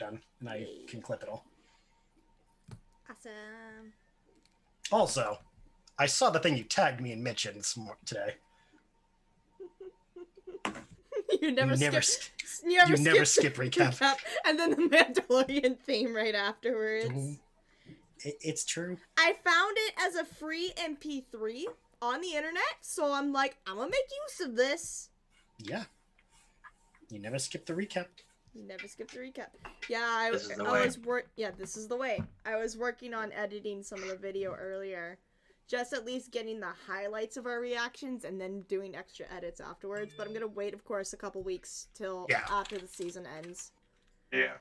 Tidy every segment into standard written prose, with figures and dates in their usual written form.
done, and I can clip it all. Awesome. Also, I saw the thing you tagged me and mentioned today. You never skip recap. and then the Mandalorian theme right afterwards. It's true. I found it as a free MP3 on the internet, so I'm like, I'm gonna make use of this. Yeah. You never skip the recap. You never skip the recap. Yeah, this is the way. I was working on editing some of the video earlier. Just at least getting the highlights of our reactions and then doing extra edits afterwards. But I'm going to wait, of course, a couple weeks till after the season ends. Yeah.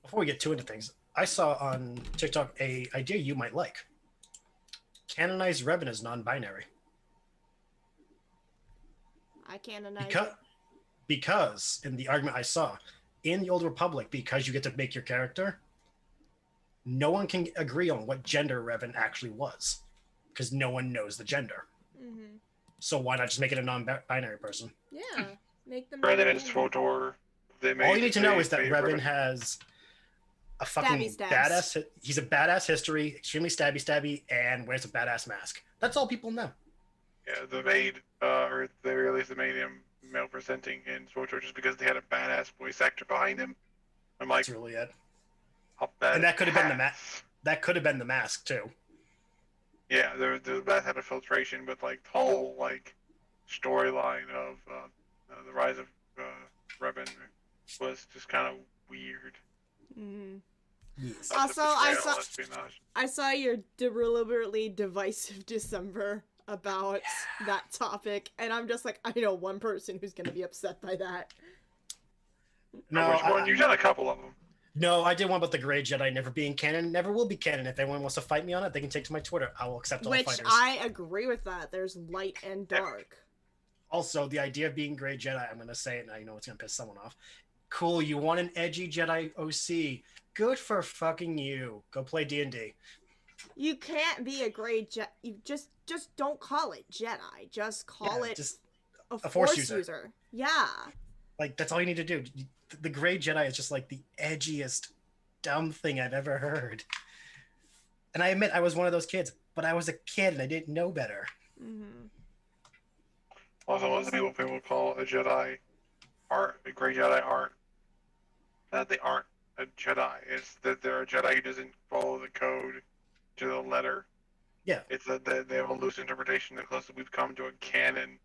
Before we get too into things, I saw on TikTok a idea you might like. Canonize Revan as non-binary. I canonize because in the argument I saw, in the Old Republic, because you get to make your character, no one can agree on what gender Revan actually was. Because no one knows the gender. Mm-hmm. So why not just make it a non-binary person? Yeah, make them. Rather than SWTOR, all you need to know is that Revan has a fucking badass. He's a badass history, extremely stabby, and wears a badass mask. That's all people know. Yeah, the maid, or they released the made him male presenting in SWTOR just because they had a badass voice actor behind him. I'm like, that's really it. And that could have been the mask. That could have been the mask too. Yeah, the mask had a filtration, but like the whole storyline of the rise of Revan was just kind of weird. Mm-hmm. Yes. Also, I saw your deliberately divisive December about that topic, and I'm just like, I know one person who's going to be upset by that. No, which one? You've done a couple of them. No, I did one about the Grey Jedi never being canon. Never will be canon. If anyone wants to fight me on it, they can take to my Twitter. I will accept all fighters. Which I agree with that. There's light and dark. Also, the idea of being Grey Jedi, I'm going to say it, and I know it's going to piss someone off. Cool, you want an edgy Jedi OC. Good for fucking you. Go play D&D. You can't be a Grey Jedi. You just don't call it Jedi. Just call it just a Force user. Yeah. Like, that's all you need to do. The Grey Jedi is just like the edgiest dumb thing I've ever heard. And I admit I was one of those kids, but I was a kid and I didn't know better. Mm-hmm. Also, most people call a Jedi a Grey Jedi aren't that they aren't a Jedi. It's that they're a Jedi who doesn't follow the code to the letter. Yeah. It's that they have a loose interpretation. The closest we've come to a canon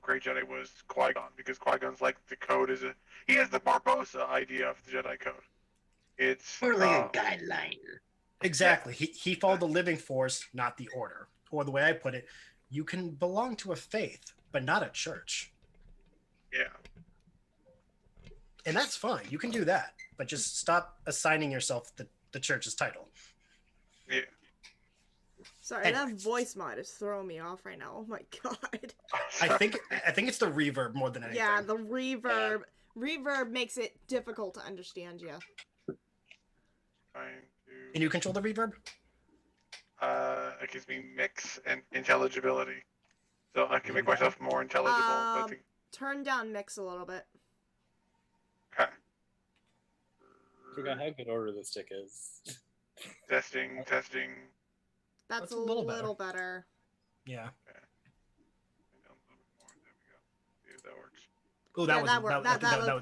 Grey Jedi was Qui-Gon, because Qui-Gon's like the code is he has the Barbossa idea of the Jedi code. It's or like a guideline. Exactly. He followed the living force, not the order. Or the way I put it, you can belong to a faith, but not a church. Yeah. And that's fine. You can do that, but just stop assigning yourself the church's title. Yeah. Sorry, that voice mod is throwing me off right now. Oh my god. I think it's the reverb more than anything. Yeah, the reverb. Reverb makes it difficult to understand you. Can you control the reverb? It gives me mix and intelligibility. So I can make myself more intelligible. Turn down mix a little bit. Okay. I forgot how good order the stick is. Testing. That's a little better. Yeah. Okay. There we go. See if that works. Oh,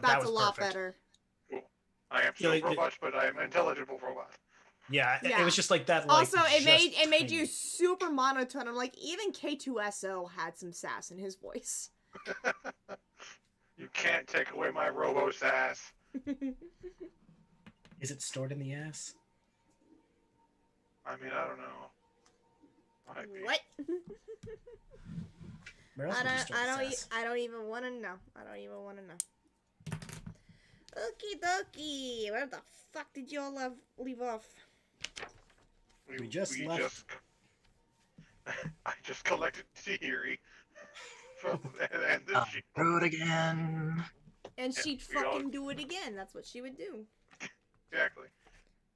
that's a lot better. Cool. I am still robot, but I am an intelligible robot. Yeah, it was just like that. Also, it made you super monotone. I'm like, even K2SO had some sass in his voice. You can't take away my robo sass. Is it stored in the ass? I mean, I don't know. What? I don't even want to know. Okie dokie. Where the fuck did y'all leave off? We just left. I just collected Theory. And do it again. And she'd fucking do it again. That's what she would do. Exactly.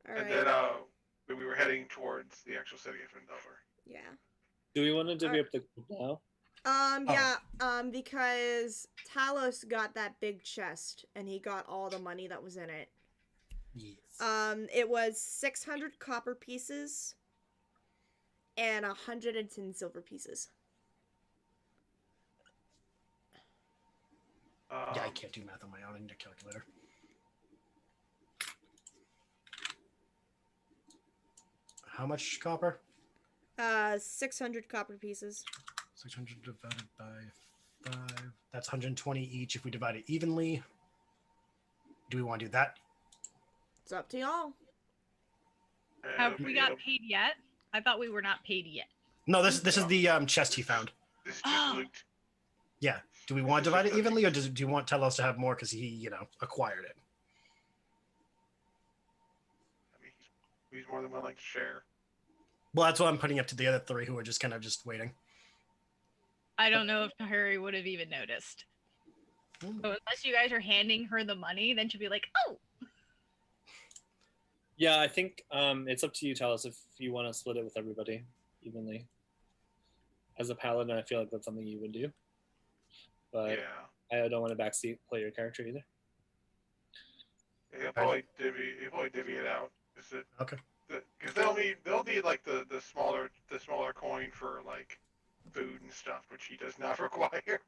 All and right. then we were heading towards the actual city of Phandelver. Yeah. Do we want to divvy up the group now? Because Talos got that big chest and he got all the money that was in it. Yes. It was 600 copper pieces and 110 silver pieces. Yeah, I can't do math on my own. I need a calculator. How much copper? 600 copper pieces. 600 divided by 5. That's 120 each if we divide it evenly. Do we want to do that? It's up to y'all. Have we got paid yet? I thought we were not paid yet. No, this is the chest he found. This just looked. Yeah. Do we want to divide it evenly, or do you want Telos to have more because he, acquired it? I mean, he's more than willing to share. Well, that's what I'm putting up to the other 3 who are just kind of just waiting. I don't know if Harry would have even noticed. So unless you guys are handing her the money, then she'll be like, oh. Yeah, I think it's up to you, Talos, if you want to split it with everybody evenly. As a paladin, I feel like that's something you would do. But yeah. I don't want to backseat play your character either. Yeah, he'll probably divvy it out. Okay. Because they'll need like the smaller coin for like food and stuff, which he does not require.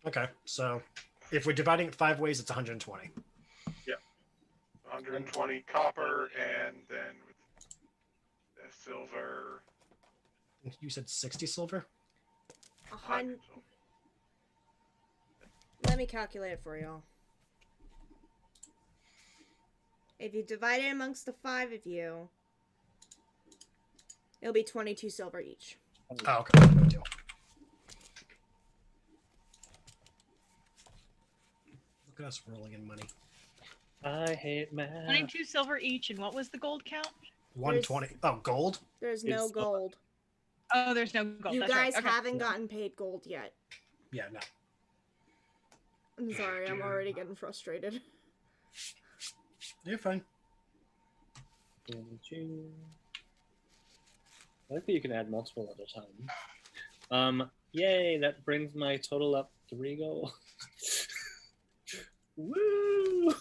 Okay, so if we're dividing it 5 ways, it's 120. Yeah. 120 copper, and then with the silver. You said 60 silver? Let me calculate it for y'all. If you divide it amongst the 5 of you, it'll be 22 silver each. Oh, okay. No deal. Look at us rolling in money. I hate math. 22 silver each, and what was the gold count? 120. Oh, gold? There's no gold. Oh, there's no gold. You That's guys right. Okay. haven't gotten paid gold yet. Yeah, no. I'm sorry, I'm already getting frustrated. You're fine. I like that you can add multiple at a time. Yay, that brings my total up 3 gold. Woo!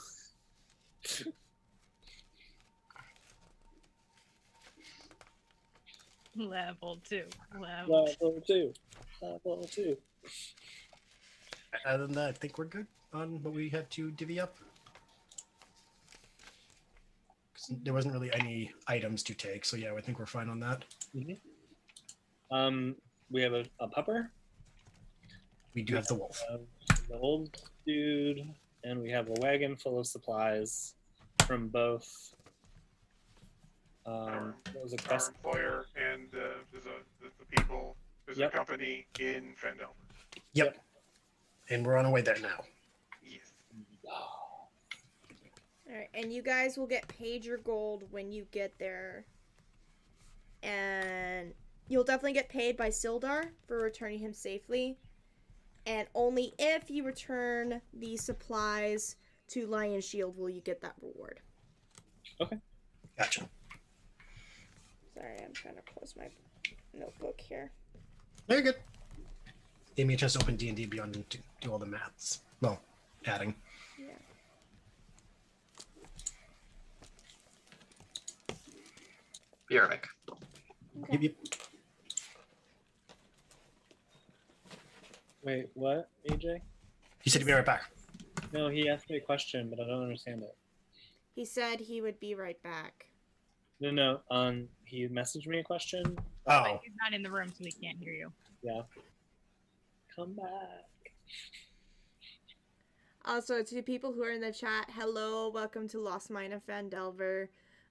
Level 2. Level 2. Level 2. Other than that, I think we're good on what we had to divvy up. There wasn't really any items to take, so yeah, I think we're fine on that. Mm-hmm. We have a pupper. We do have the wolf. The old dude, and we have a wagon full of supplies from both. What was it? Our employer and there's the people. There's a company in Phandelver. Yep. And we're on our way there now. Yes. Alright, and you guys will get paid your gold when you get there. And you'll definitely get paid by Sildar for returning him safely. And only if you return the supplies to Lion Shield will you get that reward. Okay. Gotcha. Sorry, I'm trying to close my notebook here. Very good. Gave me a chance to open D&D Beyond and do all the maths. Well, adding. Yeah. Be right back. Okay. Yep. Wait, what, AJ? He said he'd be right back. No, he asked me a question, but I don't understand it. He said he would be right back. No. He messaged me a question. Oh. But he's not in the room, so he can't hear you. Yeah. Come back. Also, to people who are in the chat, hello, welcome to Lost Mine of Phandelver.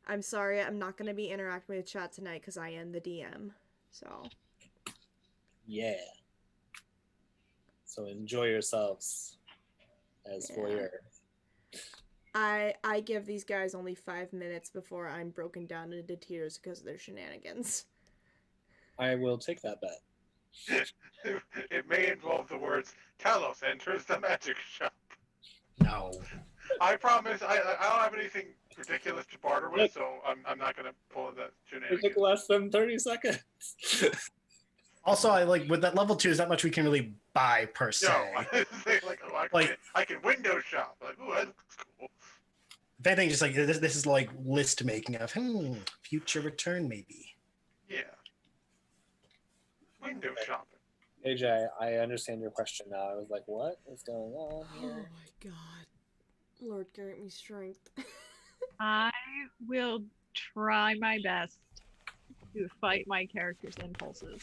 I'm sorry, I'm not going to be interacting with chat tonight because I am the DM. So. Yeah. So enjoy yourselves as voyeur. I give these guys only 5 minutes before I'm broken down into tears because of their shenanigans. I will take that bet. It may involve the words, Talos enters the magic shop. No. I promise, I don't have anything ridiculous to barter with, so I'm not going to pull that shenanigans. It took less than 30 seconds. Also, I like with that level 2, is that much we can really buy per se. No, I can window shop. Like, ooh, that looks cool. anything, just like this is like list making of future return maybe. Yeah. Window shopping. AJ, I understand your question now. I was like, what is going on Oh here? my god. Lord grant me strength. I will try my best to fight my character's impulses.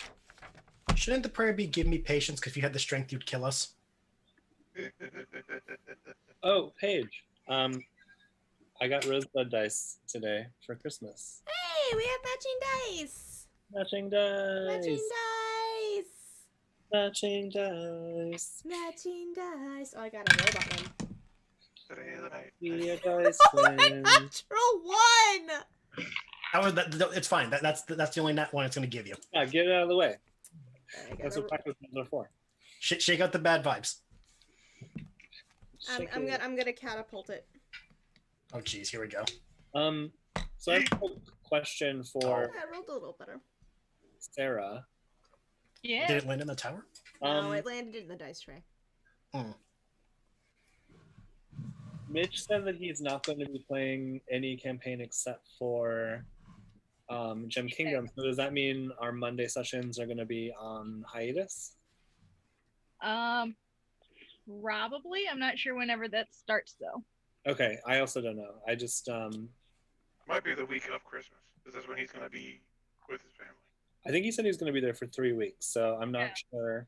Shouldn't the prayer be give me patience, because if you had the strength you'd kill us? Oh, Paige. I got rosebud dice today for Christmas. Hey, we have matching dice. Matching dice. Matching dice. Matching dice. Matching dice. Oh, I got a robot one. Today the night. Be a dice Oh, friend. a natural one. It's fine. That's the only net one it's going to give you. Yeah, get it out of the way. I That's got what practice are for. Shake out the bad vibes. I'm gonna catapult it. Oh geez, here we go. So I have a question for I rolled a little better. Sarah. Yeah. Did it land in the tower? No, it landed in the dice tray. Mitch said that he's not going to be playing any campaign except for Gem Kingdom. So does that mean our Monday sessions are going to be on hiatus? Probably. I'm not sure whenever that starts though. Okay, I also don't know. I just Might be the week of Christmas, because that's when he's going to be with his family. I think he said he's going to be there for 3 weeks, so I'm not sure.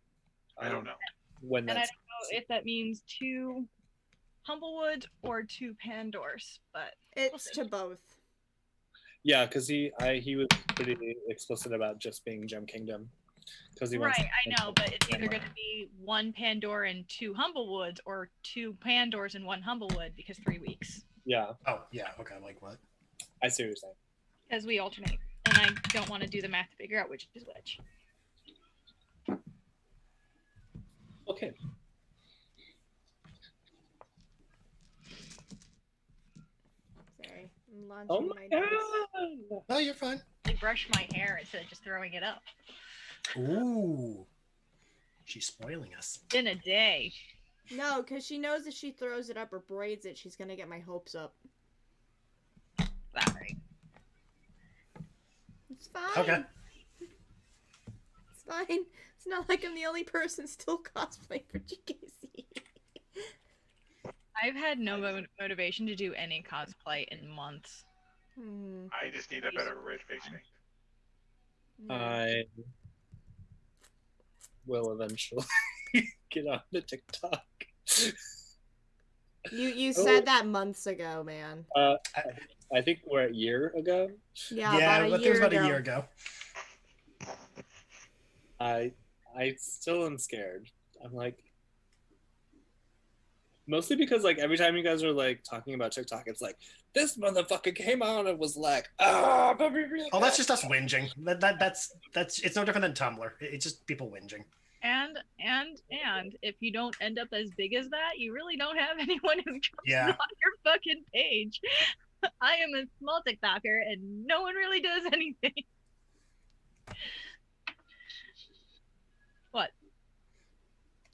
I don't know. When And I that's. don't know if that means 2 Humblewood or 2 Pandors, but It's to both. Yeah, because he was pretty explicit about just being Gem Kingdom. He wants right, I know, but it's either going to be 1 Pandor and 2 Humblewoods, or 2 Pandors and 1 Humblewood, because 3 weeks. Yeah. Oh yeah. Okay. Like what? I see what you're saying. Because we alternate, and I don't want to do the math to figure out which is which. Okay. Sorry, I'm launching Oh my my dice. god! No, you're fine. I brush my hair instead of just throwing it up. Ooh. She's spoiling us. It's been a day. No, because she knows if she throws it up or braids it, she's gonna get my hopes up. Sorry. It's fine. Okay. It's fine. It's not like I'm the only person still cosplaying for GKC. I've had no motivation to do any cosplay in months. I just need a better red face paint. I will eventually get on the TikTok. You said that months ago, man. I think we're a year ago. Yeah, Yeah, about it was about a a year ago. I still am scared. I'm like, mostly because like every time you guys are like talking about TikTok, it's like this motherfucker came out and was like, oh, That's just us whinging. That's it's no different than Tumblr. It's just people whinging. And if you don't end up as big as that, you really don't have anyone who jumps Yeah. on your fucking page. I am a small TikToker and no one really does anything. What?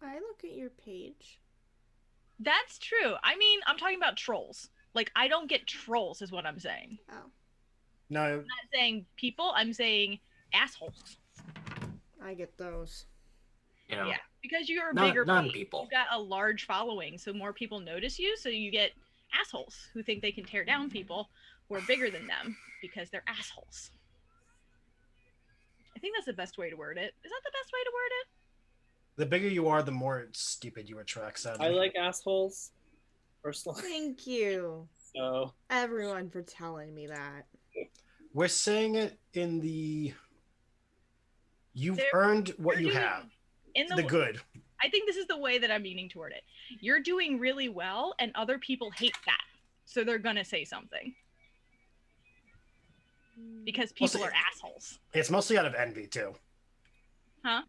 I look at your page. That's true. I mean, I'm talking about trolls. Like, I don't get trolls is what I'm saying. Oh, No, I'm not saying people, I'm saying assholes. I get those. You know, Yeah, because you're a non- bigger non-people. You've got a large following, so more people notice you, so you get assholes who think they can tear down people who are bigger than them because they're assholes. I think that's the best way to word it. Is that the best way to word it? the bigger you are, the more stupid you attract. Sadly. I like assholes, personally. Thank you, So everyone, for telling me that. We're saying it in the. You've They're- earned what you're you doing- have. In The good. I think this is the way that I'm meaning to word it. You're doing really well, and other people hate that, so they're gonna say something because people Also, are assholes. It's mostly out of envy too. Huh?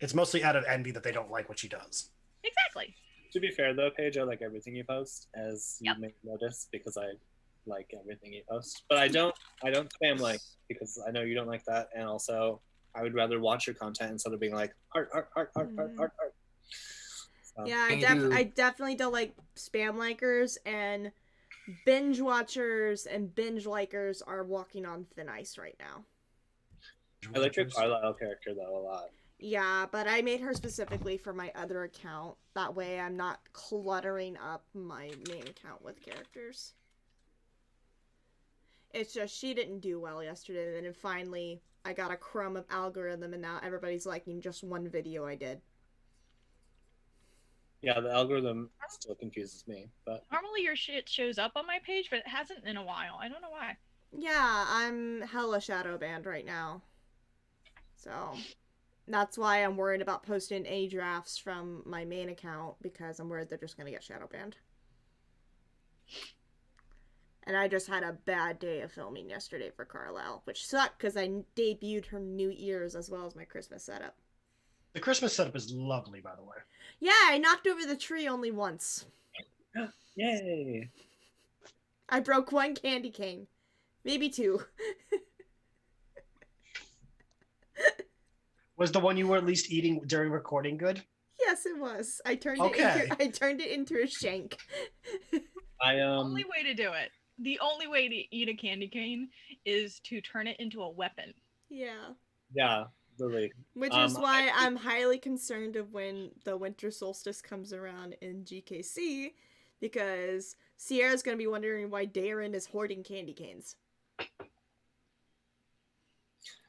It's mostly out of envy that they don't like what she does. Exactly. to be fair though, Paige, I like everything you post, as you Yep. may notice, because I like everything you post. But I don't spam like, because I know you don't like that, and also I would rather watch your content instead of being like heart. So, Yeah, And you do- I definitely don't like spam likers, and binge watchers and binge likers are walking on thin ice right now. I like your Carlisle character though a lot. Yeah, but I made her specifically for my other account. That way I'm not cluttering up my main account with characters. It's just she didn't do well yesterday, and then finally I got a crumb of algorithm, and now everybody's liking just one video I did. Yeah, the algorithm still confuses me, but normally your shit shows up on my page, but it hasn't in a while. I don't know why. Yeah, I'm hella shadow banned right now. So that's why I'm worried about posting any drafts from my main account, because I'm worried they're just gonna get shadow banned. And I just had a bad day of filming yesterday for Carlisle, which sucked because I debuted her New Year's as well as my Christmas setup. The Christmas setup is lovely, by the way. Yeah, I knocked over the tree only once. Yay! I broke one candy cane. Maybe two. Was the one you were at least eating during recording good? Yes, it was. I turned it into a shank. Only way to do it. The only way to eat a candy cane is to turn it into a weapon. Yeah. Yeah, really. Which is why I'm highly concerned of when the winter solstice comes around in GKC, because Sierra's going to be wondering why Darren is hoarding candy canes.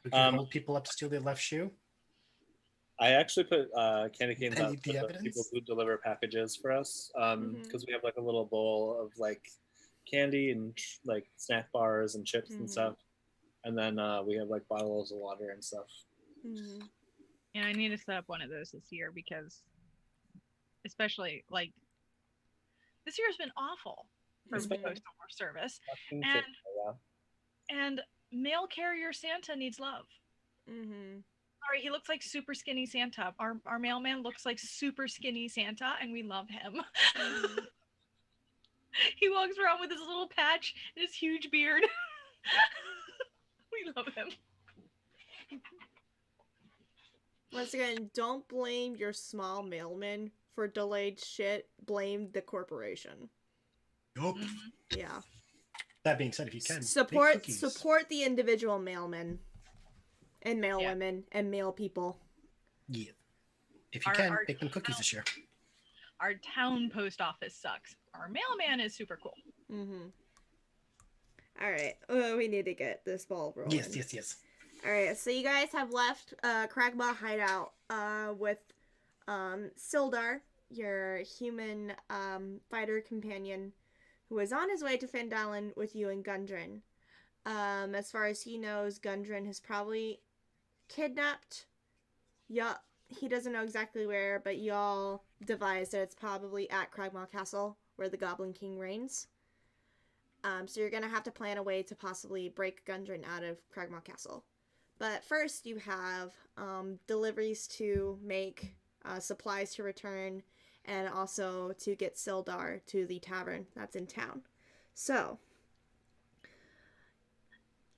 We can hold people up to steal their left shoe. I actually put candy canes out the for the people who deliver packages for us, because we have like a little bowl of like candy and like snack bars and chips and stuff, and then we have like bottles of water and stuff. Yeah, I need to set up one of those this year, because especially like this year has been awful for postal service, and mail carrier Santa needs love. Sorry, he looks like super skinny Santa. Our mailman looks like super skinny Santa, and we love him. He walks around with his little patch and his huge beard. We love him. Once again, don't blame your small mailman for delayed shit. Blame the corporation. Yup. Yeah. That being said, if you can support the individual mailmen and mail women and mail people. Yeah. If you can, make them cookies this year. Our town post office sucks. Our mailman is super cool. All right. We need to get this ball rolling. Yes. All right. So you guys have left Cragmaw Hideout with Sildar, your human fighter companion, who is on his way to Phandelver with you and Gundren. As far as he knows, Gundren has probably kidnapped. Yeah, he doesn't know exactly where, but y'all devised that it's probably at Cragmaw Castle, where the Goblin King reigns. So you're gonna have to plan a way to possibly break Gundren out of Cragmaw Castle. But first, you have deliveries to make, supplies to return, and also to get Sildar to the tavern that's in town. So,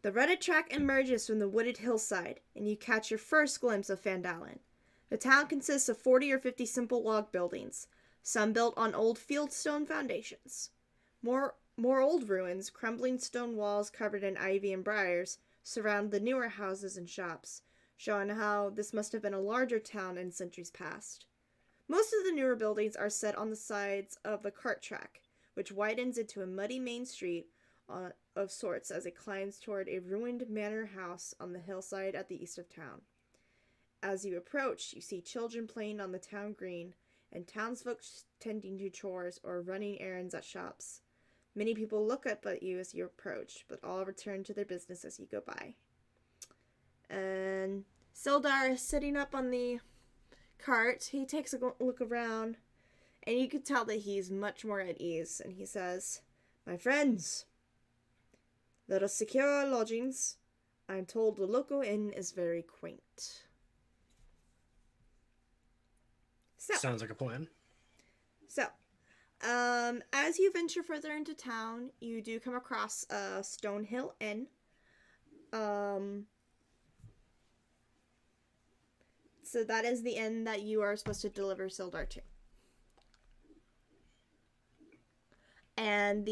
the rutted track emerges from the wooded hillside, and you catch your first glimpse of Phandelver. The town consists of 40 or 50 simple log buildings, some built on old fieldstone foundations. More old ruins, crumbling stone walls covered in ivy and briars, surround the newer houses and shops, showing how this must have been a larger town in centuries past. Most of the newer buildings are set on the sides of the cart track, which widens into a muddy main street of sorts as it climbs toward a ruined manor house on the hillside at the east of town. As you approach, you see children playing on the town green, and townsfolk tending to chores or running errands at shops. Many people look up at you as you approach, but all return to their business as you go by. And Sildar is sitting up on the cart. He takes a look around, and you can tell that he's much more at ease, and he says, "My friends, let us secure our lodgings. I'm told the local inn is very quaint." So, sounds like a plan. So, as you venture further into town, you do come across a Stonehill Inn. So that is the inn that you are supposed to deliver Sildar to. And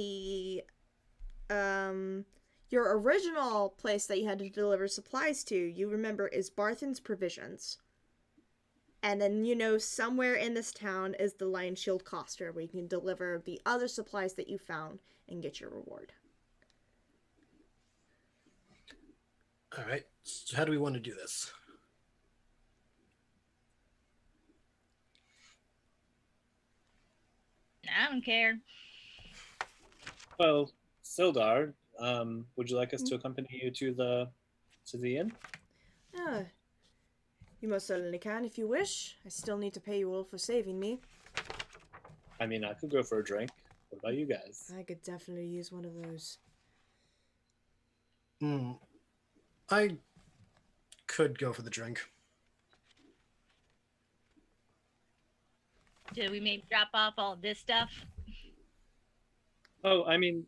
your original place that you had to deliver supplies to, you remember, is Barthen's Provisions. And then, somewhere in this town is the Lion Shield Coster, where you can deliver the other supplies that you found and get your reward. All right. So how do we want to do this? I don't care. Well, Sildar, would you like us to accompany you to the inn? You most certainly can if you wish. I still need to pay you all for saving me. I mean, I could go for a drink. What about you guys? I could definitely use one of those. I could go for the drink. Did we maybe drop off all this stuff? Oh, I mean,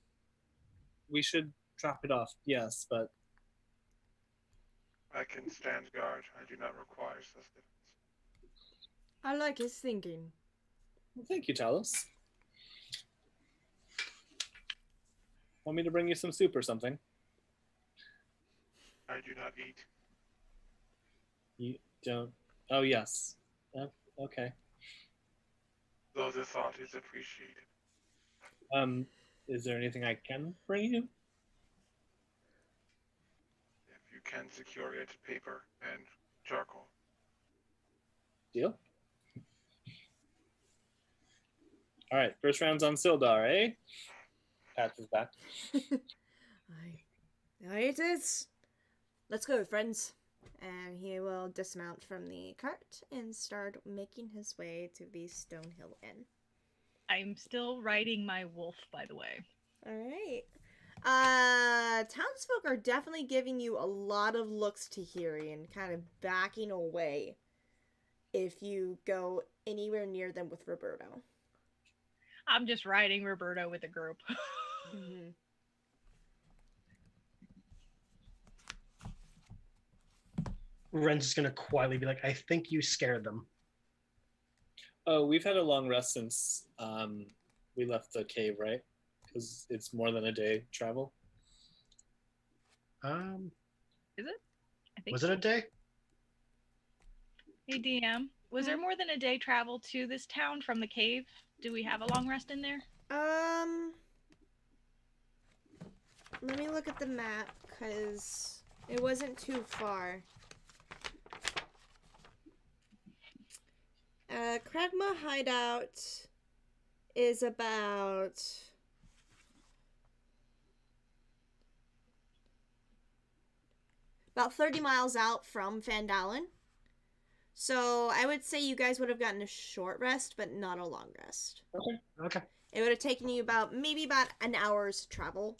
we should drop it off, yes, but... I can stand guard. I do not require sustenance. I like his thinking. Well, thank you, Talos. Want me to bring you some soup or something? I do not eat. You don't... Oh, yes. Okay. Though the thought is appreciated. Is there anything I can bring you? If you can secure it, paper and charcoal. Deal? All right, first round's on Sildar, eh? Pats his back. Aye, it is. Let's go, friends. And he will dismount from the cart and start making his way to the Stonehill Inn. I'm still riding my wolf, by the way. All right. Townsfolk are definitely giving you a lot of looks to Hiri and kind of backing away if you go anywhere near them with Roberto. I'm just riding Roberto with a group. Mm-hmm. Ren's just gonna quietly be like, I think you scared them. Oh, we've had a long rest since we left the cave, right? Because it's more than a day travel. Is it? I think Was it a day? Hey, DM, was there more than a day travel to this town from the cave? Do we have a long rest in there? Let me look at the map, because it wasn't too far. Kragma Hideout is about 30 miles out from Phandelver. So I would say you guys would have gotten a short rest, but not a long rest. Okay. It would have taken you maybe about an hour's travel.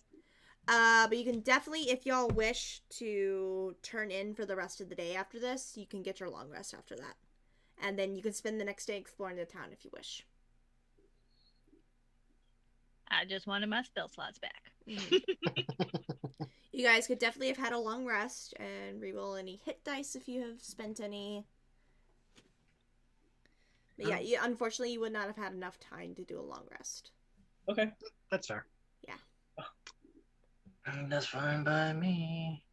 But you can definitely, if y'all wish to turn in for the rest of the day after this, you can get your long rest after that. And then you can spend the next day exploring the town if you wish. I just wanted my spell slots back. Mm-hmm. You guys could definitely have had a long rest and reroll any hit dice if you have spent any. But yeah, unfortunately, you would not have had enough time to do a long rest. Okay. That's fair. Yeah. That's fine by me.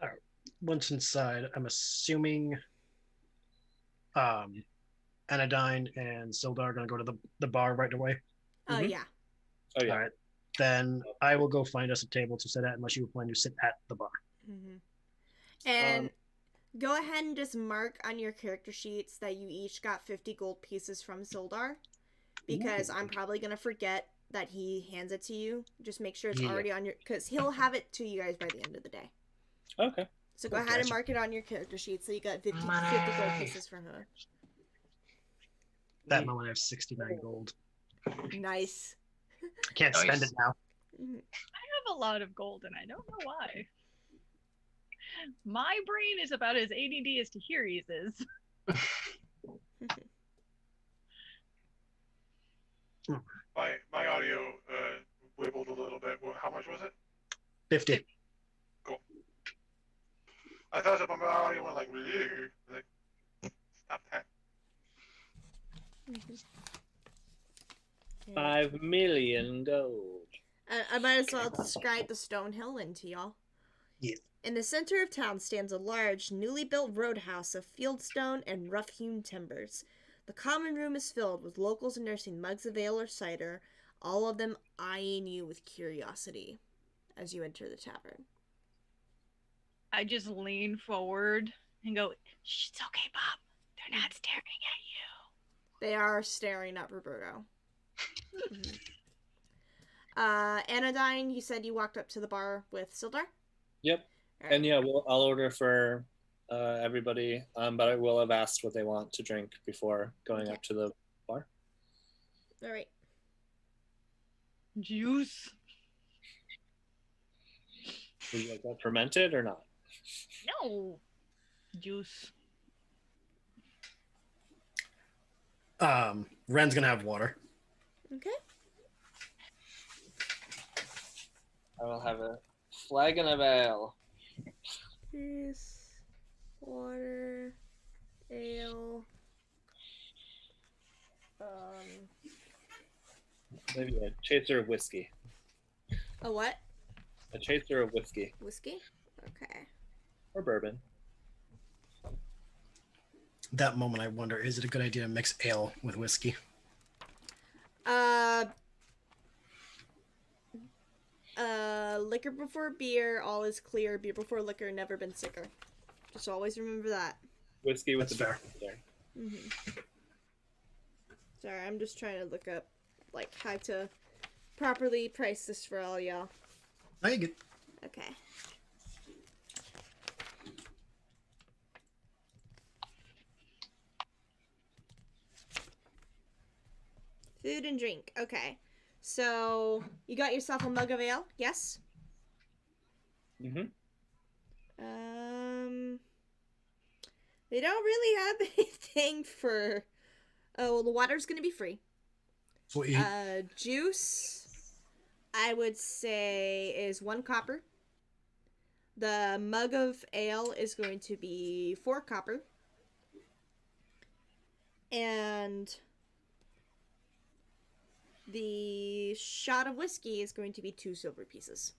All right. Once inside, I'm assuming Anodyne and Sildar are going to go to the bar right away. Oh, yeah. Oh, yeah. All right. Then I will go find us a table to sit at unless you plan to sit at the bar. Mm-hmm. And go ahead and just mark on your character sheets that you each got 50 gold pieces from Sildar. Because I'm probably going to forget that he hands it to you. Just make sure it's already on your... Because he'll have it to you guys by the end of the day. Okay. So go ahead and mark it on your character sheet so you got 50 gold pieces from her. At that moment, I have 69 gold. Nice. I can't spend it now. I have a lot of gold, and I don't know why. My brain is about as ADD as Tahiri's is. My audio wibbled a little bit. How much was it? 50. Cool. I thought my audio went like, stop that. 5 million gold. I might as well describe the stone hill inn to y'all. Yeah. In the center of town stands a large, newly built roadhouse of fieldstone and rough-hewn timbers. The common room is filled with locals nursing mugs of ale or cider, all of them eyeing you with curiosity as you enter the tavern. I just lean forward and go, "Shh, it's okay, Bob. They're not staring at you." They are staring at Roberto. Anodyne, you said you walked up to the bar with Sildar? Yep. Right. And yeah, I'll order for everybody, but I will have asked what they want to drink before going up to the bar. All right. Juice. Would you like that fermented or not? No. Juice. Ren's gonna have water. Okay. I will have a flagon of ale. Juice, water, ale. Maybe a chaser of whiskey. A what? A chaser of whiskey. Whiskey? Okay. Or bourbon. That moment, I wonder, is it a good idea to mix ale with whiskey? Liquor before beer, all is clear. Beer before liquor, never been sicker. Just always remember that. Whiskey with That's the fair. There. Sorry, I'm just trying to look up, like, how to properly price this for all y'all. I get. Okay. Food and drink. Okay. So, you got yourself a mug of ale? Yes? They don't really have anything for... Oh, well, the water's going to be free. Sweet. Juice, I would say, is 1 copper. The mug of ale is going to be 4 copper. And the shot of whiskey is going to be 2 silver pieces.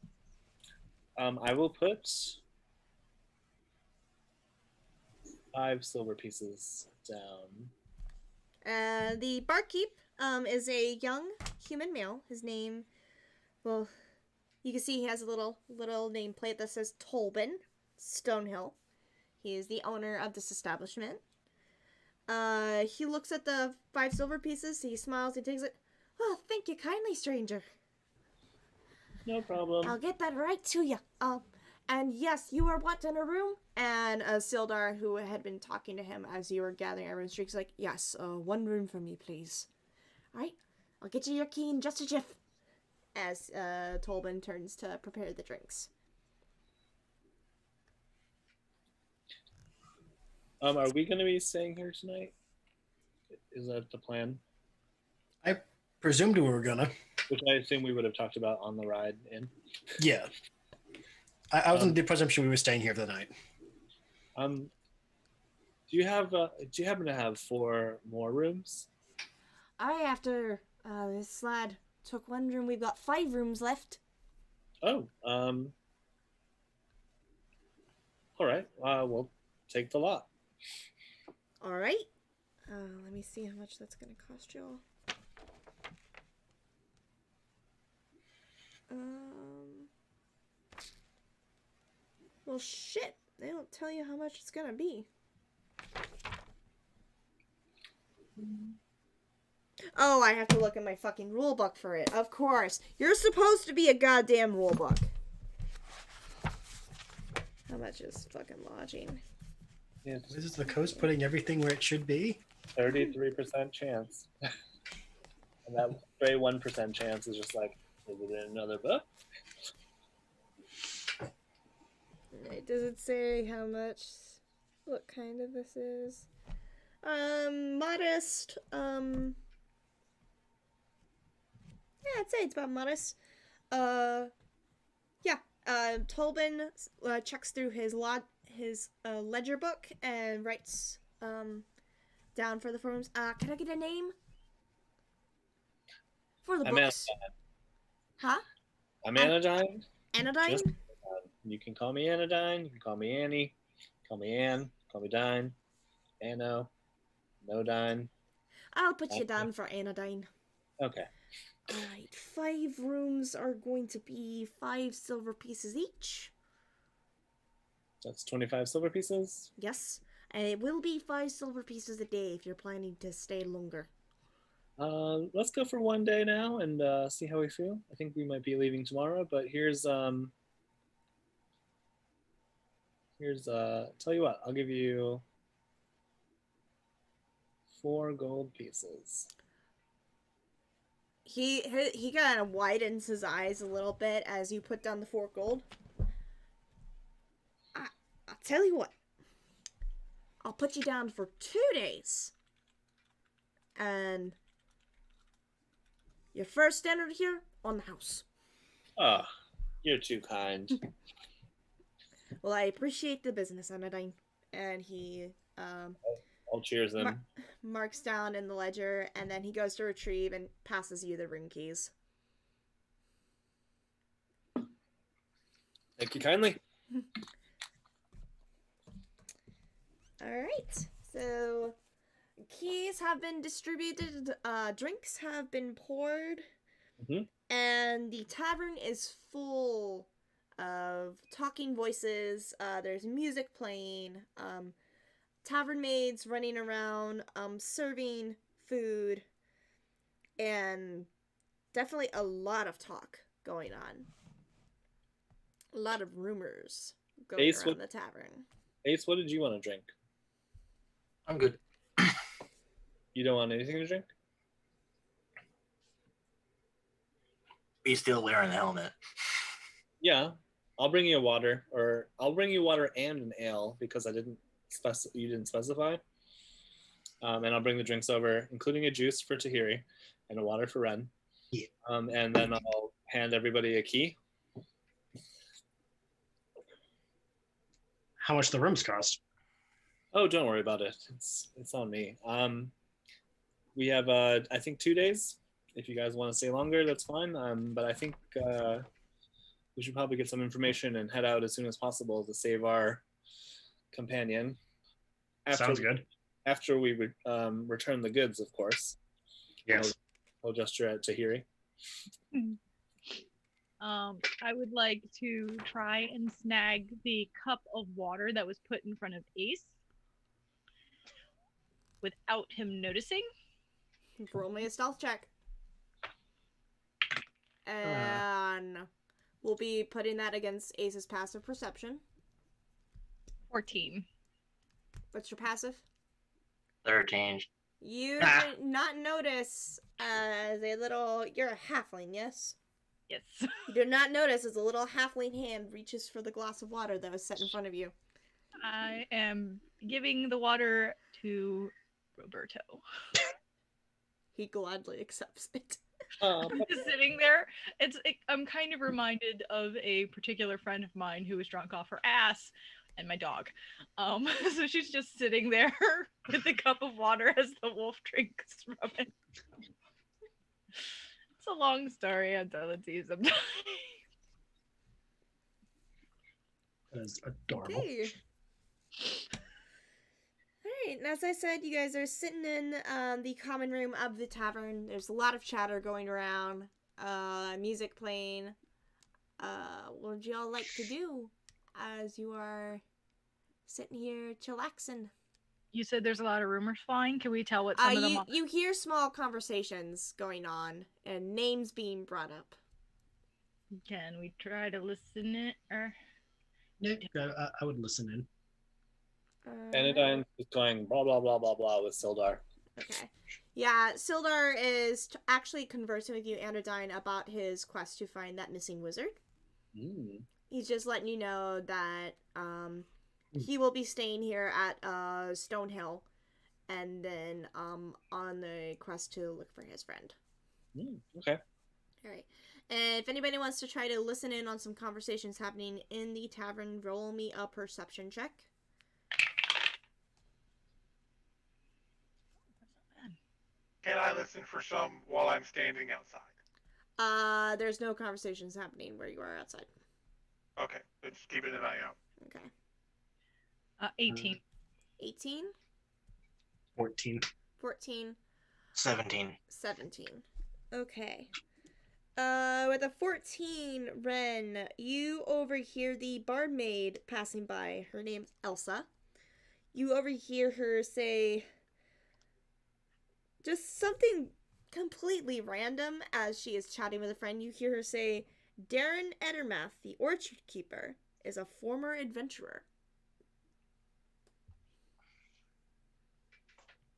I will put 5 silver pieces down. The barkeep is a young human male. His name, well, you can see he has a little nameplate that says Tolbin Stonehill. He is the owner of this establishment. He looks at the 5 silver pieces. He smiles. He takes it. Oh, thank you kindly, stranger. No problem. I'll get that right to you. And yes, you are wanting a room? And Sildar, who had been talking to him as you were gathering everyone's drinks, like, yes, 1 room for me, please. All right, I'll get you your key in just a jiff. As Tolbin turns to prepare the drinks. Are we going to be staying here tonight? Is that the plan? I presumed we were gonna. Which I assume we would have talked about on the ride in. Yeah. I was under the presumption we were staying here for the night. Do you happen to have 4 more rooms? After this lad took 1 room, we've got 5 rooms left. Oh, all right. We'll take the lot. All right. Let me see how much that's gonna cost y'all. Well, shit. They don't tell you how much it's gonna be. Oh, I have to look at my fucking rule book for it. Of course. You're supposed to be a goddamn rule book. How much is fucking lodging? Yeah, This is the coast putting everything where it should be. 33% chance. And that very 1% chance is just like, is it in another book? Does it say how much? What kind of this is? Modest. Yeah, I'd say it's about modest. Yeah. Tolbin checks through his ledger book and writes down for the firms. Can I get a name? For the I'm books. Huh? I'm Anodyne. Anodyne? Just you can call me Anodyne. You can call me Annie. Call me Anne. Call me Dine. Anno. No Dine. I'll put you down for Anodyne. Okay. Alright, 5 rooms are going to be 5 silver pieces each. That's 25 silver pieces. Yes, and it will be 5 silver pieces a day if you're planning to stay longer. Let's go for 1 day now and see how we feel. I think we might be leaving tomorrow, but here's tell you what, I'll give you 4 gold pieces. He kind of widens his eyes a little bit as you put down the 4 gold. I'll tell you what. I'll put you down for 2 days. And your first dinner here on the house. Oh, you're too kind. Well, I appreciate the business, Anodyne. And he I'll cheers him. Marks down in the ledger, and then he goes to retrieve and passes you the room keys. Thank you kindly. Alright, so keys have been distributed, drinks have been poured, and the tavern is full of talking voices. There's music playing, tavern maids running around, serving food, and definitely a lot of talk going on. A lot of rumors going around the tavern. Ace, what did you want to drink? I'm good. You don't want anything to drink? Be still wearing the helmet. Yeah, I'll bring you a water, or I'll bring you water and an ale because you didn't specify. And I'll bring the drinks over, including a juice for Tahiri and a water for Ren. Yeah. And then I'll hand everybody a key. How much the rooms cost? Oh, don't worry about it. It's on me. We have I think 2 days. If you guys want to stay longer, that's fine. But I think we should probably get some information and head out as soon as possible to save our companion. Sounds good. After we return the goods, of course. Yes. I'll gesture at Tahiri. I would like to try and snag the cup of water that was put in front of Ace without him noticing. Roll me a stealth check. And we'll be putting that against Ace's passive perception. 14. What's your passive? 13. You did not notice as a little... You're a halfling, yes? Yes. You did not notice as a little halfling hand reaches for the glass of water that was set in front of you. I am giving the water to Roberto. He gladly accepts it. Just sitting there. I'm kind of reminded of a particular friend of mine who was drunk off her ass and my dog. So she's just sitting there with a cup of water as the wolf drinks from it. It's a long story. I'll tell it to you sometime. That is adorable. Okay. Alright, and as I said, you guys are sitting in the common room of the tavern. There's a lot of chatter going around, music playing. What would y'all like to do as you are sitting here chillaxing? You said there's a lot of rumors flying. Can we tell what some of them are? You hear small conversations going on and names being brought up. Can we try to listen it? Or... Yeah, I would listen in. Anodyne is going blah blah blah blah blah with Sildar. Okay. Yeah, Sildar is actually conversing with you, Anodyne, about his quest to find that missing wizard. He's just letting you know that he will be staying here at Stonehill, and then on the quest to look for his friend. Okay. All right. And if anybody wants to try to listen in on some conversations happening in the tavern, roll me a perception check. Can I listen for some while I'm standing outside? There's no conversations happening where you are outside. Okay, so just keeping an eye out. Okay. 18. 18? 14. 14. 17. 17. Okay. With a 14, Ren, you overhear the barmaid passing by. Her name's Elsa. You overhear her say just something completely random as she is chatting with a friend. You hear her say, Darren Edermath, the orchard keeper, is a former adventurer.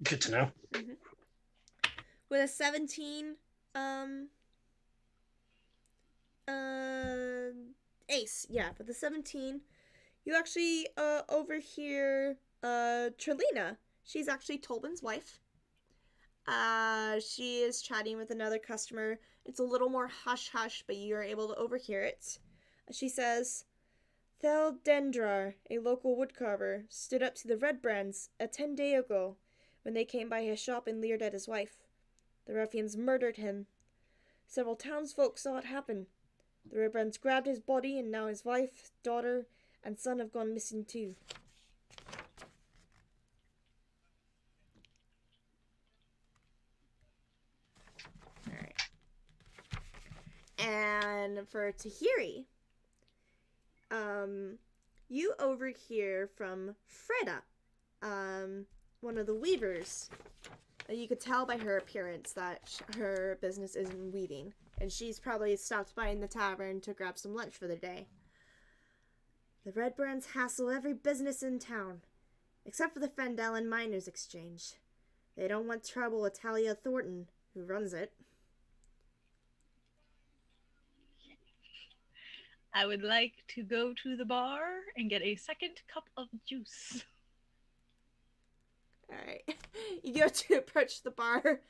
Good to know. Mm-hmm. With a 17, Ace, yeah, with the 17, you actually, overhear, Trelina. She's actually Tolban's wife. She is chatting with another customer. It's a little more hush-hush, but you're able to overhear it. She says, Thel Dendrar, a local woodcarver, stood up to the Red Brands 10 days ago when they came by his shop and leered at his wife. The ruffians murdered him. Several townsfolk saw it happen. The Red Brands grabbed his body, and now his wife, daughter, and son have gone missing too. Alright. And for Tahiri, you overhear from Freda, one of the weavers. You could tell by her appearance that her business is in weaving, and she's probably stopped by in the tavern to grab some lunch for the day. The Red Brands hassle every business in town, except for the Phandelver Miners Exchange. They don't want trouble with Talia Thornton, who runs it. I would like to go to the bar and get a second cup of juice. Alright. You go to approach the bar.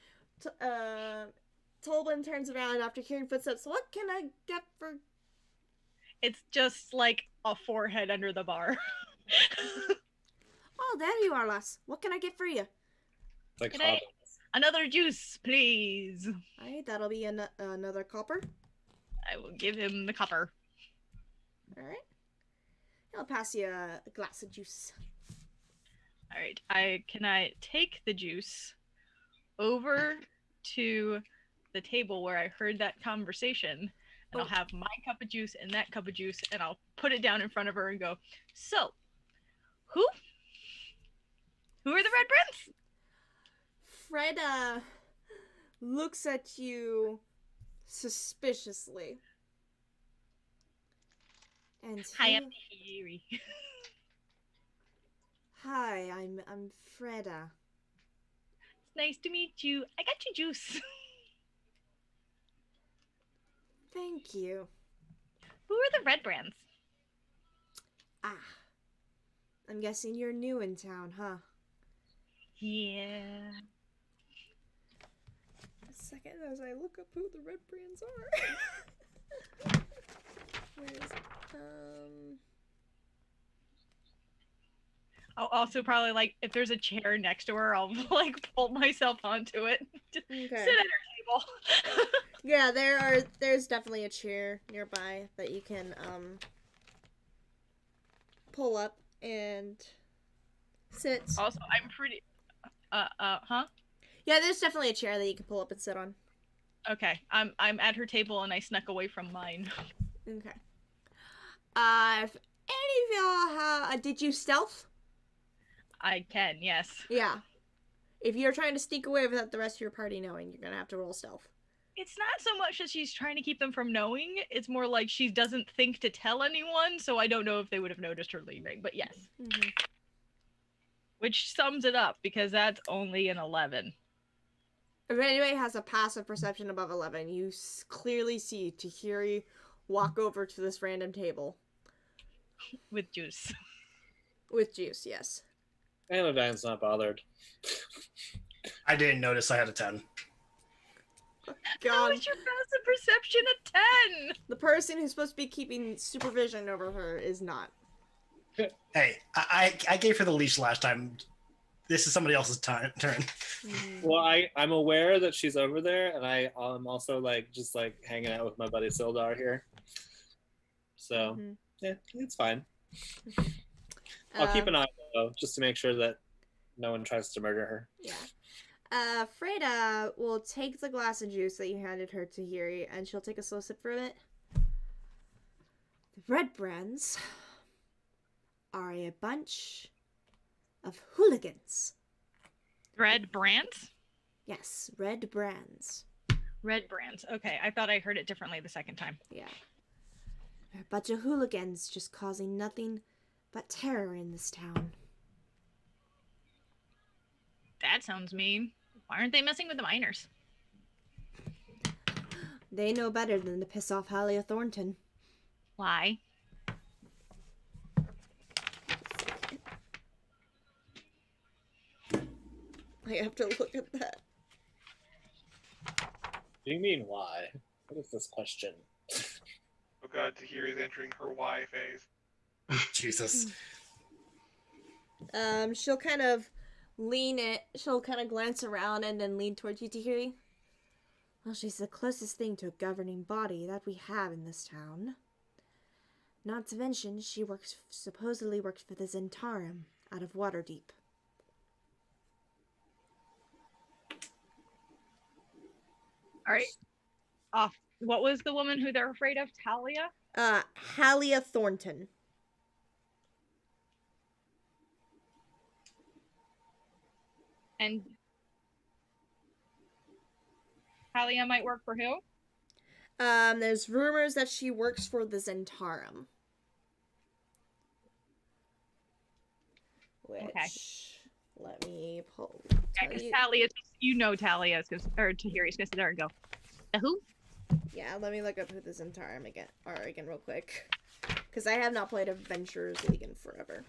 Tolban turns around after hearing footsteps. What can I get for... It's just like a forehead under the bar. Oh, there you are, lass. What can I get for you? Like Can I- Another juice, please. Alright, that'll be another copper. I will give him the copper. Alright. I'll pass you a glass of juice. Alright, can I take the juice over to the table where I heard that conversation, and I'll have my cup of juice and that cup of juice, and I'll put it down in front of her and go, so, who are the Red Brands? Freda looks at you suspiciously. And Hi, I'm Tahiri. Hi, I'm Freda. It's nice to meet you. I got you juice. Thank you. Who are the Red Brands? Ah. I'm guessing you're new in town, huh? Yeah. A second as I look up who the Red Brands are. Where is it? I'll also probably, like, if there's a chair next to her, I'll, like, pull myself onto it. Just Okay. sit at her table. Yeah, there's definitely a chair nearby that you can pull up and sit. Also, I'm pretty huh? Yeah, there's definitely a chair that you can pull up and sit on. Okay. I'm at her table and I snuck away from mine. Okay. If any of y'all did you stealth? I can, yes. Yeah. If you're trying to sneak away without the rest of your party knowing, you're gonna have to roll stealth. It's not so much that she's trying to keep them from knowing, it's more like she doesn't think to tell anyone, so I don't know if they would have noticed her leaving, but yes. Mm-hmm. Which sums it up, because that's only an 11. If anybody has a passive perception above 11, you clearly see Tahiri walk over to this random table. With juice. With juice, yes. Anodyne's not bothered. I didn't notice I had a 10. How God, is your passive perception a 10? the person who's supposed to be keeping supervision over her is not. Hey, I gave her the leash last time. This is somebody else's turn. Well, I'm aware that she's over there, and I'm also like just like hanging out with my buddy Sildar here. So yeah, it's fine. I'll keep an eye though, just to make sure that no one tries to murder her. Yeah. Freda will take the glass of juice that you handed her to Hiri, and she'll take a slow sip from it. The Red Brands are a bunch of hooligans. Red Brands? Yes, Red Brands. Red Brands. Okay, I thought I heard it differently the second time. Yeah. They're a bunch of hooligans just causing nothing but terror in this town. That sounds mean. Why aren't they messing with the miners? They know better than to piss off Halia Thornton. Why? I have to look at that. What do you mean, why? What is this question? Oh god, Tahiri's entering her Y phase. Jesus. She'll kind of she'll kind of glance around and then lean towards you, Tahiri. Well, she's the closest thing to a governing body that we have in this town. Not to mention, she supposedly works for the Zentarum out of Waterdeep. All right. Off. What was the woman who they're afraid of? Talia? Halia Thornton. And Talia might work for who? There's rumors that she works for the Zentarum. Which, okay. Let me pull. Yeah, because Talia, you know Talia, or Tahiri's gonna sit there and go, who? Yeah, let me look up who the Zentarum are again real quick. Because I have not played Adventurers League in forever.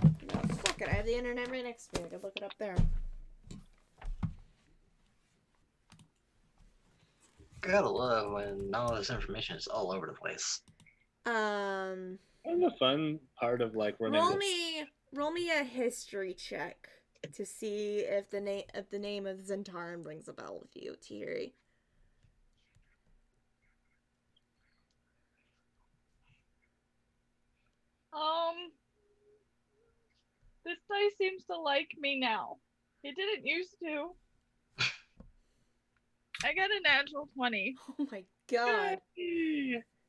No, fuck it, I have the internet right next to me. I can look it up there. Gotta love when all this information is all over the place. And the fun part of like running. Roll me a history check to see if the name of Zentarum rings a bell with you, Tahiri. This dice seems to like me now. It didn't used to. I got a natural 20. Oh my god.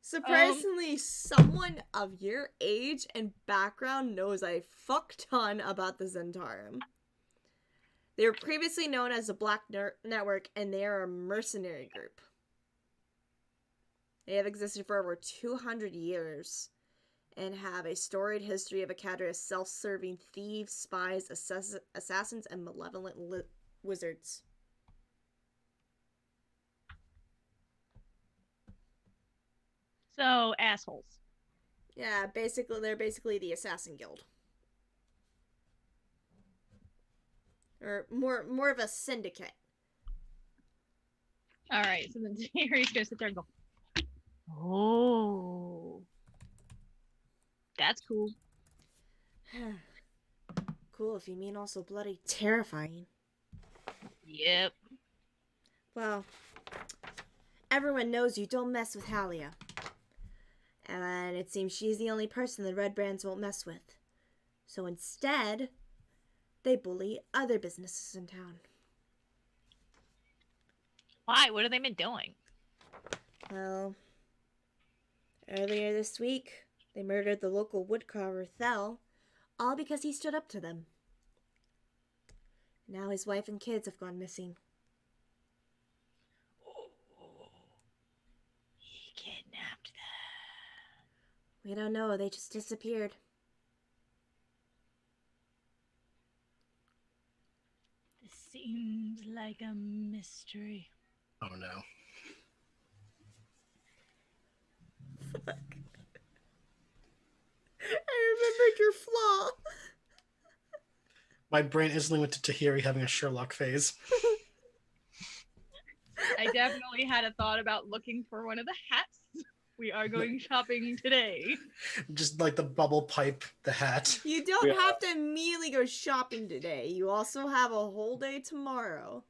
Surprisingly, someone of your age and background knows a fuck ton about the Zentarum. They were previously known as the Black Network, and they are a mercenary group. They have existed for over 200 years and have a storied history of a cadre of self-serving thieves, spies, assassins, and malevolent wizards. So, assholes. Yeah, they're basically the Assassin Guild. Or more of a syndicate. Alright, so then Tahiri's gonna sit there and go, oh. That's cool. Cool, if you mean also bloody terrifying. Yep. Well, everyone knows you don't mess with Halia. And it seems she's the only person the Red Brands won't mess with. So instead, they bully other businesses in town. Why? What have they been doing? Well, earlier this week, they murdered the local woodcarver Thel, all because he stood up to them. Now his wife and kids have gone missing. He kidnapped them. We don't know, they just disappeared. This seems like a mystery. Oh no. Fuck. I remembered your flaw. My brain instantly went to Tahiri having a Sherlock phase. I definitely had a thought about looking for one of the hats We are going shopping today. Just like the bubble pipe, the hat. You don't have to immediately go shopping today. You also have a whole day tomorrow.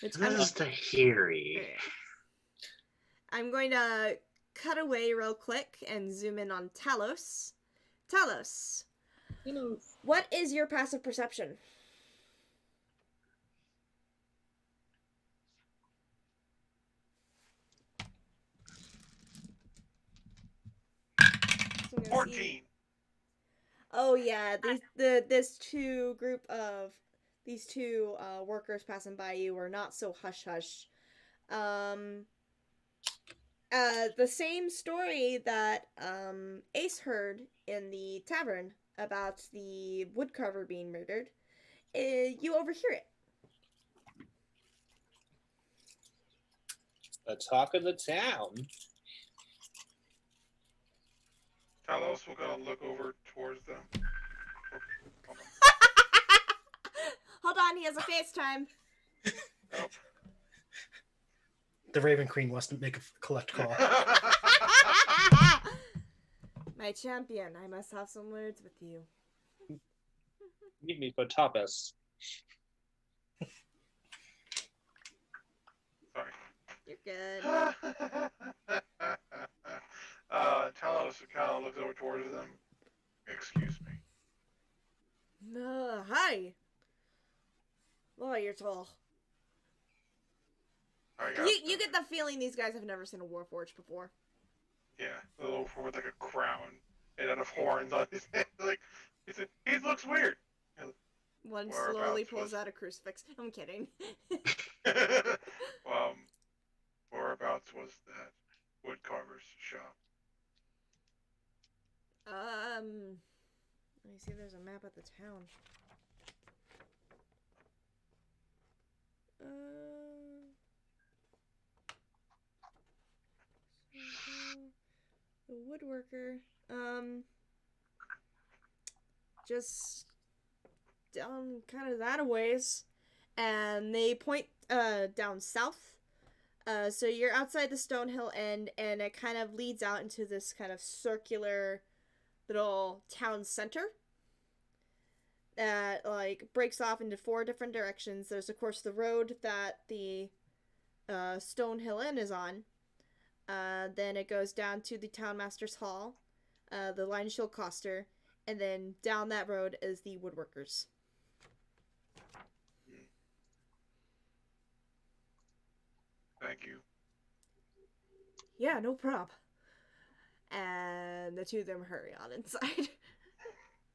This is Tahiri. I'm going to cut away real quick and zoom in on Talos. Talos, what is your passive perception? So 14. Oh yeah, this two workers passing by you were not so hush hush. The same story that Ace heard in the tavern about the woodcarver being murdered. You overhear it. The talk of the town. Talos will go look over towards them. Hold on. Hold on, he has a FaceTime. Nope. The Raven Queen wants to make a collect call. My champion, I must have some words with you. Meet me for tapas. Sorry. You're good. Talos kind of looks over towards them. Excuse me. Hi. Oh, you're tall. You get the feeling these guys have never seen a Warforged before. Yeah, a little with like a crown and out of horns on his head. Like he looks weird. One slowly pulls out a crucifix. I'm kidding. Whereabouts was that woodcarver's shop? Let me see if there's a map of the town. The woodworker. Just down kind of that a ways. And they point down south. So you're outside the Stonehill end, and it kind of leads out into this kind of circular little town center that like breaks off into 4 different directions. There's of course the road that the Stonehill Inn is on. Then it goes down to the Townmaster's Hall, the Lion Shield Coster, and then down that road is the Woodworkers. Thank you. Yeah, no prob. And the two of them hurry on inside.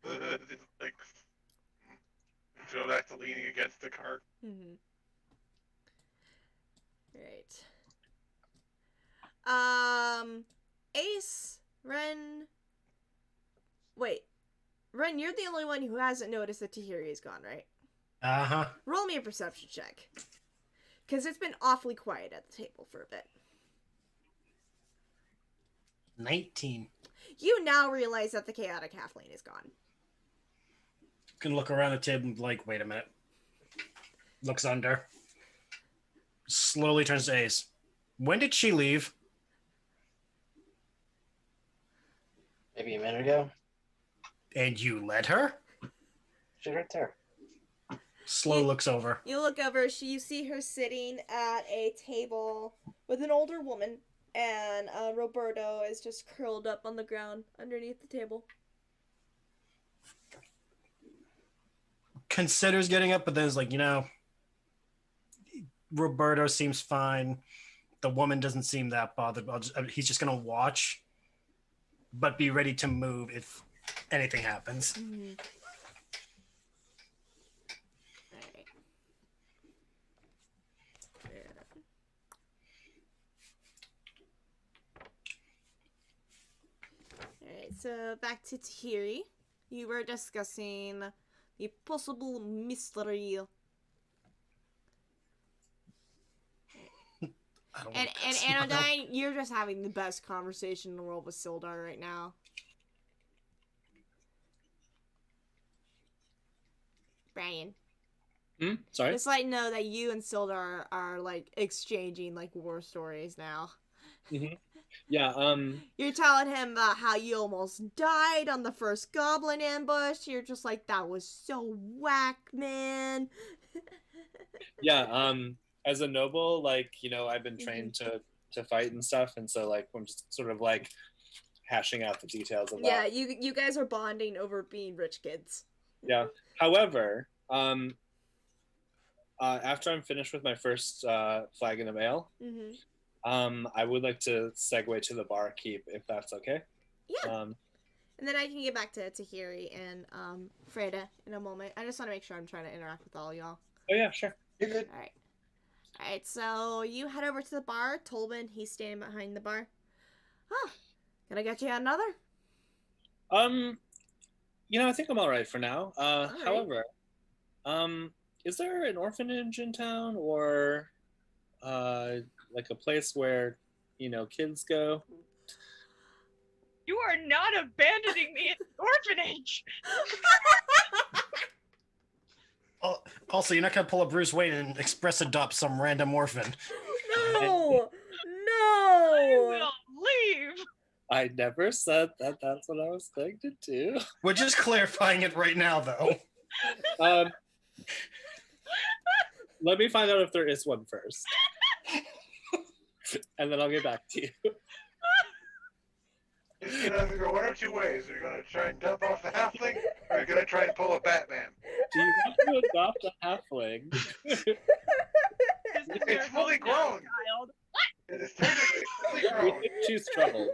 Like, so that's leaning against the cart. Mm-hmm. Right. Ace, Ren. Wait, Ren, you're the only one who hasn't noticed that Tahiri is gone, right? Uh-huh. Roll me a perception check. Because it's been awfully quiet at the table for a bit. 19. You now realize that the chaotic halfling is gone. Can look around the table and be like, wait a minute. Looks under. Slowly turns to Ace. When did she leave? Maybe a minute ago. And you let her? She's right there. Slow looks over. You look over, you see her sitting at a table with an older woman, and Roberto is just curled up on the ground underneath the table. Considers getting up, but then is like, Roberto seems fine. The woman doesn't seem that bothered. He's just going to watch, but be ready to move if anything happens. Mm-hmm. Alright, so back to Tahiri. You were discussing the possible mystery. And Anodyne, you're just having the best conversation in the world with Sildar right now. Brian. Sorry. Just like know that you and Sildar are like exchanging like war stories now. Mm-hmm. Yeah. You're telling him about how you almost died on the first goblin ambush. You're just like, that was so whack, man. Yeah. As a noble, like, I've been trained to fight and stuff, and so like I'm just sort of like hashing out the details of Yeah, that. you guys are bonding over being rich kids. Yeah. However, after I'm finished with my first flag in the mail, I would like to segue to the barkeep, if that's okay. Yeah. And then I can get back to Tahiri and Freda in a moment. I just want to make sure I'm trying to interact with all y'all. Oh yeah, sure. You're good. All right, so you head over to the bar. Tolman, he's standing behind the bar. Can I get you another? I think I'm all right for now. All right. However, is there an orphanage in town, or like a place where kids go? You are not abandoning me in the orphanage. Also, you're not gonna pull a Bruce Wayne and express adopt some random orphan. No! I No! will leave. I never said that that's what I was going to do. We're just clarifying it right now, though. Let me find out if there is one first. And then I'll get back to you. It's gonna either go one or two ways. You're gonna try and dump off the halfling, or you're gonna try and pull a Batman. Do you want to adopt a halfling? It's fully grown. Child. It is technically fully We grown. think she's trouble.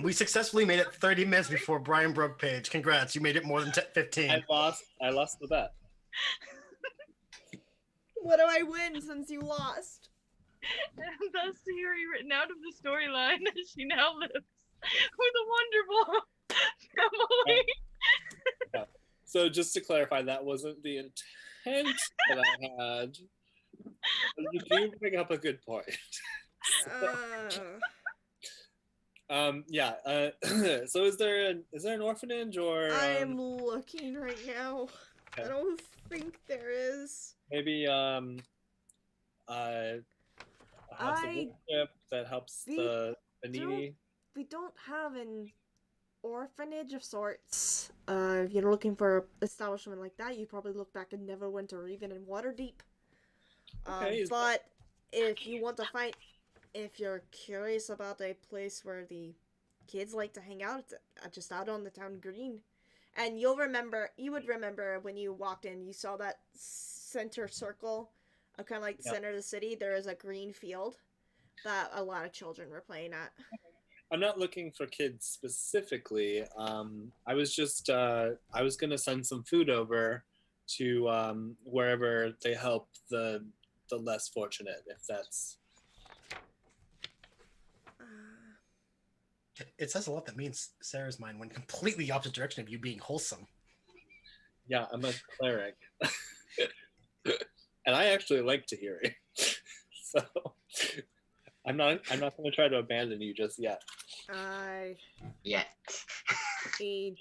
We successfully made it 30 minutes before Brian broke page. Congrats, you made it more than 15. I lost the bet. What do I win since you lost? And thus Tahiri written out of the storyline as she now lives with a wonderful family. So just to clarify, that wasn't the intent that I had. You do bring up a good point. Yeah. So is there an orphanage, or I'm looking right now. Okay. I don't think there is. maybe a house of worship that helps the needy? We don't have an orphanage of sorts. If you're looking for an establishment like that, you probably look back in Neverwinter or even in Waterdeep. Okay, But if you want to find, if you're curious about a place where the kids like to hang out, it's just out on the town green. And you would remember when you walked in, you saw that center circle, kind of like the center of the city. There is a green field that a lot of children were playing at. I'm not looking for kids specifically. I was just I was gonna send some food over to wherever they help the less fortunate, if that's. It says a lot that means Sarah's mind went completely opposite direction of you being wholesome. Yeah, I'm a cleric. And I actually like Tahiri. So I'm not gonna try to abandon you just yet. Yet. I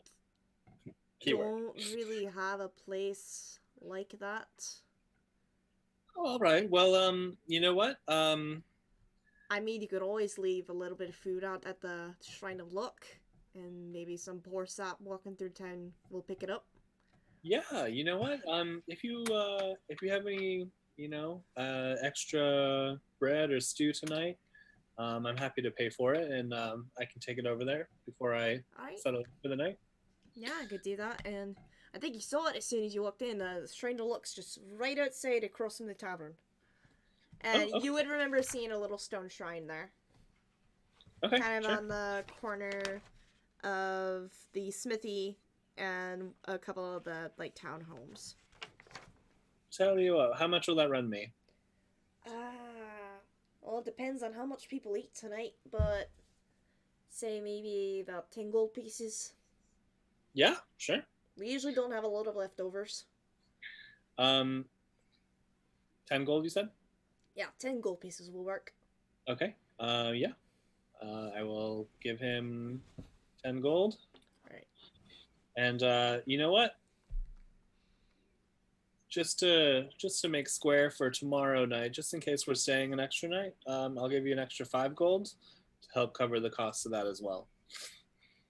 Keyword. don't really have a place like that. Oh, all right. Well, you know what? I mean, you could always leave a little bit of food out at the Shrine of Luck, and maybe some poor sap walking through town will pick it up. Yeah, you know what? If you have any, extra bread or stew tonight, I'm happy to pay for it, and I can take it over there before I Alright. settle for the night. Yeah, I could do that, and I think you saw it as soon as you walked in. The Shrine of Luck's just right outside across from the tavern. And okay. you would remember seeing a little stone shrine there. Okay, Kind of sure. on the corner of the smithy and a couple of the, townhomes. Tell you what, how much will that run me? Well, it depends on how much people eat tonight, but say maybe about 10 gold pieces. Yeah, sure. We usually don't have a lot of leftovers. 10 gold, you said? Yeah, 10 gold pieces will work. Okay. Yeah. I will give him 10 gold. Right. And you know what? Just to make square for tomorrow night, just in case we're staying an extra night, I'll give you an extra 5 gold to help cover the cost of that as well.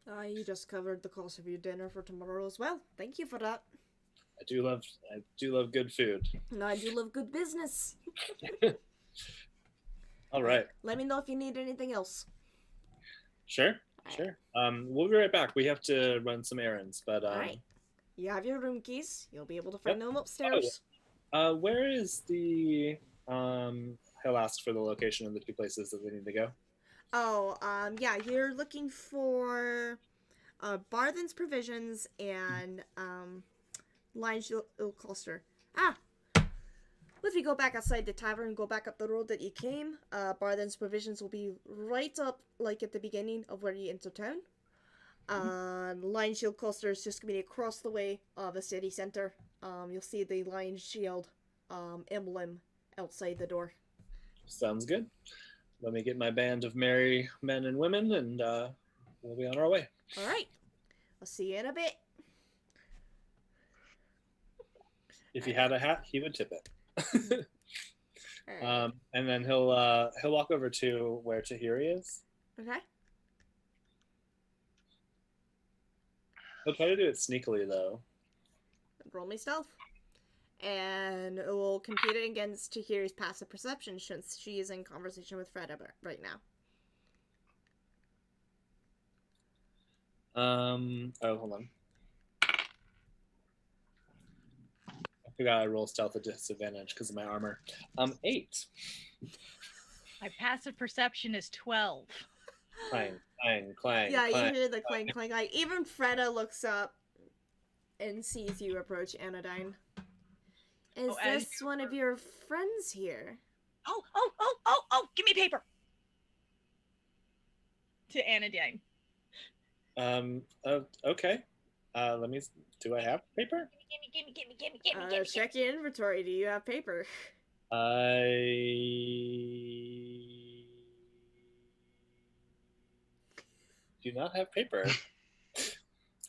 You just covered the cost of your dinner for tomorrow as well. Thank you for that. I do love good food. And I do love good business. All right. Let me know if you need anything else. Sure. We'll be right back. We have to run some errands, but All right. You have your room keys. You'll be able to find them upstairs. Where is the he'll ask for the location of the 2 places that they need to go. Oh, yeah, you're looking for Barthen's Provisions and Lions Cluster. If you go back outside the tavern and go back up the road that you came, Barthen's Provisions will be right up, like, at the beginning of where you enter town. Lion Shield Cluster is just going to be across the way of the city center. You'll see the Lion Shield emblem outside the door. Sounds good. Let me get my band of merry men and women, and we'll be on our way. All right. I'll see you in a bit. If he had a hat, he would tip it. Right. And then he'll walk over to where Tahiri is. Okay. He'll try to do it sneakily, though. Roll me stealth. And it will compute it against Tahiri's passive perception since she is in conversation with Fred right now. Hold on. I forgot I roll stealth at disadvantage because of my armor. 8. My passive perception is 12. Clang, clang, clang. Yeah, clang, you hear the clang, clang. Like, even Freda looks up and sees you approach Anodyne. Is this one of your friends here? Oh, give me paper. To Anodyne. Okay. Let me. Do I have paper? Give me. Check your inventory. Do you have paper? I do not have paper.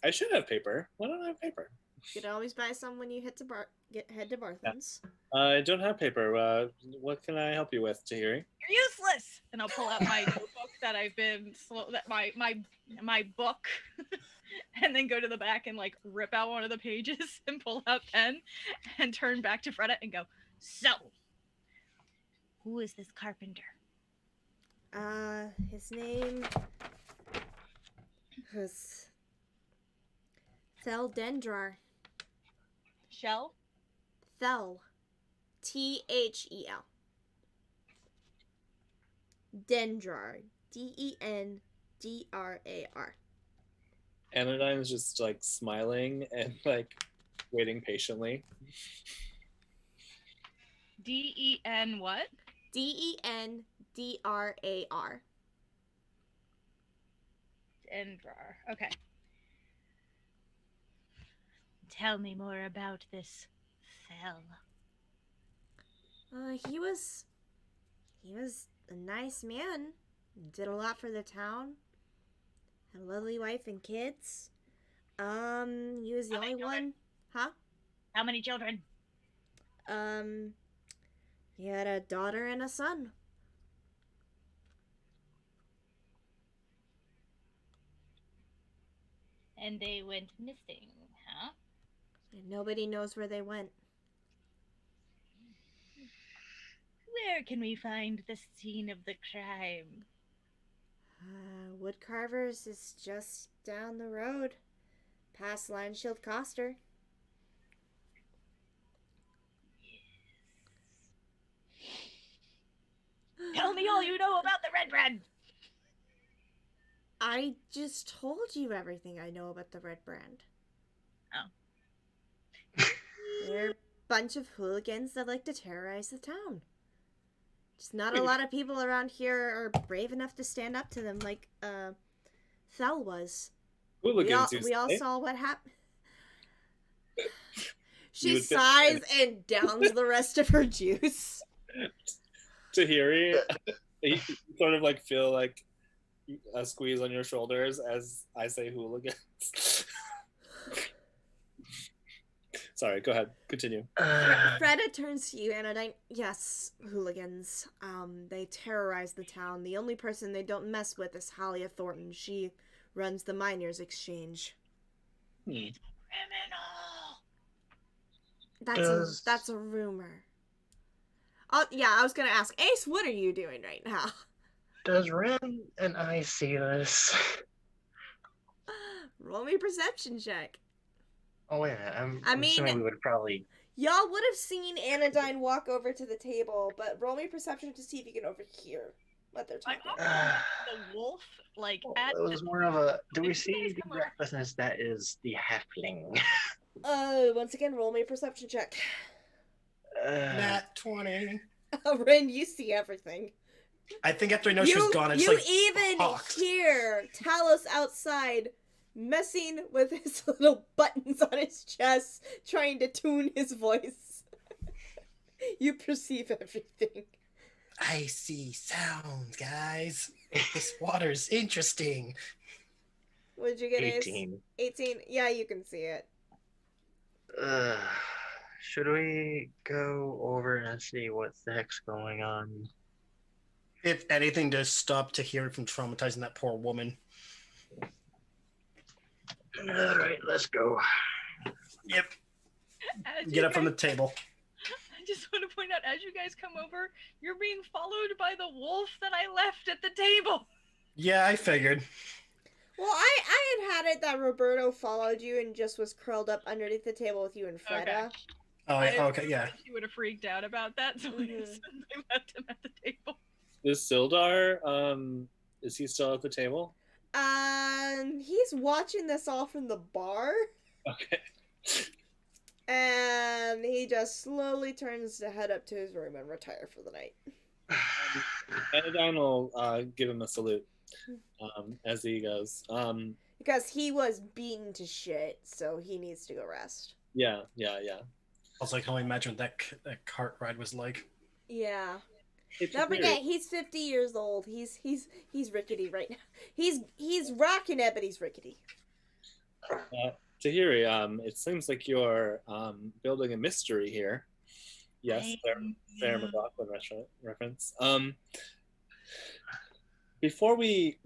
I should have paper. Why don't I have paper? You can always buy some when you head to Barthen's. I don't have paper. What can I help you with, Tahiri? You're useless. And I'll pull out my notebook that I've been my book, and then go to the back and like rip out one of the pages and pull out pen, and turn back to Freda and go. So, who is this carpenter? His name was Theldendrar. Shell? Thel. Thel. Dendrar. Dendrar. Anodyne's just like smiling and like waiting patiently. D-E-N what? Dendrar. Dendrar. Okay. Tell me more about this Thel. He was a nice man. Did a lot for the town. Had a lovely wife and kids. He was the only one. Huh? How many children? He had a daughter and a son. And they went missing, huh? And nobody knows where they went. Where can we find the scene of the crime? Woodcarvers is just down the road, past Lion Shield Coster. Tell me all you know about the Red Brand. I just told you everything I know about the Red Brand. Oh. They're a bunch of hooligans that like to terrorize the town. Just not a lot of people around here are brave enough to stand up to them like Thel was. Hooligans, we all saw what happened. She would sighs and downs the rest of her juice. Tahiri, you sort of like feel like a squeeze on your shoulders as I say hooligans. Sorry, go ahead. Continue. Freda turns to you, Anodyne. Yes, hooligans. They terrorize the town. The only person they don't mess with is Halia Thornton. She runs the miners' exchange. Criminal. That's a rumor. Yeah, I was gonna ask Ace, what are you doing right now? Does Ren and I see this? Roll me a perception check. Oh yeah, I'm I mean, assuming we would probably. Y'all would have seen Anodyne walk over to the table, but roll me perception to see if you can overhear what they're talking about. The wolf, like Well, at it was more of a. Do we Did you see guys the come over? recklessness that is the halfling? Once again, roll me a perception check. Nat 20. Ren, you see everything. I think after I know she was gone, I just You like even hawked. hear Talos outside messing with his little buttons on his chest, trying to tune his voice. You perceive everything. I see sounds, guys. This water's interesting. What did you get, Ace? 18. 18. Yeah, you can see it. Should we go over and see what the heck's going on? If anything, to stop Tahiri from traumatizing that poor woman. Alright, let's go. Yep. As Get you up from the guys- table. I just want to point out, as you guys come over, you're being followed by the wolf that I left at the table. Yeah, I figured. Well, I had it that Roberto followed you and just was curled up underneath the table with you and Freda. Okay. Oh, I okay, yeah. She would have freaked out about that, so I suddenly left him at the table. Is Sildar, is he still at the table? He's watching this all from the bar, Okay. and he just slowly turns to head up to his room and retire for the night. Anodyne will give him a salute as he goes. Because he was beaten to shit, so he needs to go rest. Yeah. I was like, how I imagine that cart ride was like. Yeah. It's Don't weird. forget, he's 50 years old. He's rickety right now. He's rocking it, but he's rickety. Tahiri, it seems like you're building a mystery here. Yes, Sarah McLaughlin reference. Before we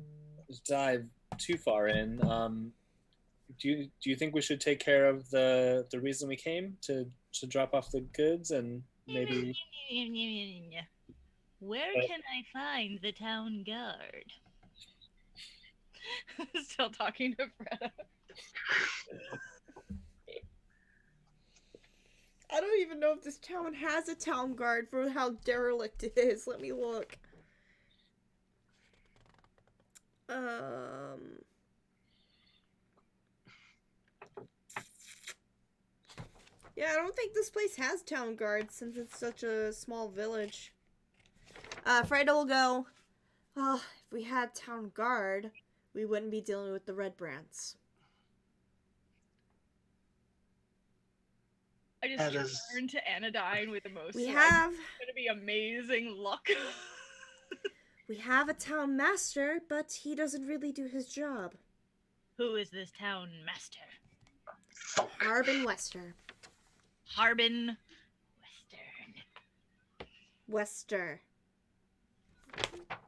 dive too far in, do you think we should take care of the reason we came to drop off the goods and maybe? Where can I find the town guard? Still talking to Freda. I don't even know if this town has a town guard for how derelict it is. Let me look. Yeah, I don't think this place has town guards since it's such a small village. Freda will go, well, if we had town guard, we wouldn't be dealing with the Red Brands. I just turned to Anodyne with the most. We like, have... It's gonna be amazing luck. We have a town master, but he doesn't really do his job. Who is this town master? Harbin Wester. Harbin Western. Wester. Gotcha.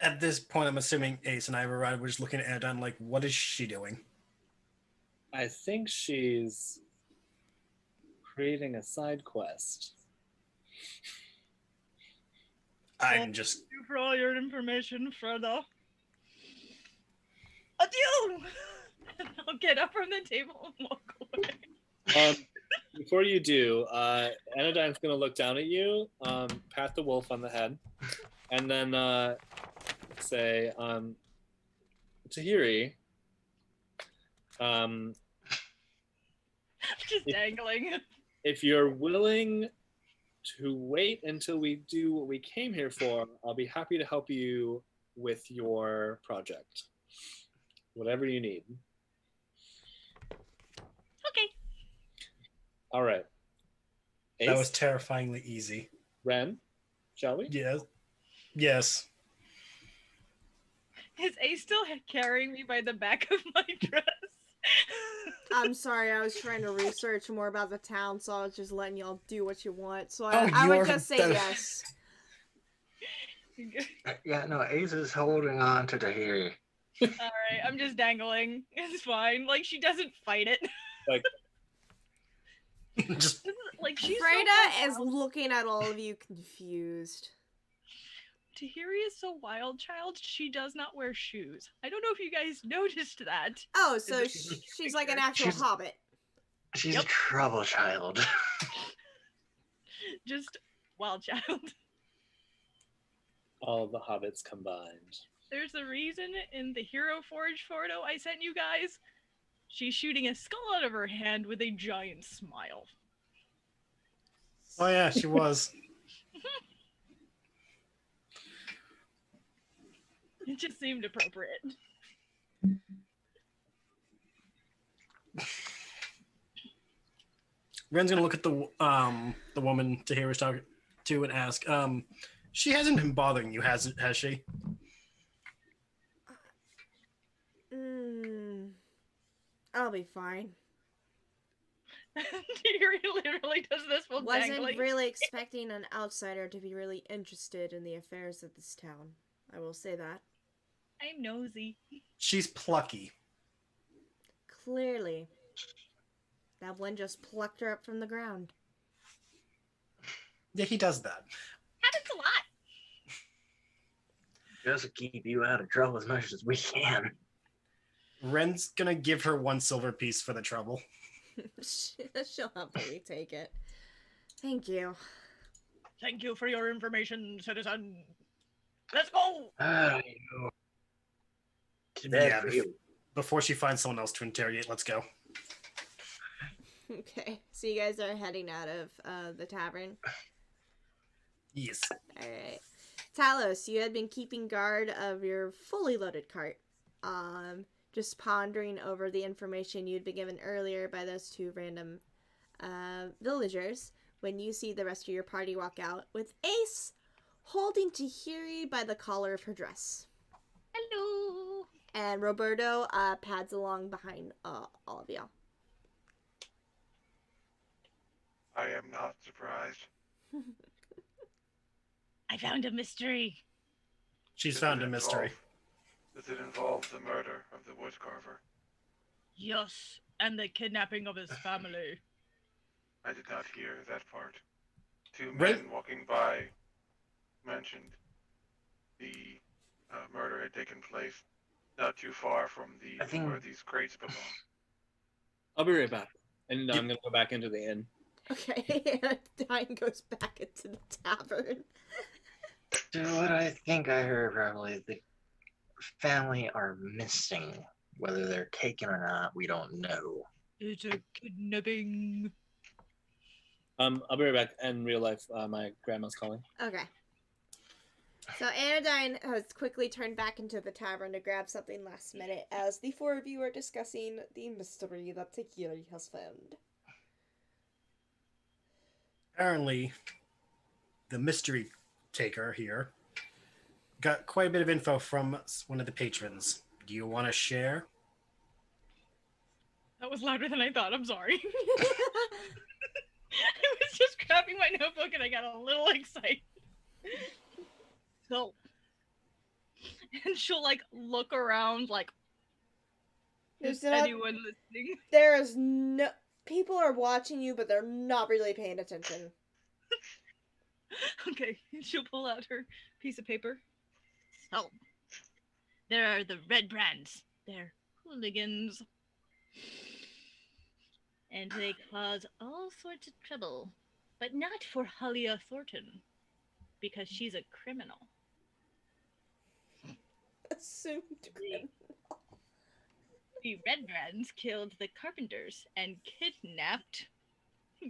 At this point, I'm assuming Ace and I were right. We're just looking at Anodyne like, what is she doing? I think she's creating a side quest. I'm just. Thank you for all your information, Freda. Adieu! And I'll get up from the table and walk away. Before you do, Anodyne's going to look down at you, pat the wolf on the head, and then say, Tahiri, Just dangling. if you're willing to wait until we do what we came here for, I'll be happy to help you with your project. Whatever you need. Okay. All right. Ace, That was terrifyingly easy. Ren, shall we? Yes. Yes. Is Ace still carrying me by the back of my dress? I'm sorry, I was trying to research more about the town, so I was just letting y'all do what you want. So Oh, I would you're just say the- yes. Yeah, no, Ace is holding on to Tahiri. Alright, I'm just dangling. It's fine. Like, she doesn't fight it. Like, Just Like, she's Freda is looking at all of you confused. Tahiri is so wild, child. She does not wear shoes. I don't know if you guys noticed that. Oh, so she's like an actual She's- hobbit. She's Yep. a trouble child. Just wild child. all the hobbits combined. There's a reason in the Hero Forge photo I sent you guys. She's shooting a skull out of her hand with a giant smile. oh yeah, she was. It just seemed appropriate. Ren's gonna look at the woman Tahiri's talking to and ask, she hasn't been bothering you, has she? I'll be fine. Tahiri literally does this while Wasn't dangling. really expecting an outsider to be really interested in the affairs of this town. I will say that. I'm nosy. She's plucky. Clearly. That one just plucked her up from the ground. Yeah, he does that. Happens a lot. Just to keep you out of trouble as much as we can. Ren's gonna give her 1 silver piece for the trouble. She'll happily take it. Thank you. Thank you for your information, citizen. Let's go. Too bad Yeah, for you. Before she finds someone else to interrogate, let's go. Okay, so you guys are heading out of the tavern. Yes. Alright. Talos, you had been keeping guard of your fully loaded cart. Just pondering over the information you'd been given earlier by those 2 random villagers when you see the rest of your party walk out with Ace holding Tahiri by the collar of her dress. Hello. And Roberto pads along behind all of y'all. I am not surprised. I found a mystery. She's Does found it a mystery. Does it involve the murder of the woodcarver? Yes, and the kidnapping of his family. I did not hear that part. 2 men Right. walking by mentioned the murder had taken place not too far from I think- where these crates belong. I'll be right back. And I'm gonna go back into the inn. Okay, Diane goes back into the tavern. So what I think I heard probably the family are missing. Whether they're taken or not, we don't know. It's a kidnapping. I'll be right back. In real life, my grandma's calling. Okay. So Anodyne has quickly turned back into the tavern to grab something last minute as the 4 of you are discussing the mystery that Tahiri has found. Apparently, the mystery taker here got quite a bit of info from one of the patrons. Do you want to share? That was louder than I thought. I'm sorry. I was just grabbing my notebook and I got a little excited. So, and she'll like look around like, is There's not- anyone listening? There is no... People are watching you, but they're not really paying attention. Okay, she'll pull out her piece of paper. So, there are the red brands. They're hooligans. And they cause all sorts of trouble. But not for Halia Thornton. Because she's a criminal. Assumed criminal. The red brands killed the carpenters and kidnapped.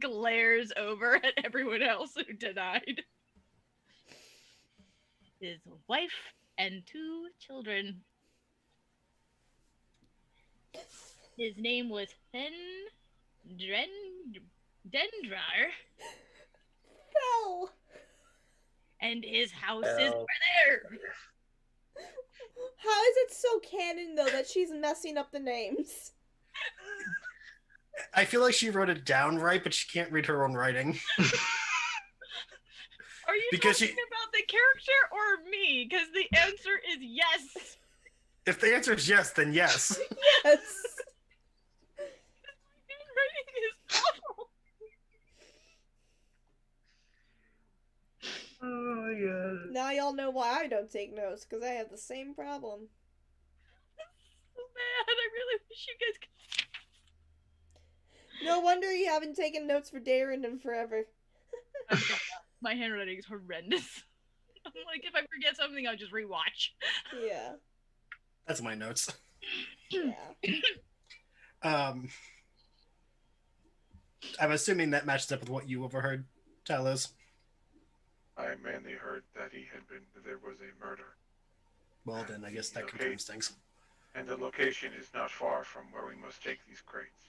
Glares over at everyone else who denied. His wife and 2 children. His name was Dendrar. No! And his house is Well. over there. How is it so canon, though, that she's messing up the names? I feel like she wrote it down right, but she can't read her own writing. Are you Because talking about the character or me? Because the answer is yes. If the answer is yes, then yes. Yes. Handwriting is awful. Oh my god. Now y'all know why I don't take notes, because I have the same problem. So bad. I really wish you guys could. No wonder you haven't taken notes for Darren in forever. My handwriting is horrendous. I'm like, if I forget something, I'll just rewatch. Yeah. That's my notes. Yeah. I'm assuming that matches up with what you overheard, Talos. I mainly heard that there was a murder. Well, then I guess that Okay. confirms things. And the location is not far from where we must take these crates.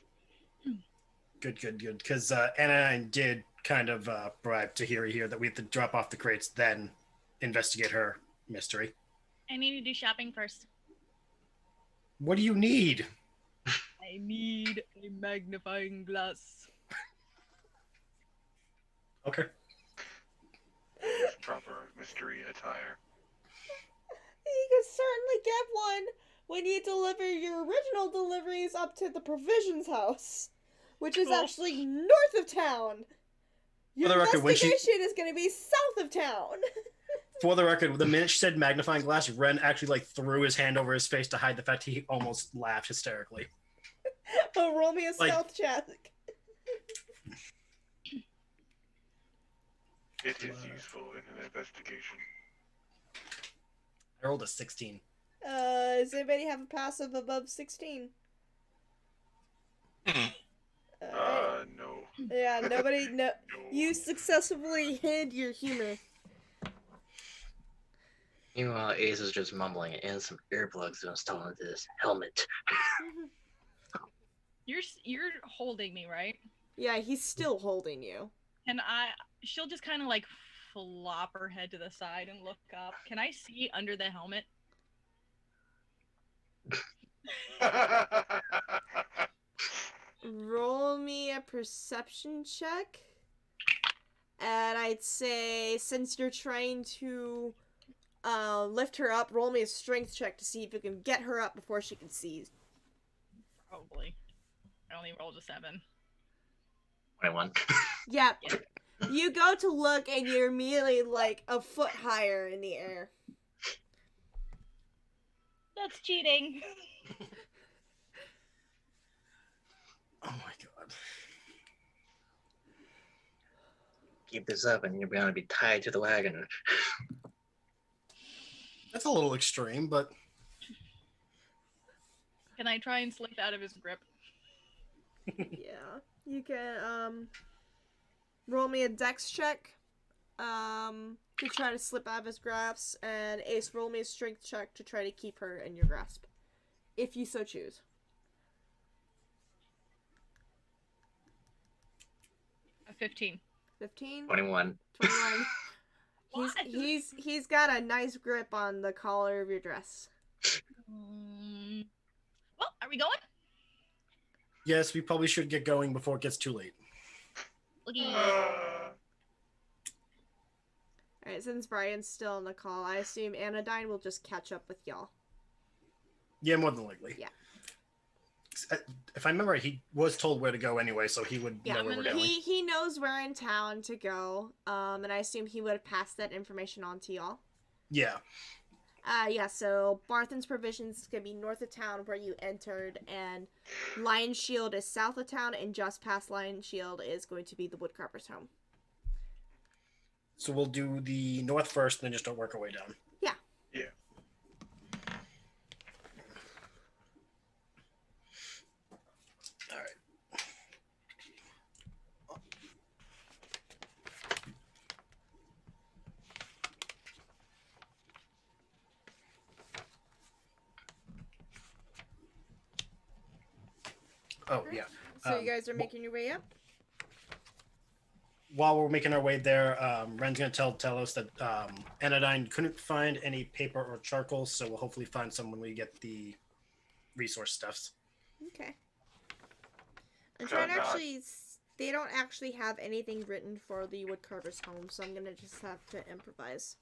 Good. Because Anna did kind of bribe Tahiri here that we have to drop off the crates, then investigate her mystery. I need to do shopping first. What do you need? I need a magnifying glass. Okay. Proper mystery attire. You can certainly get one when you deliver your original deliveries up to the provisions house, which is Cool. actually north of town. Your For the record, when she- investigation is going to be south of town. For the record, the minute she said magnifying glass, Ren actually threw his hand over his face to hide the fact he almost laughed hysterically. Oh, roll me a stealth check. It is useful in an investigation. I rolled a 16. Does anybody have a passive above 16? Alright. No. Yeah, nobody. No. No. You successfully hid your humor. Meanwhile, Ace is just mumbling and some earplugs to install into this helmet. You're holding me, right? Yeah, he's still holding you. And she'll just kind of flop her head to the side and look up. Can I see under the helmet? Roll me a perception check. And I'd say, since you're trying to lift her up, roll me a strength check to see if you can get her up before she can see. Probably. I only rolled a 7. 21. Yeah. You go to look and you're immediately a foot higher in the air. That's cheating. Oh my god. Keep this up and you're going to be tied to the wagon. That's a little extreme, but Can I try and slip out of his grip? Yeah. You can, roll me a dex check, to try to slip out of his grasp, and Ace, roll me a strength check to try to keep her in your grasp. If you so choose. A 15. 15? 21. 21. What? He's got a nice grip on the collar of your dress. Well, are we going? yes, we probably should get going before it gets too late. Okay. Alright, since Brian's still on the call, I assume Anodyne will just catch up with y'all. Yeah, more than likely. Yeah. If I remember right, he was told where to go anyway, so he would Yeah, know where we're going. he knows where in town to go, and I assume he would have passed that information on to y'all. Yeah. Yeah, so Barthen's Provisions is going to be north of town where you entered, and Lion Shield is south of town, and just past Lion Shield is going to be the Woodcarver's home. So we'll do the north first, and then just work our way down. Yeah. Yeah. All right. Oh, yeah. So you guys are making your way up? while we're making our way there, Ren's gonna tell us that Anodyne couldn't find any paper or charcoal, so we'll hopefully find some when we get the resource stuffs. Okay. I'm trying to actually. They don't actually have anything written for the woodcarver's home, so I'm gonna just have to improvise.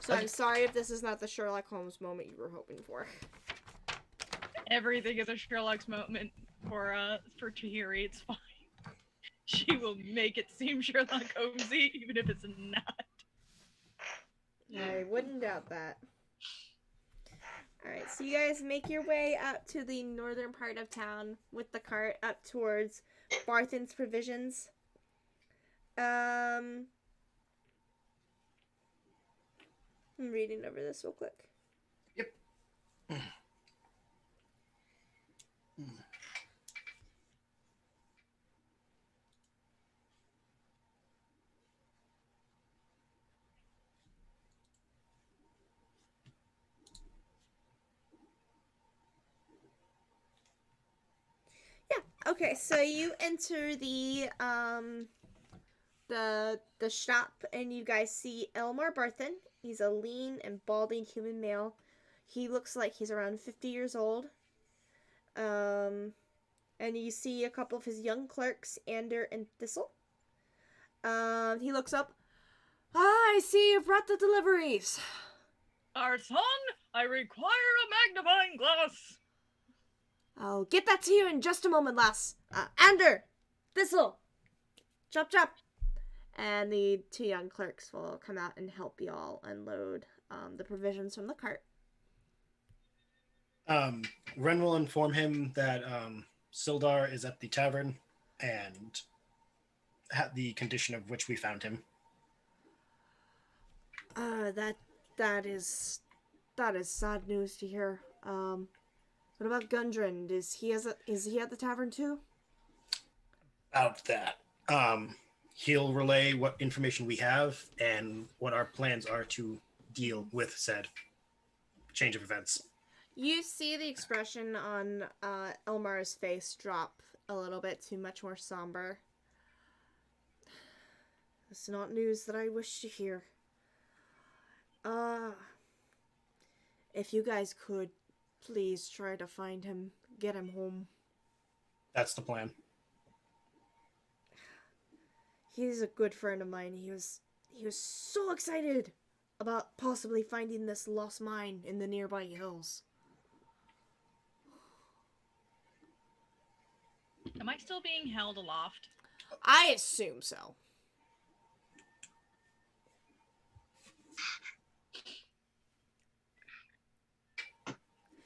So I'm sorry if this is not the Sherlock Holmes moment you were hoping for. Everything is a Sherlock's moment for Chihiri. It's fine. She will make it seem Sherlock Holmesy, even if it's not. I wouldn't doubt that. Alright, so you guys make your way up to the northern part of town with the cart up towards Barthen's Provisions. I'm reading over this real quick. Yep. Yeah, okay, so you enter the shop and you guys see Elmar Barthen. He's a lean and balding human male. He looks like he's around 50 years old. And you see a couple of his young clerks, Ander and Thistle. He looks up. Ah, I see you've brought the deliveries. Our son, I require a magnifying glass. I'll get that to you in just a moment, lass. Ander! Thistle! Chop chop! And the two young clerks will come out and help y'all unload the provisions from the cart. Ren will inform him that Sildar is at the tavern and the condition of which we found him. That is sad news to hear. What about Gundren? Is he at the tavern too? About that. He'll relay what information we have and what our plans are to deal with said change of events. You see the expression on Elmar's face drop a little bit to much more somber. It's not news that I wish to hear. If you guys could, please try to find him, get him home. That's the plan. He's a good friend of mine. He was so excited about possibly finding this lost mine in the nearby hills. Am I still being held aloft? I assume so.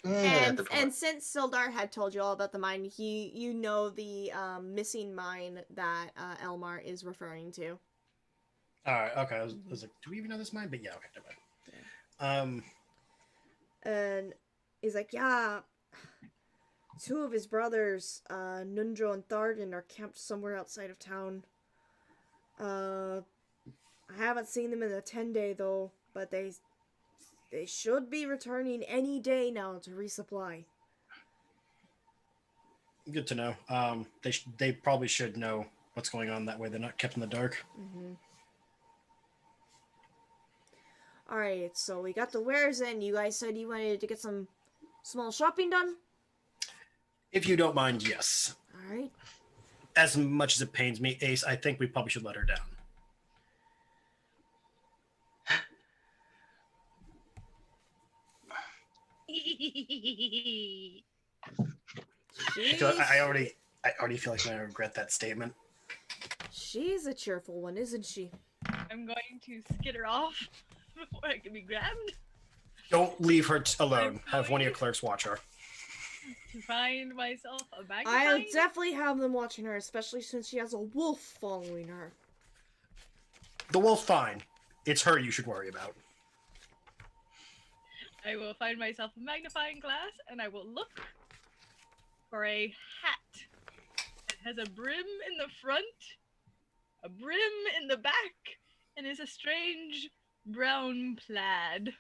And since Sildar had told you all about the mine, you know the missing mine that Elmar is referring to. All right. Okay. I was like, do we even know this mine? But yeah. Okay. Never mind. And he's like, yeah. Two of his brothers, Nundro and Tharden, are camped somewhere outside of town. I haven't seen them in the 10-day though, but they should be returning any day now to resupply. Good to know. They probably should know what's going on. That way they're not kept in the dark. Mm-hmm. Alright, so we got the wares in. You guys said you wanted to get some small shopping done? If you don't mind, yes. Alright. As much as it pains me, Ace, I think we probably should let her down. I already feel like I regret that statement. She's a cheerful one, isn't she? I'm going to skitter off before I can be grabbed. Don't leave her alone. Have one of your clerks watch her. To find myself a magnifying. I'll definitely have them watching her, especially since she has a wolf following her. The wolf, fine. It's her you should worry about. I will find myself a magnifying glass, and I will look for a hat. It has a brim in the front, a brim in the back, and is a strange brown plaid.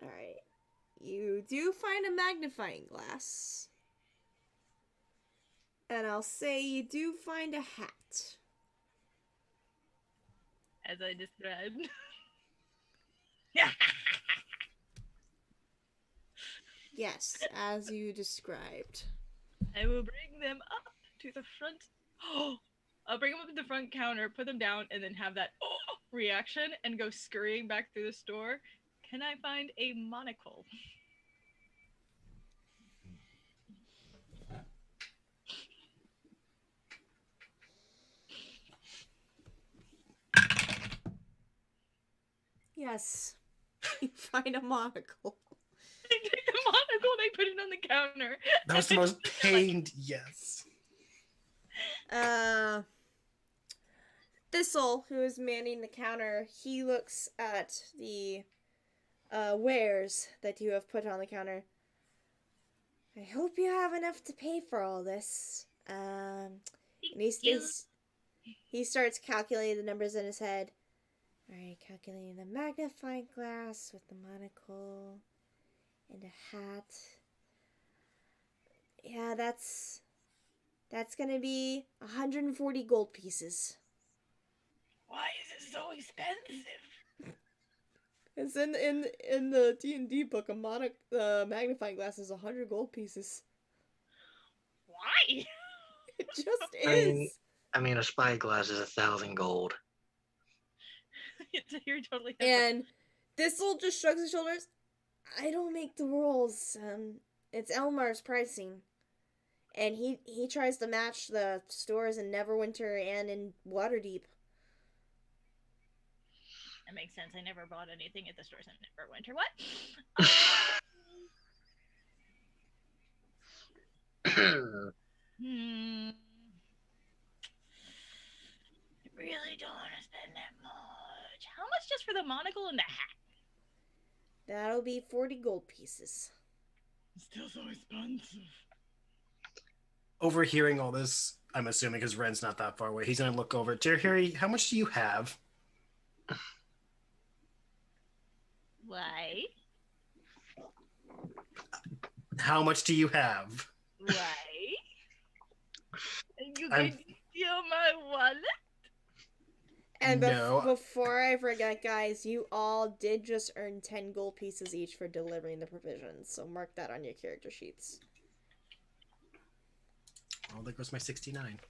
Alright. You do find a magnifying glass. And I'll say you do find a hat. as I described. Yes, as you described. I will bring them up to the front. I'll bring them up to the front counter, put them down, and then have that reaction and go scurrying back through the store. Can I find a monocle? Yes. You find a monocle. I take the monocle and I put it on the counter. That was the most pained yes. Thistle, who is manning the counter, he looks at the wares that you have put on the counter. I hope you have enough to pay for all this. And he starts calculating the numbers in his head. Alright, calculating the magnifying glass with the monocle and a hat. Yeah, that's gonna be 140 gold pieces. Why is it so expensive? It's in the D&D book, a magnifying glass is 100 gold pieces. Why? It just is. I mean, a spyglass is 1,000 gold. You're totally. And Thistle just shrugs his shoulders. I don't make the rules. It's Elmar's pricing. And he tries to match the stores in Neverwinter and in Waterdeep. That makes sense. I never bought anything at the stores in Neverwinter. What? I really don't want to spend that much. How much just for the monocle and the hat? That'll be 40 gold pieces. It's still so expensive. Overhearing all this, I'm assuming because Ren's not that far away, he's gonna look over. Harry, how much do you have? Why? How much do you have? Why? Are you going to steal my wallet? And No. before I forget, guys, you all did just earn 10 gold pieces each for delivering the provisions. So mark that on your character sheets. Oh, there goes my 69.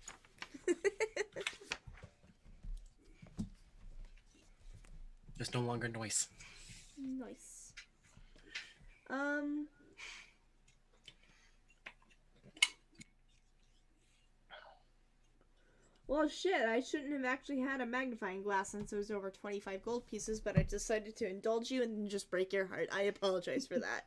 There's no longer noise. Nice. Well, shit, I shouldn't have actually had a magnifying glass since it was over 25 gold pieces, but I decided to indulge you and just break your heart. I apologize for that.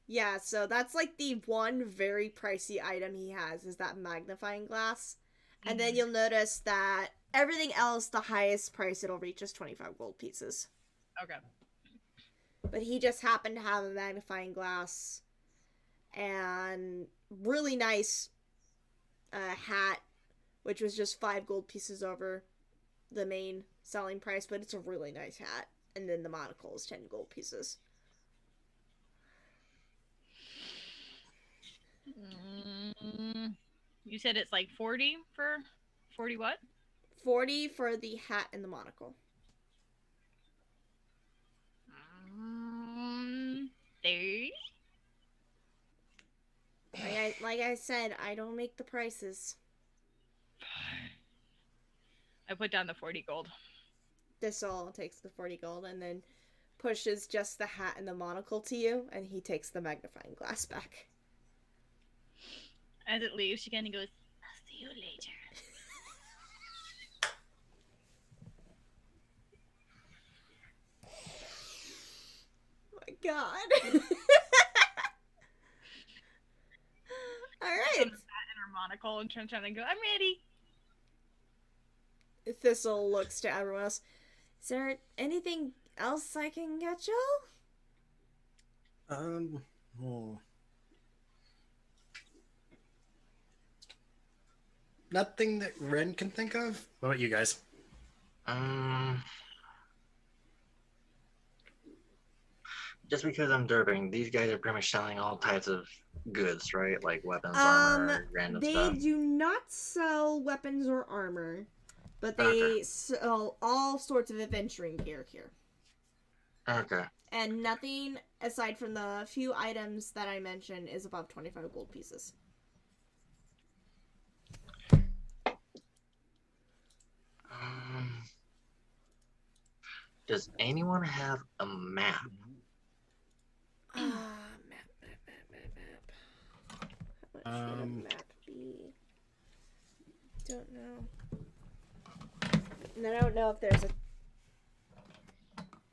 Yeah, so that's like the one very pricey item he has is that magnifying glass. And then you'll notice that everything else, the highest price it'll reach is 25 gold pieces. Okay. But he just happened to have a magnifying glass and really nice hat, which was just 5 gold pieces over the main selling price, but it's a really nice hat. And then the monocle is 10 gold pieces. You said it's like 40 for 40 what? 40 for the hat and the monocle. 30? Like I said, I don't make the prices. I put down the 40 gold. This all takes the 40 gold and then pushes just the hat and the monocle to you, and he takes the magnifying glass back. As it leaves, she kind of goes, I'll see you later. Oh my god. Alright. In her monocle and turns around and go, I'm ready. Thistle looks to everyone else. Is there anything else I can get y'all? Nothing that Ren can think of? What about you guys? Just because I'm derping, these guys are pretty much selling all types of goods, right? Like weapons, armor, random they stuff. do not sell weapons or armor, But they sell all sorts of adventuring gear here. Okay. And nothing aside from the few items that I mentioned is above 25 gold pieces. Does anyone have a map? Map. How much would a map be? Don't know. And I don't know if there's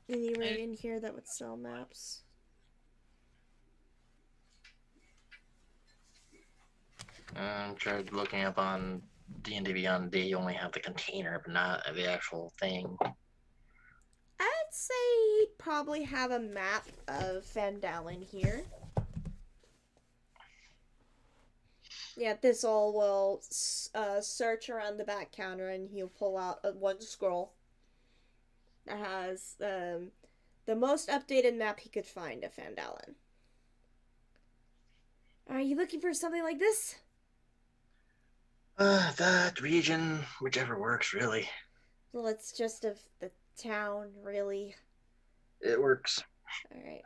anywhere in here that would sell maps. Tried looking up on D&D Beyond. They only have the container, but not the actual thing. I'd say he'd probably have a map of Phandelver here. Yeah, this all will search around the back counter and he'll pull out one scroll that has the most updated map he could find of Phandelver. Are you looking for something like this? That region, whichever works, really. Well, it's just of the town, really. It works. Alright.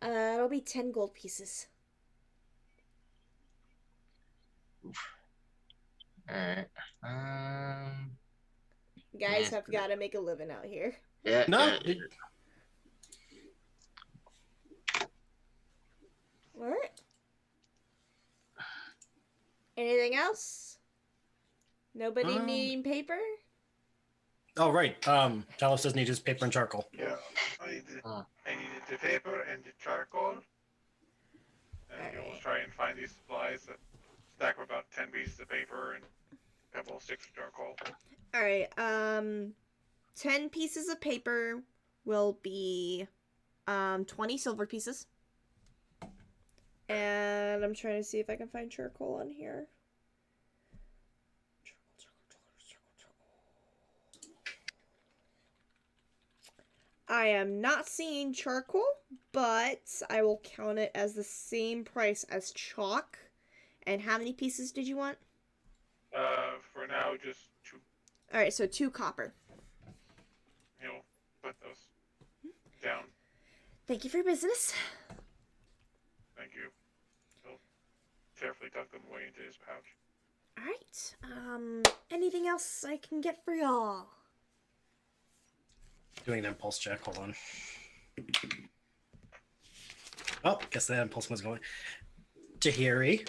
It'll be 10 gold pieces. Alright. Guys have got to make a living out here. Yeah. No. Alright. Anything else? Nobody needing paper? Oh, right. Talos does need his paper and charcoal. Yeah, I needed the paper and the charcoal. And you'll try and find these supplies that stack of about 10 pieces of paper and a couple of sticks of charcoal. Alright, 10 pieces of paper will be 20 silver pieces. And I'm trying to see if I can find charcoal on here. I am not seeing charcoal, but I will count it as the same price as chalk. And how many pieces did you want? For now, just 2. Alright, so 2 copper. He'll put those down. Thank you for your business. Thank you. He'll carefully tuck them away into his pouch. Alright, anything else I can get for y'all? Doing an impulse check. Hold on. Oh, guess that impulse was going. Tahiri,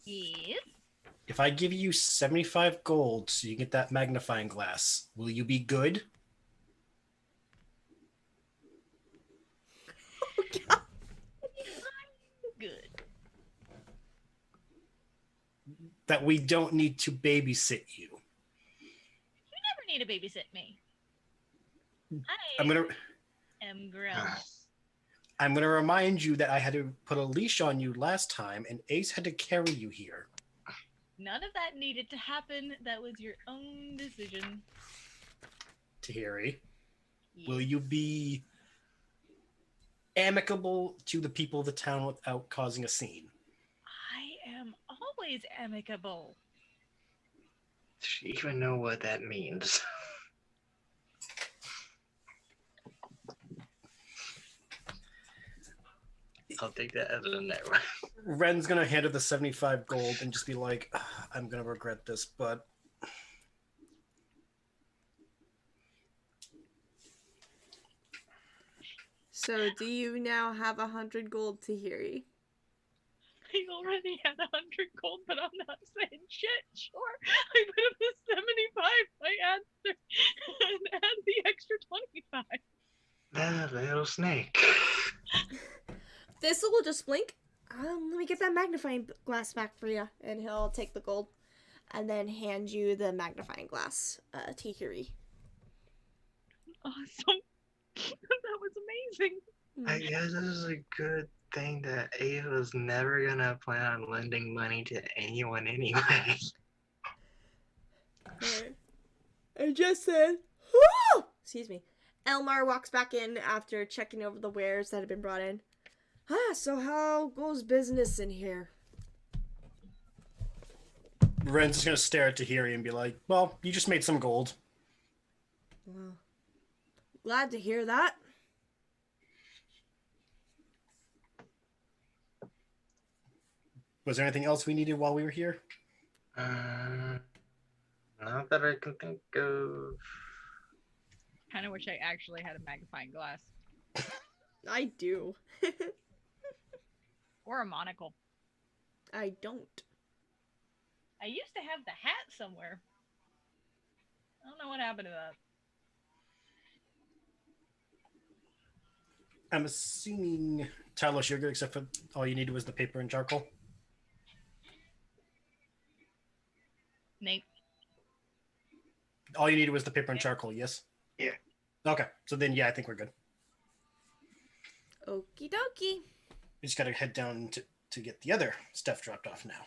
Yes. if I give you 75 gold so you get that magnifying glass, will you be good? Oh, God. Good. That we don't need to babysit you. You never need to babysit me. I'm gonna grown. I'm gonna remind you that I had to put a leash on you last time, and Ace had to carry you here. None of that needed to happen. That was your own decision. Tahiri, Yes. will you be amicable to the people of the town without causing a scene? I am always amicable. Does she even know what that means? I'll take that as a no. Ren's gonna hand her the 75 gold and just be like, I'm gonna regret this, but So, do you now have 100 gold, Tahiri? I already had 100 gold, but I'm not saying shit. Sure, I put up the 75. I add the extra 25. That little snake. Thistle will just blink. Let me get that magnifying glass back for you. And he'll take the gold and then hand you the magnifying glass, Tahiri. Awesome. That was amazing. I guess this is a good thing that Ava's never gonna plan on lending money to anyone anyway. I just said, "Whoo!" Excuse me. Elmar walks back in after checking over the wares that had been brought in. So how goes business in here? Ren's just gonna stare at Tahiri and be like, well, you just made some gold. Well, glad to hear that. Was there anything else we needed while we were here? Not that I can think of. Kind of wish I actually had a magnifying glass. I do. Or a monocle. I don't. I used to have the hat somewhere. I don't know what happened to that. I'm assuming, Talos, you're good, except for all you needed was the paper and charcoal. Nate. All you needed was the paper and charcoal, yes? Yeah. Okay, so then, yeah, I think we're good. Okie dokie. We just gotta head down to get the other stuff dropped off now.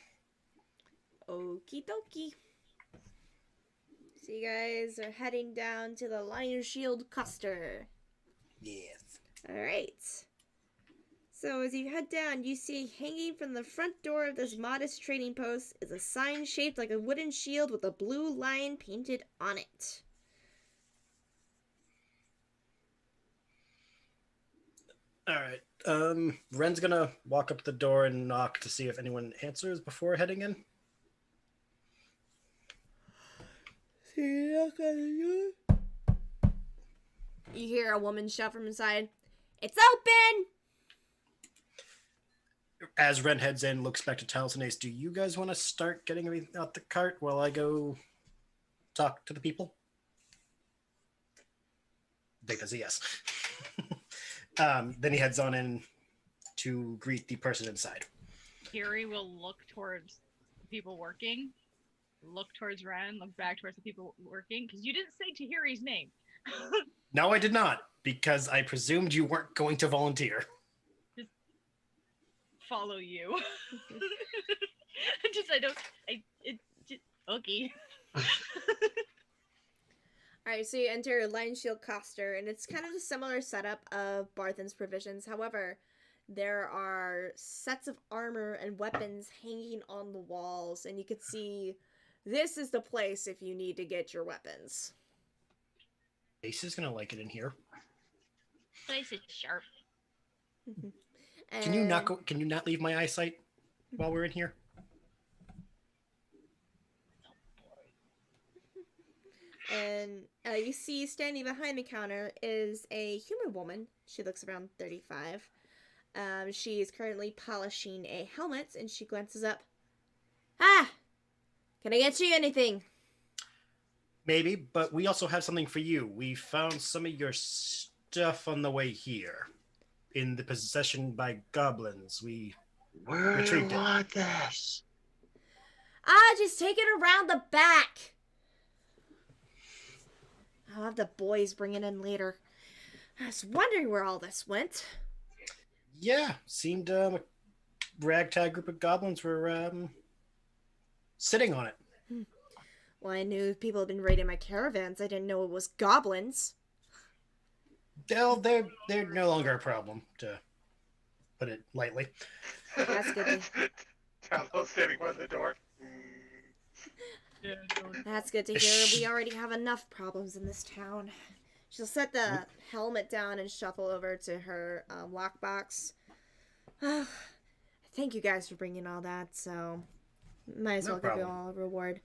Okie dokie. So you guys are heading down to the Lion Shield Custer. Yes. Alright. So as you head down, you see hanging from the front door of this modest trading post is a sign shaped like a wooden shield with a blue lion painted on it. Alright. Ren's gonna walk up the door and knock to see if anyone answers before heading in. You hear a woman shout from inside, "It's open!" As Ren heads in, looks back to Talos and Ace, do you guys want to start getting everything out the cart while I go talk to the people? Dave says yes. Then he heads on in to greet the person inside. Kiri will look towards the people working, look towards Ren, look back towards the people working, because you didn't say Tahiri's name. No, I did not, because I presumed you weren't going to volunteer. Just follow you. Okay. Alright, so you enter Lion Shield Coster, and it's kind of a similar setup of Barthen's Provisions. However, there are sets of armor and weapons hanging on the walls, and you can see this is the place if you need to get your weapons. Ace is going to like it in here. Place is sharp. Can you not leave my eyesight while we're in here? And you see standing behind the counter is a human woman. She looks around 35. She is currently polishing a helmet, and she glances up. Ah! Can I get you anything? Maybe, but we also have something for you. We found some of your stuff on the way here. In the possession by goblins. We Where do you retrieved it. want this? Just take it around the back. I'll have the boys bring it in later. I was wondering where all this went. Yeah, seemed a ragtag group of goblins were sitting on it. Well, I knew people had been raiding my caravans. I didn't know it was goblins. Well, they're no longer a problem, to put it lightly. That's good. Talos standing by the door. That's good to hear. We already have enough problems in this town. She'll set the helmet down and shuffle over to her lockbox. Thank you guys for bringing all that, so might as well give you all a reward.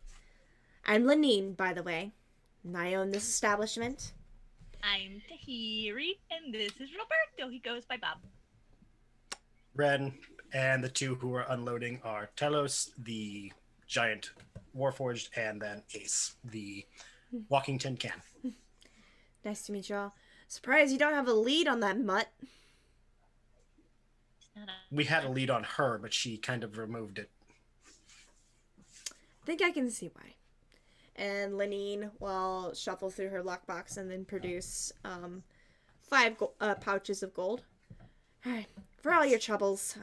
I'm Lenine, by the way, and I own this establishment. I'm Tahiri, and this is Roberto. He goes by Bob. Ren and the two who are unloading are Telos, the giant warforged, and then Ace, the walking tin can. Nice to meet you all. Surprised you don't have a lead on that mutt. We had a lead on her, but she kind of removed it. I think I can see why. And Lenine will shuffle through her lockbox and then produce 5 pouches of gold. All right, for all your troubles,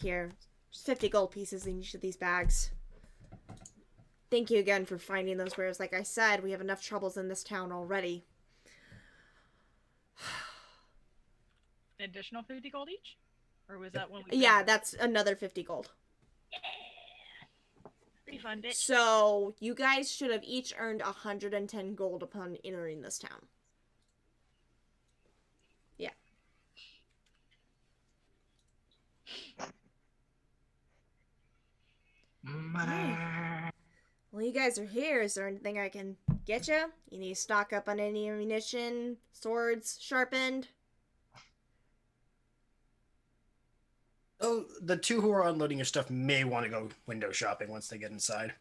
here, 50 gold pieces in each of these bags. Thank you again for finding those wares. Like I said, we have enough troubles in this town already. An additional 50 gold each? Or was that one? Yeah, that's another 50 gold. Refund it. So, you guys should have each earned 110 gold upon entering this town. Well, you guys are here. Is there anything I can get you? You need to stock up on any ammunition, swords, sharpened? Oh, the two who are unloading your stuff may want to go window shopping once they get inside.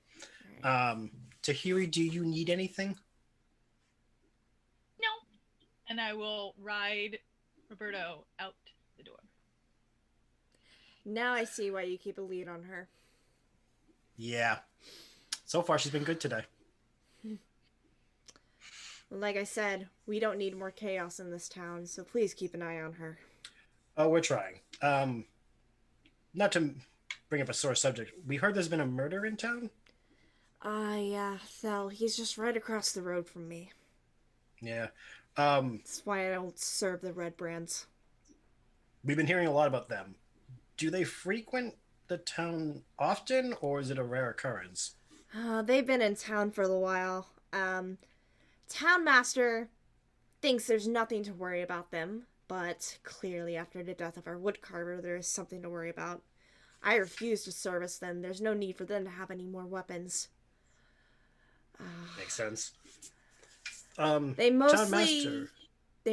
Right. Tahiri, do you need anything? No. And I will ride Roberto out the door. Now I see why you keep a lead on her. Yeah. So far, she's been good today. Like I said, we don't need more chaos in this town, so please keep an eye on her. Oh, we're trying. Not to bring up a sore subject, we heard there's been a murder in town? Yeah, Thel, he's just right across the road from me. Yeah. That's why I don't serve the red brands. We've been hearing a lot about them. Do they frequent the town often, or is it a rare occurrence? They've been in town for a while. Townmaster thinks there's nothing to worry about them, but clearly after the death of our woodcarver, there is something to worry about. I refuse to service them. There's no need for them to have any more weapons. Makes sense. They Townmaster.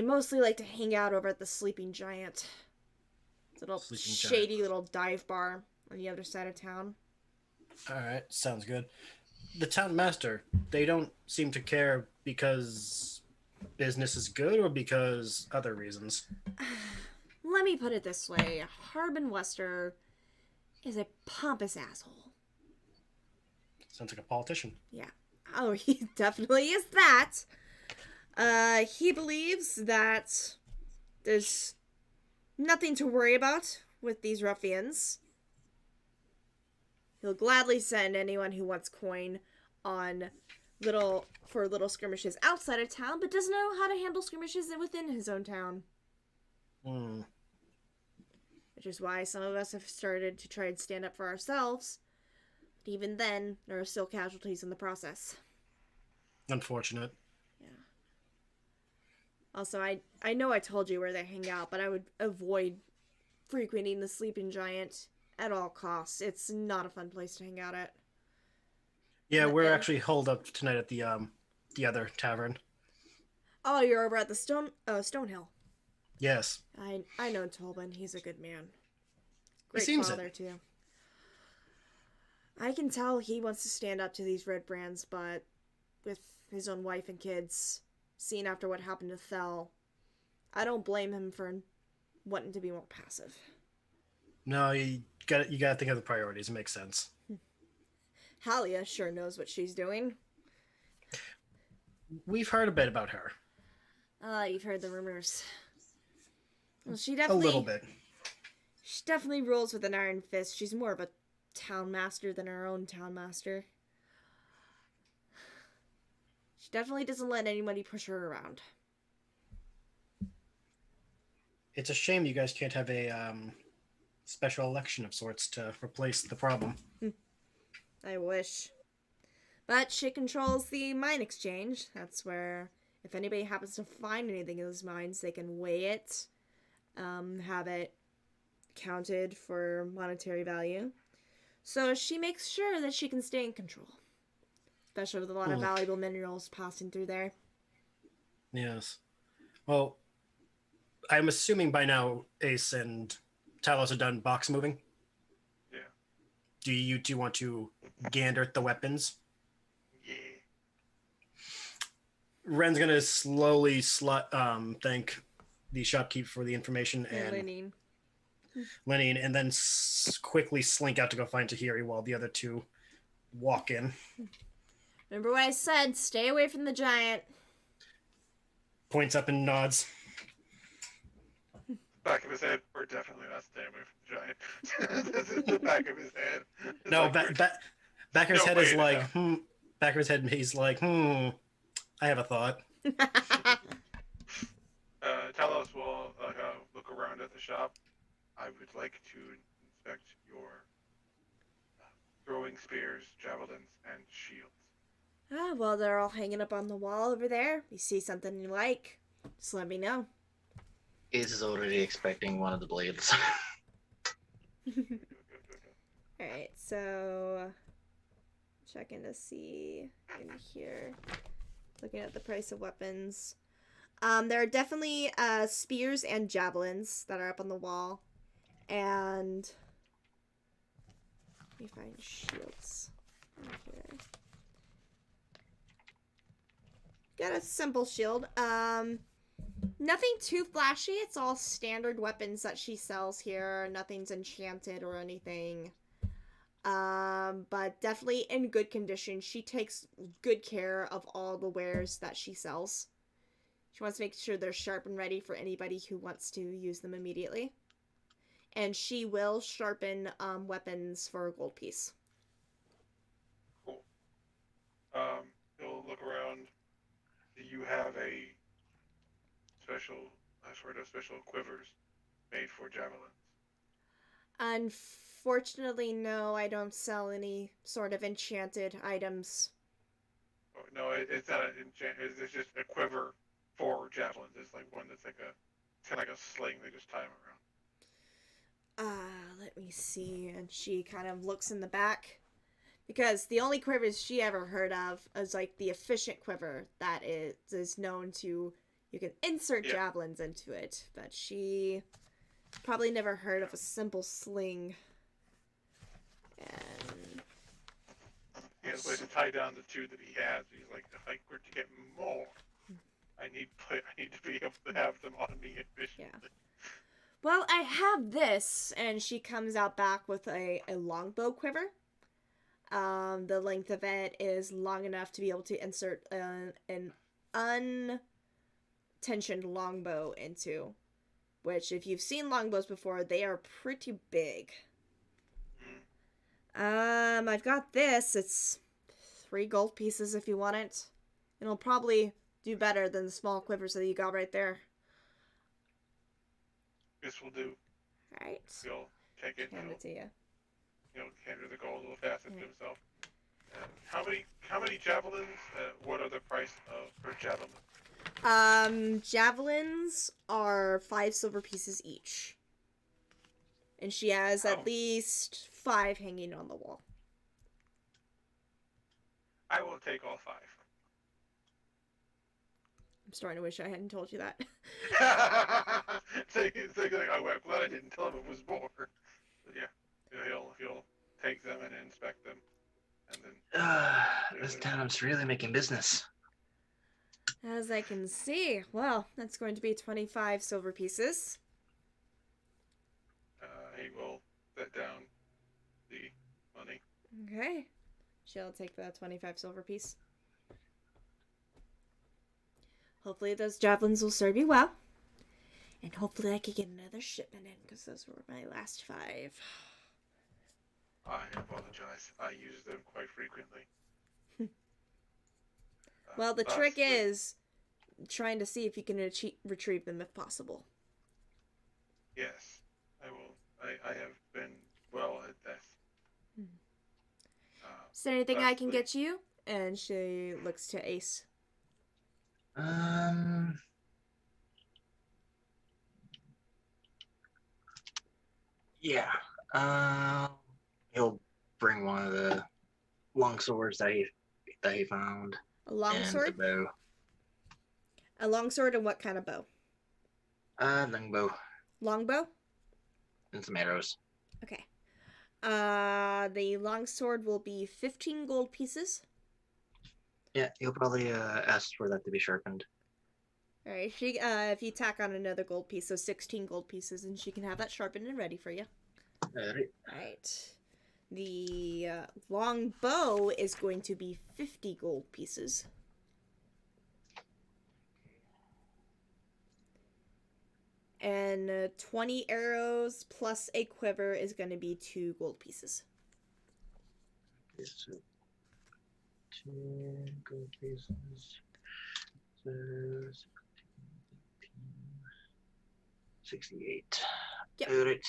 mostly like to hang out over at the Sleeping Giant. It's a little Sleeping shady Giant. little dive bar on the other side of town. All right, sounds good. The townmaster, they don't seem to care because business is good or because other reasons. Let me put it this way. Harbin Wester is a pompous asshole. Sounds like a politician. Yeah. Oh, he definitely is that. He believes that there's nothing to worry about with these ruffians. He'll gladly send anyone who wants coin on little skirmishes outside of town, but doesn't know how to handle skirmishes within his own town. Which is why some of us have started to try and stand up for ourselves. But even then, there are still casualties in the process. Unfortunate. Yeah. Also, I know I told you where they hang out, but I would avoid frequenting the Sleeping Giant at all costs. It's not a fun place to hang out at. Yeah, we're actually holed up tonight at the other tavern. Oh, you're over at the Stonehill. Yes. I know Tolban. He's a good man. He Great seems father, too. I can tell he wants to stand up to these red brands, but with his own wife and kids, seeing after what happened to Thel, I don't blame him for wanting to be more passive. No, you gotta think of the priorities. It makes sense. Halia sure knows what she's doing. We've heard a bit about her. You've heard the rumors. Well, A little bit. She definitely rules with an iron fist. She's more of a town master than our own town master. She definitely doesn't let anybody push her around. It's a shame you guys can't have a special election of sorts to replace the problem. I wish. But she controls the mine exchange. That's where, if anybody happens to find anything in those mines, they can weigh it, have it counted for monetary value. So she makes sure that she can stay in control. Especially with a lot of valuable minerals passing through there. Yes. Well, I'm assuming by now Ace and Talos are done box moving. Yeah. Do you two want to gander at the weapons? Yeah. Ren's gonna slowly thank the shopkeep for the information and Lenny, and then quickly slink out to go find Tahiri while the other two walk in. Remember what I said? Stay away from the giant. Points up and nods. Back of his head, we're definitely not staying away from the giant. This is the back of his head. It's No, like back of his head is wait, like, Back of his head, he's like, I have a thought. Talos will look around at the shop. I would like to inspect your throwing spears, javelins, and shields. Ah, well, they're all hanging up on the wall over there. You see something you like, just let me know. Ace is already expecting one of the blades. Alright, so checking to see in here. Looking at the price of weapons. There are definitely spears and javelins that are up on the wall. And let me find shields. Okay. Got a simple shield. Nothing too flashy. It's all standard weapons that she sells here. Nothing's enchanted or anything. But definitely in good condition. She takes good care of all the wares that she sells. She wants to make sure they're sharp and ready for anybody who wants to use them immediately. And she will sharpen weapons for a gold piece. Cool. You'll look around. Do you have a special quivers made for javelins? Unfortunately, no, I don't sell any sort of enchanted items. Oh, no, it's not an enchant. It's just a quiver for javelins. It's like one that's like it's kind of like a sling. They just tie them around. Let me see. And she kind of looks in the back. Because the only quivers she ever heard of is like the efficient quiver that is known to, you can insert javelins into it. But she probably never heard of a simple sling. And He has a way to tie down the two that he has. He's like, if I were to get more, I need to be able to have them on me efficiently. Yeah. Well, I have this, and she comes out back with a longbow quiver. The length of it is long enough to be able to insert an untensioned longbow into. Which, if you've seen longbows before, they are pretty big. I've got this. It's 3 gold pieces if you want it. It'll probably do better than the small quivers that you got right there. This will do. Alright. He'll take it. Hand it to you. He'll hand her the gold. He'll pass it to himself. How many javelins? What are the price per javelin? Javelins are 5 silver pieces each. And she has at least 5 hanging on the wall. I will take all 5. I'm starting to wish I hadn't told you that. So like, I'm glad I didn't tell him it was more. But yeah, he'll take them and inspect them, and then. This town's really making business. As I can see, well, that's going to be 25 silver pieces. He will set down the money. Okay. She'll take the 25 silver piece. Hopefully those javelins will serve you well. And hopefully I can get another shipment in, because those were my last 5. I apologize. I use them quite frequently. Well, the trick is trying to see if you can retrieve them if possible. Yes, I will. I have been well at this. Is there anything I can get you? And she looks to Ace. Yeah. He'll bring one of the long swords that he found. A long sword? And the bow. A long sword and what kind of bow? Longbow. Longbow? And some arrows. Okay. The long sword will be 15 gold pieces. Yeah, he'll probably ask for that to be sharpened. Alright, if you tack on another gold piece, so 16 gold pieces, and she can have that sharpened and ready for you. Alright. The long bow is going to be 50 gold pieces. And 20 arrows plus a quiver is going to be 2 gold pieces. Okay, so 2 gold pieces. So 68. Yep. Alright.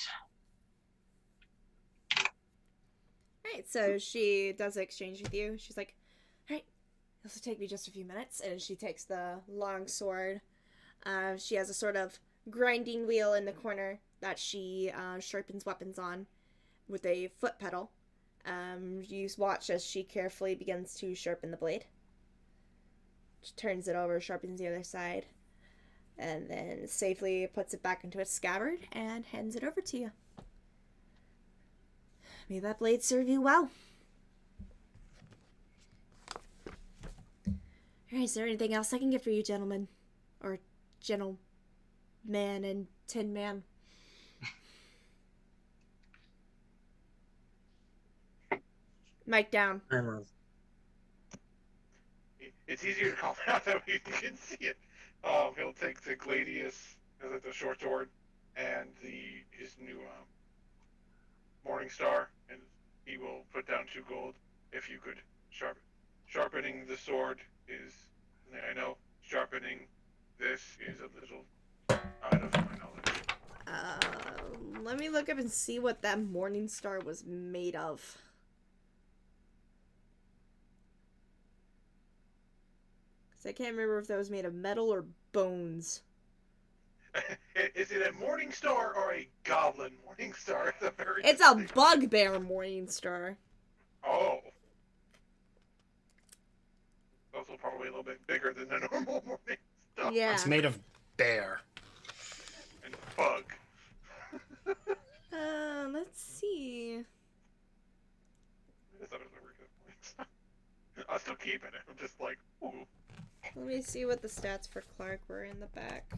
Alright, so she does the exchange with you. She's like, alright, this will take me just a few minutes. And she takes the long sword. She has a sort of grinding wheel in the corner that she sharpens weapons on. with a foot pedal. You watch as she carefully begins to sharpen the blade. She turns it over, sharpens the other side, and then safely puts it back into its scabbard and hands it over to you. May that blade serve you well. Alright, is there anything else I can get for you, gentlemen? Or gentleman and tin man? Mic down. It's easier to call out that way you can see it. He'll take the Gladius, the short sword, and his new Morning Star, and he will put down 2 gold if you could sharpen. Sharpening the sword is, I know, sharpening this is a little out of my knowledge. Let me look up and see what that Morning Star was made of. I can't remember if that was made of metal or bones. Is it a Morning Star or a Goblin Morning Star? It's a Bugbear Morning Star. Oh. Also probably a little bit bigger than the normal Morning Star. Yeah. It's made of bear. And bug. Let's see. I'll still keep it. I'm just like, ooh. Let me see what the stats for Clark were in the back.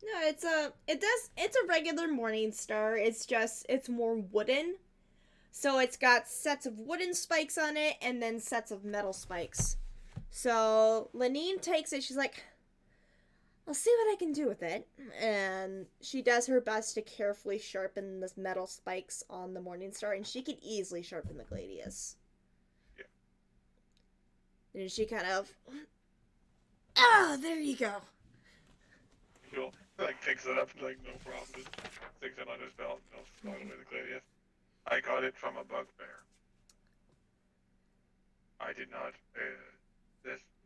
No, it's a regular Morning Star. It's more wooden. So it's got sets of wooden spikes on it and then sets of metal spikes. So Lenine takes it, she's like, I'll see what I can do with it. And she does her best to carefully sharpen the metal spikes on the Morning Star, and she could easily sharpen the Gladius. Yeah. And she kind of, there you go. He'll picks it up and no problem, just sticks it on his belt and he'll slide away the Gladius. I got it from a bugbear. I did not.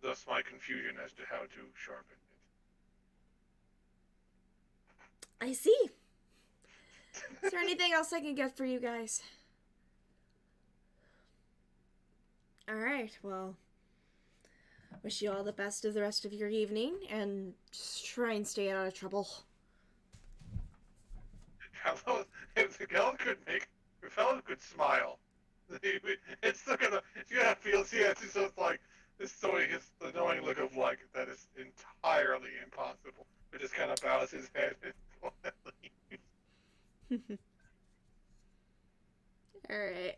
Thus my confusion as to how to sharpen it. I see. Is there anything else I can get for you guys? Alright, well, wish you all the best of the rest of your evening, and just try and stay out of trouble. Hello, if the girl could could smile, it's still gonna feel, it's just like, it's the annoying look of like, that is entirely impossible. It just kind of bows his head and Alright.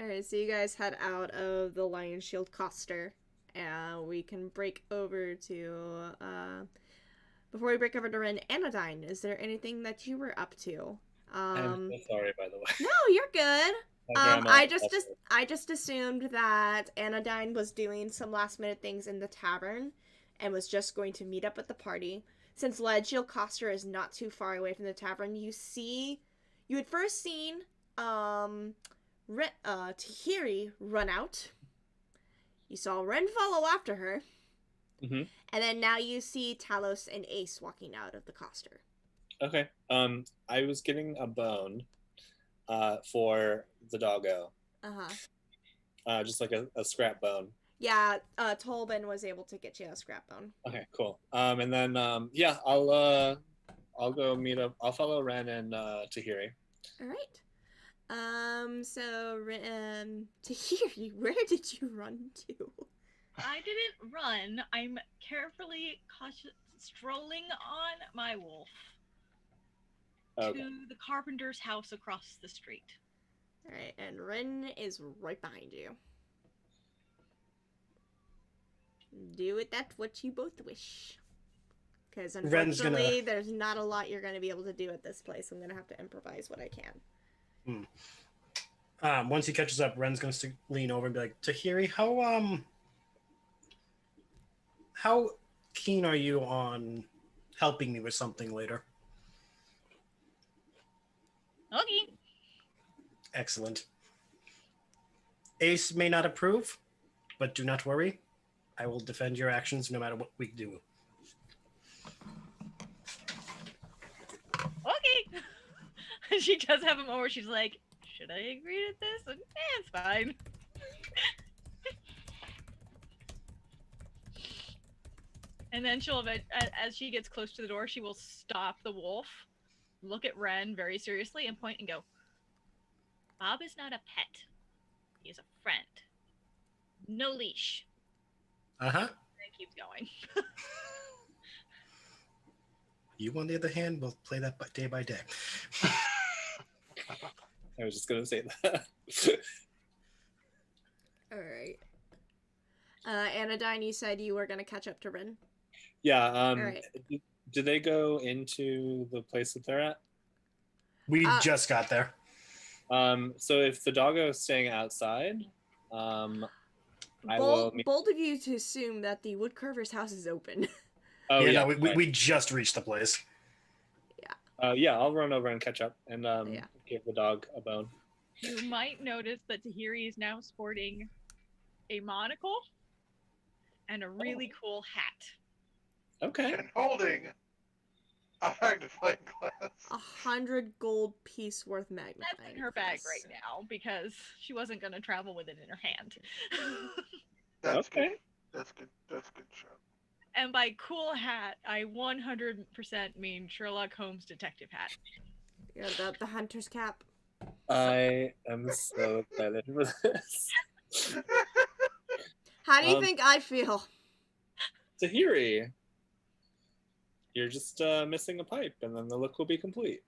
Alright, so you guys head out of the Lion Shield Coster. And we can break over to, before we break over to Ren, Anodyne, is there anything that you were up to? I'm so sorry, by the way. No, you're good. I just assumed that Anodyne was doing some last minute things in the tavern and was just going to meet up with the party. Since Legiel Coster is not too far away from the tavern, you had first seen Tahiri run out. You saw Ren follow after her. Mm-hmm. And then now you see Talos and Ace walking out of the Coster. Okay. I was getting a bone for the doggo. Uh-huh. Just like a scrap bone. Yeah, Tolbin was able to get you a scrap bone. Okay, cool. And then I'll go meet up. I'll follow Ren and Tahiri. All right. So Tahiri, where did you run to? I didn't run. I'm carefully strolling on my wolf to the carpenter's house across the street. All right, and Ren is right behind you. Do it. That's what you both wish. Because unfortunately, there's not a lot you're going to be able to do at this place. I'm going to have to improvise what I can. Once he catches up, Ren's going to lean over and be like, Tahiri, how keen are you on helping me with something later. Okay. Excellent. Ace may not approve, but do not worry. I will defend your actions no matter what we do. Okay. She does have a moment where she's like, should I agree to this? And, it's fine. And then she'll, as she gets close to the door, she will stop the wolf, look at Ren very seriously, and point and go, Bob is not a pet. He is a friend. No leash. Uh-huh. And it keeps going. You, on the other hand, will play that day by day. I was just gonna say that. All right. Anodyne, you said you were gonna catch up to Rin. Yeah. All right. Did they go into the place that they're at? We just got there. So if the doggo is staying outside, Bold of you to assume that the woodcarver's house is open. Oh yeah, no, we just reached the place. Yeah, I'll run over and catch up and give the dog a bone. You might notice that Tahiri is now sporting a monocle and a really cool hat. Okay. And holding a magnifying glass. 100 gold piece worth magnifying. That's in her bag right now because she wasn't going to travel with it in her hand. That's okay. Good. That's good. That's good show. And by cool hat, I 100% mean Sherlock Holmes detective hat. Yeah, the hunter's cap. I am so excited for this. How do you think I feel? Tahiri, you're just missing a pipe, and then the look will be complete.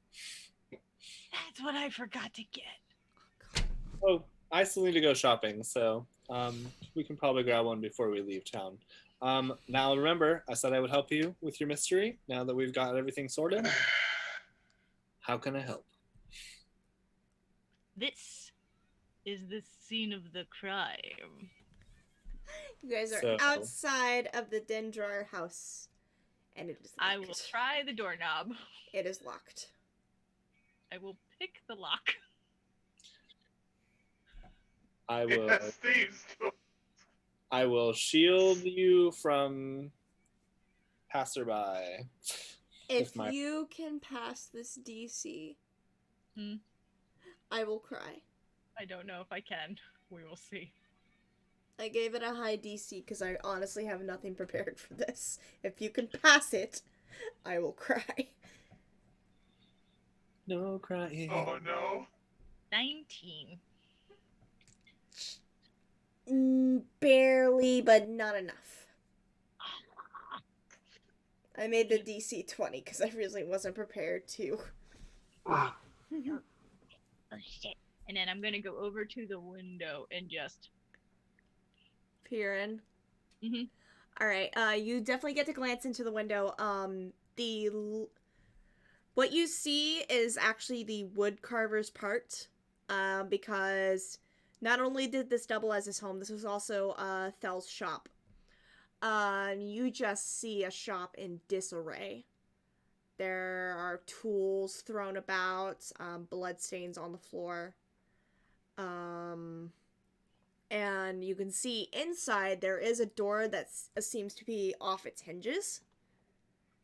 That's what I forgot to get. Oh, I still need to go shopping, so we can probably grab one before we leave town. Now remember, I said I would help you with your mystery. Now that we've got everything sorted, how can I help? This is the scene of the crime. You guys are outside of the Dendrar house, and it is locked. I will try the doorknob. It is locked. I will pick the lock. I will. Yes, thieves. I will shield you from passerby. If you can pass this DC, I will cry. I don't know if I can. We will see. I gave it a high DC because I honestly have nothing prepared for this. If you can pass it, I will cry. No crying. Oh no. 19. Barely, but not enough. I made the DC 20 because I really wasn't prepared to. Oh shit. And then I'm gonna go over to the window and just peer in. Mm-hmm. Alright, you definitely get to glance into the window. What you see is actually the woodcarver's part. Because not only did this double as his home, this was also Thel's shop. You just see a shop in disarray. There are tools thrown about, bloodstains on the floor. And you can see inside there is a door that seems to be off its hinges.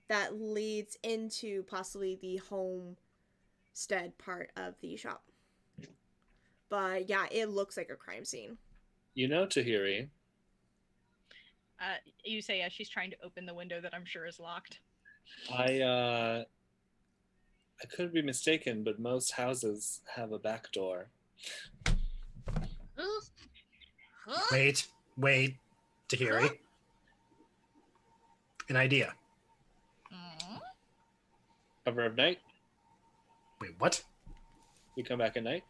That leads into possibly the homestead part of the shop. But yeah, it looks like a crime scene. You know, Tahiri. You say as she's trying to open the window that I'm sure is locked. I could be mistaken, but most houses have a back door. Wait, Tahiri. An idea. Cover of night. Wait, what? We come back at night.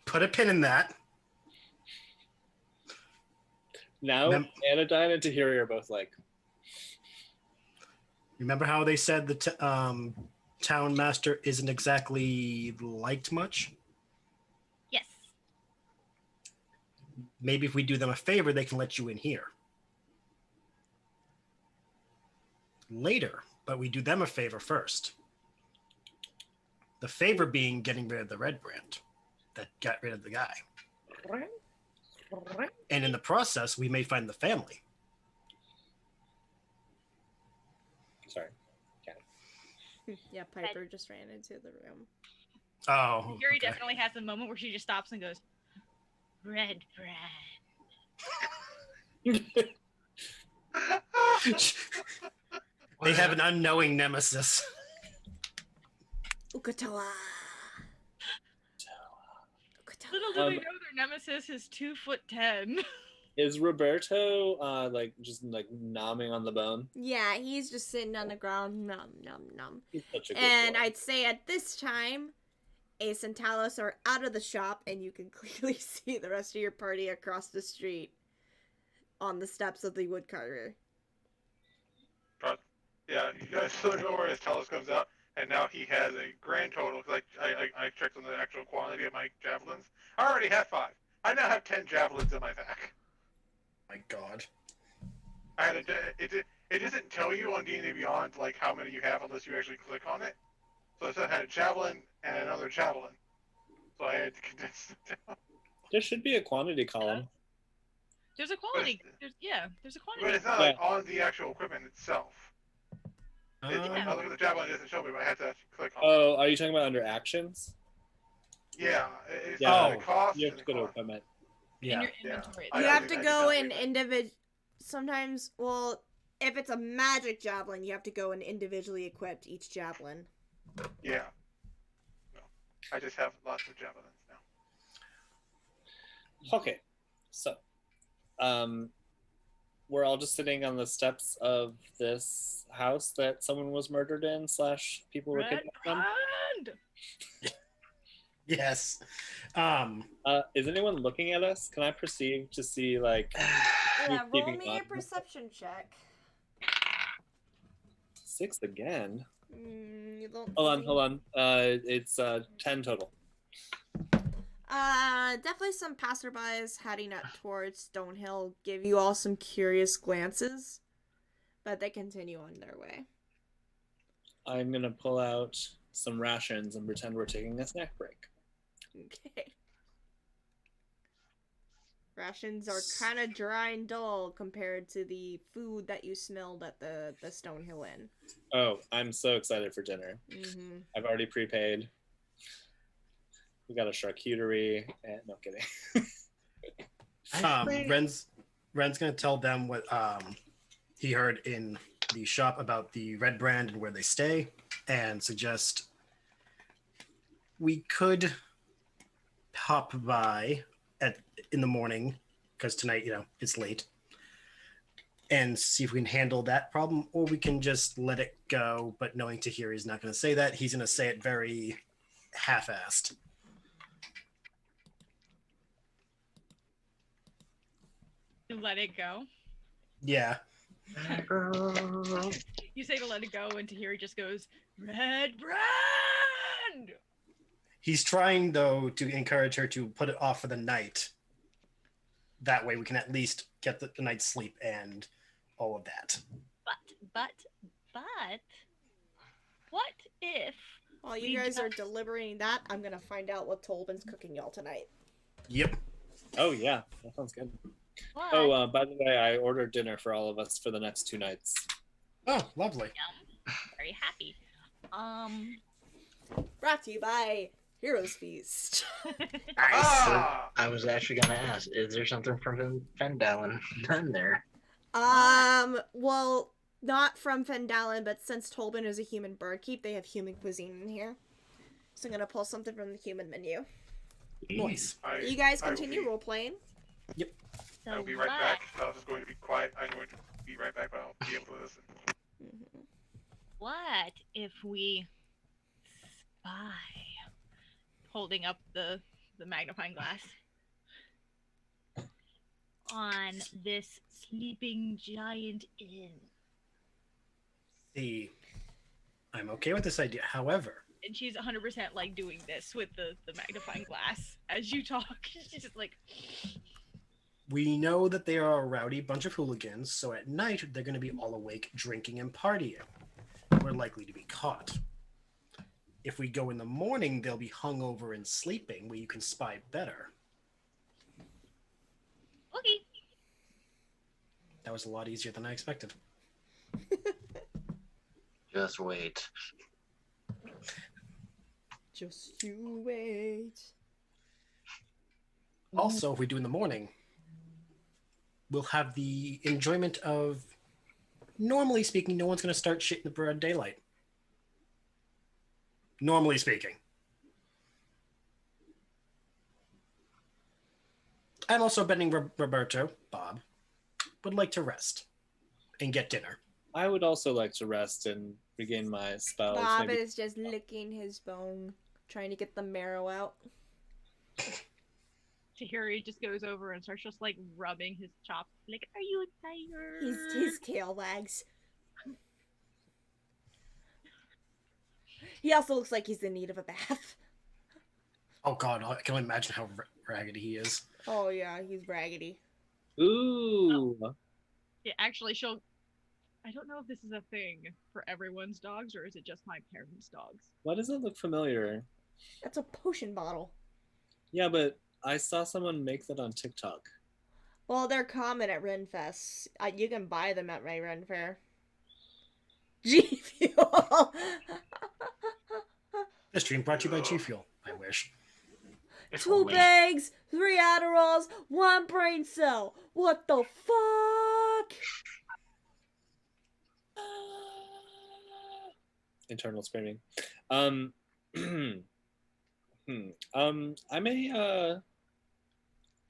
Put a pin in that. Now, Anodyne and Tahiri are both like. Remember how they said the town master isn't exactly liked much? Yes. Maybe if we do them a favor, they can let you in here. later, but we do them a favor first. The favor being getting rid of the red brand that got rid of the guy. And in the process, we may find the family. Sorry. Yeah, Piper just ran into the room. Oh, Yuri okay. definitely has a moment where she just stops and goes, red brand. They have an unknowing nemesis. Ukatawa. Little do they know their nemesis is 2'10". Is Roberto like just like nomming on the bone? Yeah, he's just sitting on the ground, nom nom nom. He's such a good And boy. I'd say at this time, Ace and Talos are out of the shop, and you can clearly see the rest of your party across the street on the steps of the woodcarver. But yeah, you guys still know where his telescope's out, and now he has a grand total. Cause I checked on the actual quantity of my javelins. I already have 5. I now have 10 javelins in my pack. My God. I had it doesn't tell you on D&D Beyond like how many you have unless you actually click on it. So I had a javelin and another javelin. So I had to condense it down. There should be a quantity column. There's a quality. There's a quantity. But it's not like on the actual equipment itself. I look at the javelin, it doesn't show me, but I have to actually click on it. Oh, are you talking about under actions? Yeah. It's Yeah. the cost. You have to go to cost. equipment. In Yeah. your inventory. I You know, have I to did go not in read that. individual. Sometimes, well, if it's a magic javelin, you have to go and individually equip each javelin. Yeah. No. I just have lots of javelins now. Okay, so we're all just sitting on the steps of this house that someone was murdered in / people were Red kidnapped from. brand. Yes. Is anyone looking at us? Can I perceive to see like Yeah, who's roll keeping me a up? perception check. 6 again. You don't Hold on. It's 10 total. Definitely some passerbys heading up towards Stonehill give you all some curious glances, but they continue on their way. I'm gonna pull out some rations and pretend we're taking a snack break. Okay. Rations are kind of dry and dull compared to the food that you smelled at the Stonehill Inn. Oh, I'm so excited for dinner. Mm-hmm. I've already prepaid. We got a charcuterie. No kidding. Ren's gonna tell them what he heard in the shop about the red brand and where they stay, and suggest we could hop by in the morning, because tonight, it's late, and see if we can handle that problem, or we can just let it go, but knowing Tahiri's not going to say that. He's going to say it very half-assed. Let it go. Yeah. You say to let it go, and Tahiri just goes, red brand! He's trying, though, to encourage her to put it off for the night. That way we can at least get the night's sleep and all of that. But, what if... While you guys are deliberating that, I'm going to find out what Tolban's cooking y'all tonight. Yep. Oh, yeah. That sounds good. What? Oh, by the way, I ordered dinner for all of us for the next 2 nights. Oh, lovely. Very happy. Brought to you by Heroes Feast. I was actually gonna ask, is there something from Phandelver done there? Well, not from Phandelver, but since Tolban is a human barkeep, they have human cuisine in here. So I'm gonna pull something from the human menu. Nice. You guys continue role playing. Yep. So I'll be right back. I was just going to be quiet. I'm going to be right back, but I'll be able to listen. Mm-hmm. What if we spy? Holding up the magnifying glass. On this sleeping giant inn. See, I'm okay with this idea. However, And she's 100% like doing this with the magnifying glass as you talk. She's just like... We know that they are a rowdy bunch of hooligans, so at night they're going to be all awake, drinking and partying. We're likely to be caught. If we go in the morning, they'll be hungover and sleeping, where you can spy better. Okay. That was a lot easier than I expected. Just wait. Just you wait. Also, if we do in the morning, we'll have the enjoyment of, normally speaking, no one's going to start shit in the broad daylight. Normally speaking. I'm also betting Roberto, Bob, would like to rest and get dinner. I would also like to rest and regain my spells. Bob maybe. is just licking his bone, trying to get the marrow out. Tahiri just goes over and starts just like rubbing his chops. Like, are you tired? His tail wags. He also looks like he's in need of a bath. Oh god, I can only imagine how raggedy he is. Oh yeah, he's raggedy. Ooh. Yeah, actually, she'll. I don't know if this is a thing for everyone's dogs or is it just my parents' dogs. Why does it look familiar? That's a potion bottle. Yeah, but I saw someone make that on TikTok. Well, they're common at Renfest. You can buy them at my Ren Fair. G Fuel. This stream brought to you by G Fuel. I wish. If 2 only. bags, 3 Adderalls, 1 brain cell. What the fuck? Internal screaming. I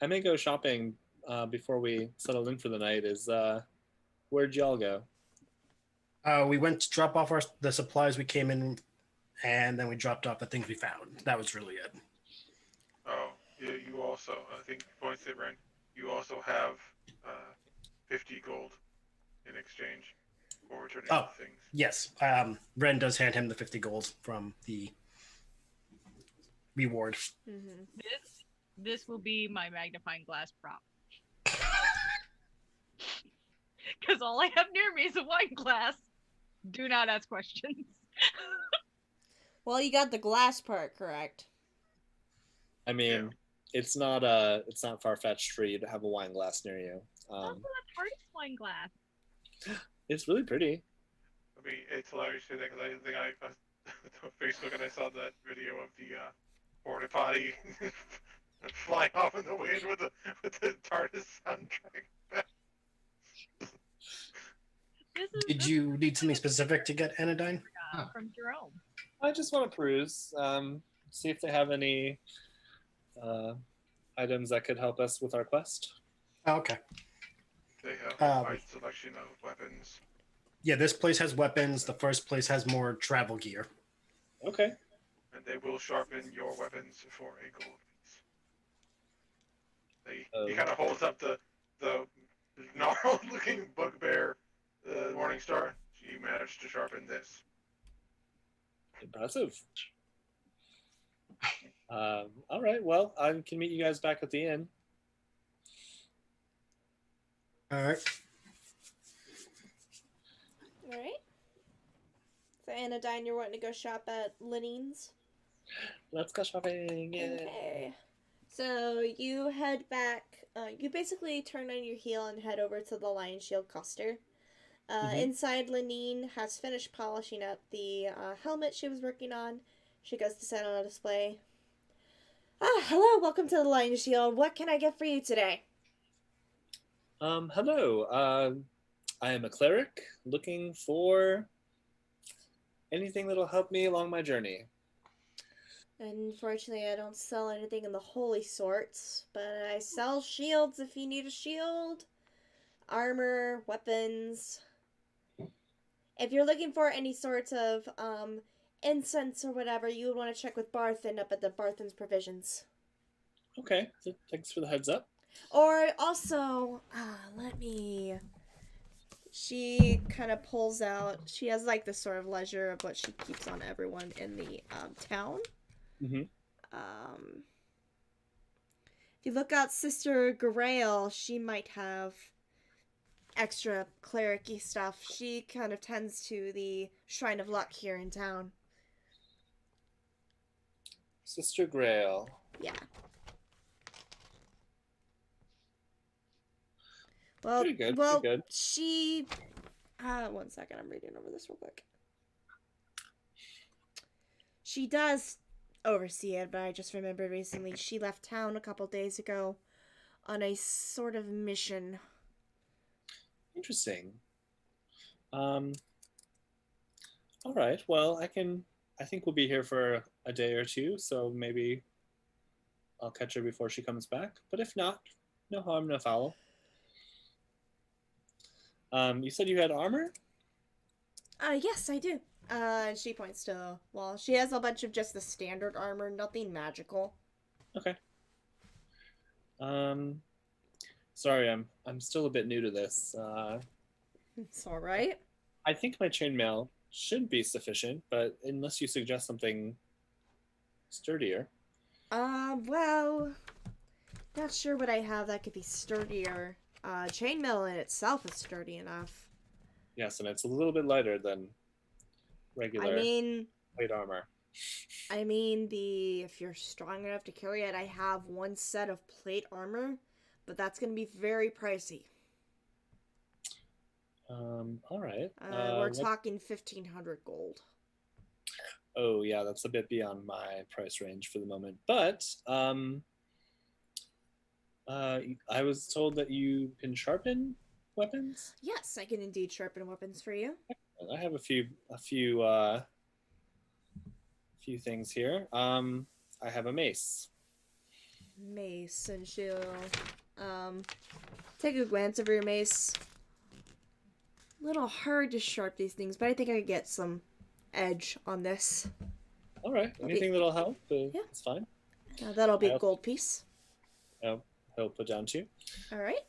may go shopping before we settle in for the night. Where'd y'all go? We went to drop off the supplies we came in, and then we dropped off the things we found. That was really it. Oh, yeah, you also, I think, points it, Ren, you also have 50 gold in exchange for returning the things. Yes. Ren does hand him the 50 gold from the reward. Mm-hmm. This will be my magnifying glass prop. Because all I have near me is a wine glass. Do not ask questions. Well, you got the glass part correct. I mean, it's not far-fetched for you to have a wine glass near you. Also, that's hardest wine glass. It's really pretty. I mean, it's hilarious to think, because I think I on Facebook and I saw that video of the porta potty flying off in the wind with the TARDIS soundtrack. Did you need something specific to get Anodyne? From Jerome. I just want to peruse, see if they have any items that could help us with our quest. Oh, okay. They have a wide selection of weapons. Yeah, this place has weapons. The first place has more travel gear. Okay. And they will sharpen your weapons for a gold piece. He kind of holds up the gnarled looking bugbear, the Morning Star. She managed to sharpen this. Impressive. All right. Well, I can meet you guys back at the inn. All right. All right. So Anodyne, you're wanting to go shop at Lenine's? Let's go shopping. Yeah. Okay. So you head back. You basically turn on your heel and head over to the Lion Shield Custer. Inside, Lenine has finished polishing up the helmet she was working on. She goes to set on a display. Hello, welcome to the Lion Shield. What can I get for you today? Hello. I am a cleric looking for anything that'll help me along my journey. Unfortunately, I don't sell anything in the holy sorts, but I sell shields if you need a shield, armor, weapons. If you're looking for any sorts of incense or whatever, you would want to check with Barthen up at the Barthen's Provisions. Okay, thanks for the heads up. Or also, she kind of pulls out, she has like this sort of ledger of what she keeps on everyone in the town. Mm-hmm. If you look out Sister Grail, she might have extra cleric-y stuff. She kind of tends to the Shrine of Luck here in town. Sister Grail. Yeah. Well, Pretty good. Well, pretty good. she. One second. I'm reading over this real quick. She does oversee it, but I just remembered recently she left town a couple days ago on a sort of mission. Interesting. All right. Well, I think we'll be here for a day or two, so maybe I'll catch her before she comes back. But if not, no harm, no foul. You said you had armor? Yes, I do. She points to the wall. She has a bunch of just the standard armor, nothing magical. Okay. Sorry, I'm still a bit new to this. It's all right. I think my chainmail should be sufficient, but unless you suggest something sturdier. Well, not sure what I have that could be sturdier. Chainmail in itself is sturdy enough. Yes, and it's a little bit lighter than regular plate armor. If you're strong enough to carry it, I have one set of plate armor, but that's going to be very pricey. All right. We're talking 1,500 gold. Oh, yeah, that's a bit beyond my price range for the moment. But I was told that you can sharpen weapons. Yes, I can indeed sharpen weapons for you. I have a few things here. I have a mace. Mace, and she'll take a glance over your mace. A little hard to sharp these things, but I think I could get some edge on this. All right, anything that'll help, Yeah. it's fine. That'll be a gold piece. He'll put down 2. All right.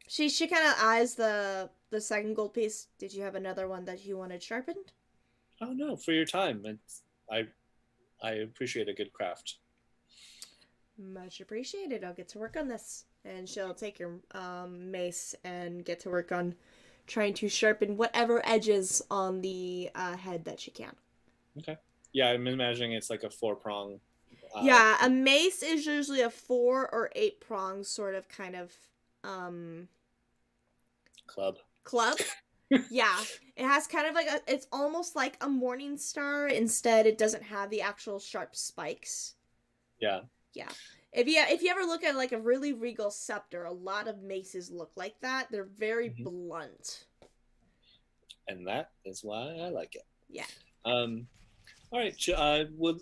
She kind of eyes the second gold piece. Did you have another one that you wanted sharpened? Oh no, for your time. I appreciate a good craft. Much appreciated. I'll get to work on this. And she'll take your mace and get to work on trying to sharpen whatever edges on the head that she can. Okay. Yeah, I'm imagining it's like a 4-prong. Yeah, a mace is usually a 4 or 8 prong sort of kind of club. Yeah, it has kind of like it's almost like a morning star. Instead, it doesn't have the actual sharp spikes. Yeah. If you ever look at like a really regal scepter, a lot of maces look like that. They're very blunt. And that is why I like it. Yeah. All right.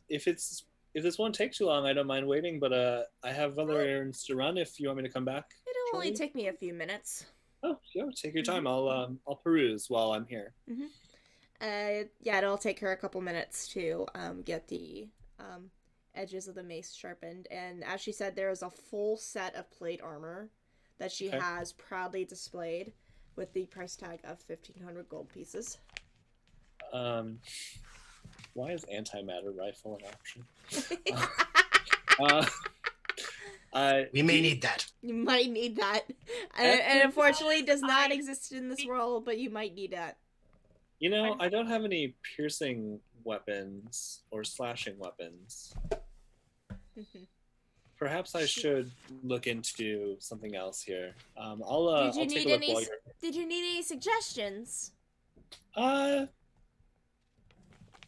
If this won't take too long, I don't mind waiting. But I have other errands to run. If you want me to come back, It'll only take me a few minutes. Oh, yeah. Take your time. I'll peruse while I'm here. Yeah, it'll take her a couple minutes to get the edges of the mace sharpened. And as she said, there is a full set of plate armor that she has proudly displayed with the price tag of 1,500 gold pieces. Why is antimatter rifle an option? We may need that. You might need that. And unfortunately, it does not exist in this world, but you might need that. You know, I don't have any piercing weapons or slashing weapons. Perhaps I should look into something else here. I'll take a look while you're... Did you need any suggestions?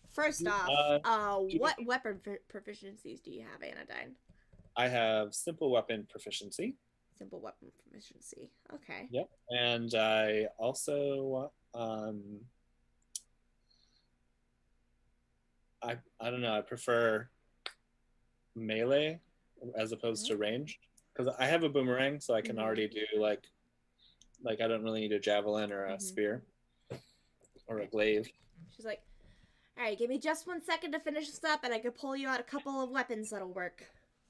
First off, what weapon proficiencies do you have, Anodyne? I have simple weapon proficiency. Simple weapon proficiency. Okay. Yep. And I also I don't know, I prefer melee as opposed to range, because I have a boomerang, so I can already do like I don't really need a javelin or a spear or a glaive. She's like, all right, give me just 1 second to finish this up, and I could pull you out a couple of weapons that'll work.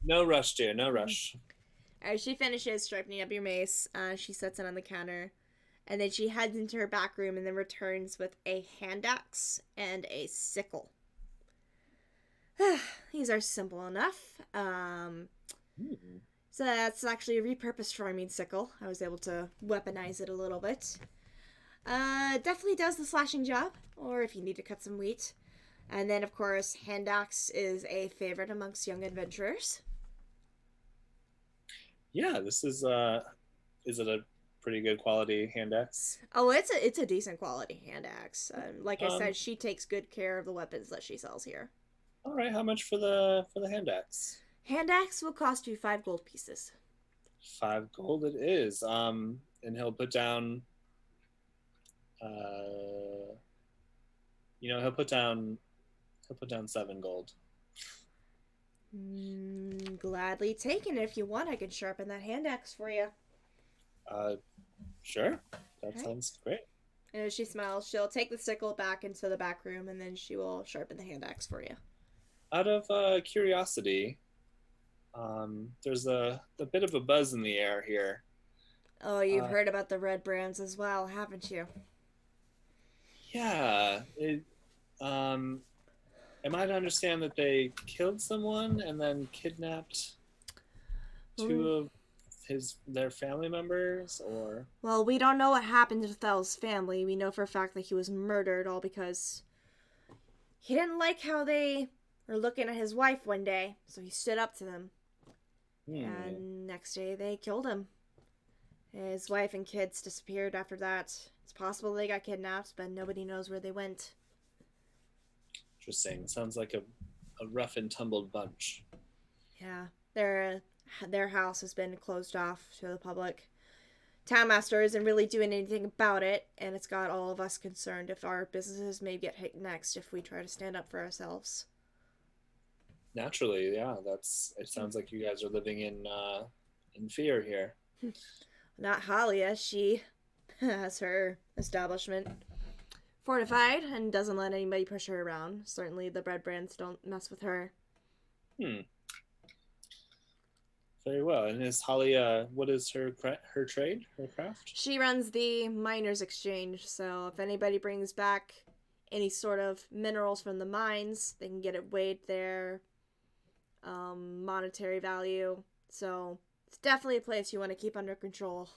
No rush, dear. No rush. As she finishes sharpening up your mace, she sets it on the counter, and then she heads into her back room and then returns with a hand axe and a sickle. These are simple enough. So that's actually a repurposed farming sickle. I was able to weaponize it a little bit. Definitely does the slashing job, or if you need to cut some wheat. And then, of course, hand axe is a favorite amongst young adventurers. Yeah, this is it a pretty good quality hand axe? Oh, it's a decent quality hand axe. Like I said, she takes good care of the weapons that she sells here. All right, how much for the hand axe? Hand axe will cost you 5 gold pieces. 5 gold it is. And he'll put down. He'll put down 7 gold. Gladly taken. If you want, I can sharpen that hand axe for you. Sure. That sounds great. And as she smiles, she'll take the sickle back into the back room, and then she will sharpen the hand axe for you. Out of curiosity, there's a bit of a buzz in the air here. Oh, you've heard about the red brands as well, haven't you? Yeah. Am I to understand that they killed someone and then kidnapped 2 of their family members, or? Well, we don't know what happened to Thel's family. We know for a fact that he was murdered, all because he didn't like how they were looking at his wife one day, so he stood up to them. And next day they killed him. His wife and kids disappeared after that. It's possible they got kidnapped, but nobody knows where they went. Interesting. Sounds like a rough and tumbled bunch. Yeah, their house has been closed off to the public. Townmaster isn't really doing anything about it, and it's got all of us concerned if our businesses may get hit next if we try to stand up for ourselves. Naturally, yeah. It sounds like you guys are living in fear here. Not Halia. She has her establishment fortified and doesn't let anybody push her around. Certainly the bread brands don't mess with her. Very well. And is Halia, what is her trade, her craft? She runs the miners' exchange, so if anybody brings back any sort of minerals from the mines, they can get it weighed their monetary value. So it's definitely a place you want to keep under control.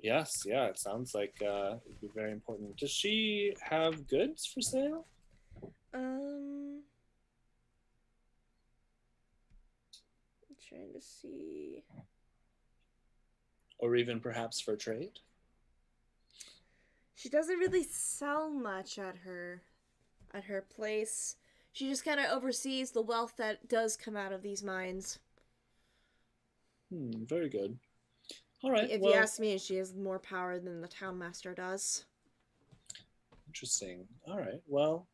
Yes, yeah, it sounds like it'd be very important. Does she have goods for sale? I'm trying to see. Or even perhaps for trade? She doesn't really sell much at her place. She just kind of oversees the wealth that does come out of these mines. Very good. All right. If you ask me, she has more power than the townmaster does. Interesting. All right. Well,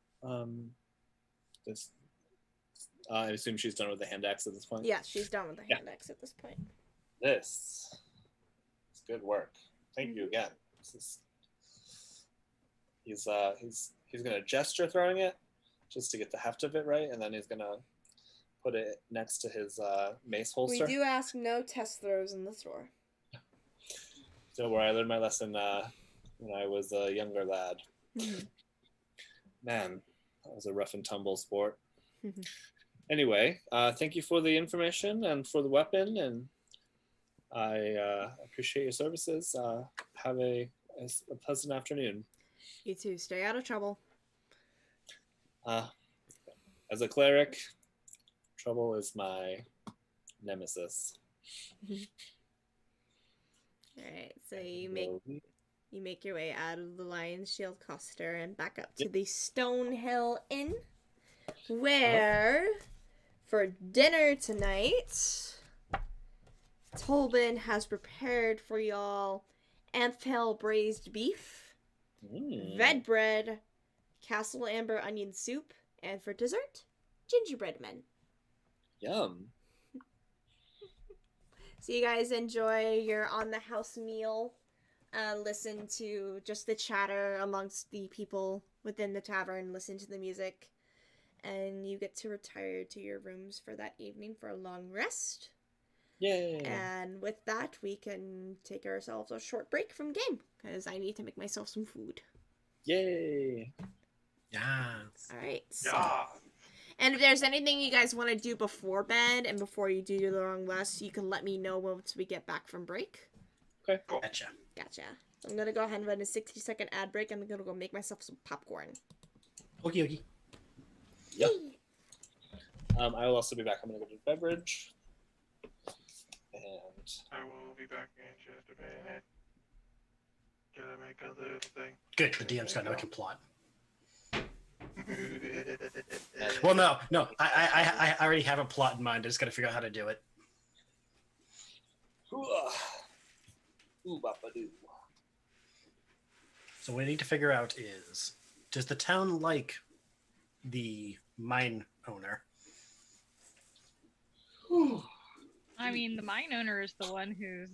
I assume she's done with the hand axe at this point. Yeah, she's done with the hand axe at this point. This is good work. Thank you again. He's gonna gesture throwing it just to get the heft of it right, and then he's gonna put it next to his mace holster. We do ask no test throws in the store. Don't worry, I learned my lesson when I was a younger lad. Man, that was a rough and tumble sport. Anyway, thank you for the information and for the weapon, and I appreciate your services. Have a pleasant afternoon. You too. Stay out of trouble. As a cleric, trouble is my nemesis. All right, so you make your way out of the Lion's Shield cluster and back up to the Stonehill Inn, where for dinner tonight, Tolbin has prepared for y'all Amphel braised beef, red bread, Castle Amber onion soup, and for dessert, gingerbread men. Yum. So you guys enjoy your on-the-house meal, listen to just the chatter amongst the people within the tavern, listen to the music, and you get to retire to your rooms for that evening for a long rest. Yay! And with that, we can take ourselves a short break from game, because I need to make myself some food. Yay! Yes. All right. So. Yeah. And if there's anything you guys want to do before bed and before you do the long rest, you can let me know once we get back from break. Okay. Cool. Gotcha. Gotcha. I'm gonna go ahead and run a 60-second ad break. I'm gonna go make myself some popcorn. Okie dokie. Yep. I will also be back. I'm gonna go to beverage. And I will be back in just a minute. Gotta make a little thing. Good, the DM's got no plot. Well, no. I already have a plot in mind. I just got to figure out how to do it. Ooh, bapa-doo. So what I need to figure out is, does the town like the mine owner? I mean, the mine owner is the one who's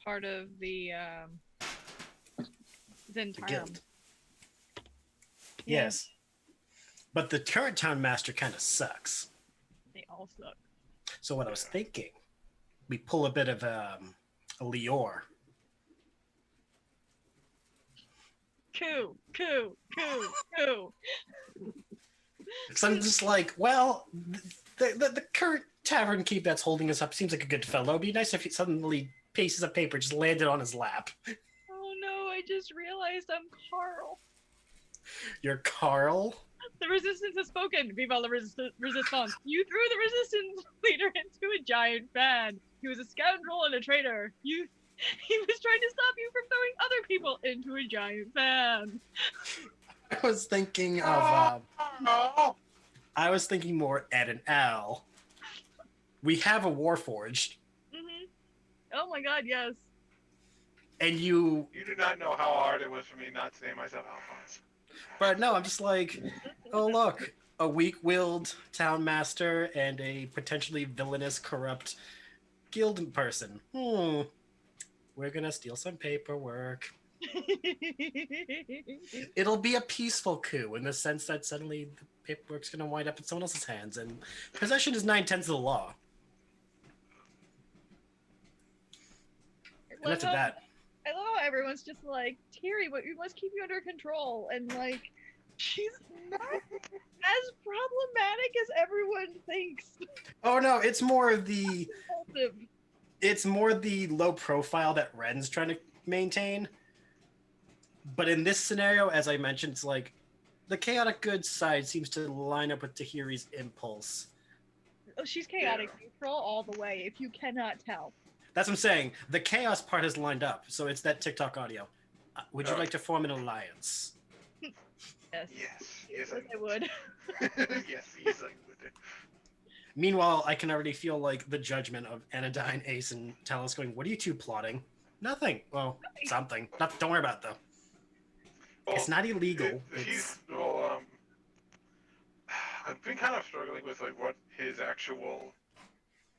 part of the Zentarm. Guild. Yes. But the current town master kind of sucks. They all suck. So what I was thinking, we pull a bit of a Lior. Coo. Because I'm just like, well, the current tavern keep that's holding us up seems like a good fellow. It'd be nice if he suddenly pieces of paper just landed on his lap. Oh no, I just realized I'm Carl. You're Carl? The resistance has spoken. Viva la resistance. You threw the resistance leader into a giant fan. He was a scoundrel and a traitor. He was trying to stop you from throwing other people into a giant fan. I was thinking of I was thinking more Ed and Al. We have a Warforged. Mm-hmm. Oh my god, yes. And you do not know how hard it was for me not to name myself Alphonse. But no, I'm just like, oh look, a weak-willed town master and a potentially villainous, corrupt guild person. We're gonna steal some paperwork. It'll be a peaceful coup in the sense that suddenly the paperwork's gonna wind up in someone else's hands, and possession is 9/10 of the law. And that's that. I love how everyone's just like, Terry, but we must keep you under control. And like, she's not as problematic as everyone thinks. Oh no, it's more the Impulsive. it's more the low profile that Ren's trying to maintain. But in this scenario, as I mentioned, it's like the chaotic good side seems to line up with Tahiri's impulse. Oh, she's chaotic neutral all the way, if you cannot tell. That's what I'm saying. The chaos part has lined up, so it's that TikTok audio. Would you like to form an alliance? Yes. Yes, I would. yes, I would. Meanwhile, I can already feel like the judgment of Anodyne, Ace, and Talus going, what are you two plotting? Nothing. Well, something. Don't worry about it, though. Well, it's not illegal. I've been kind of struggling with like what his actual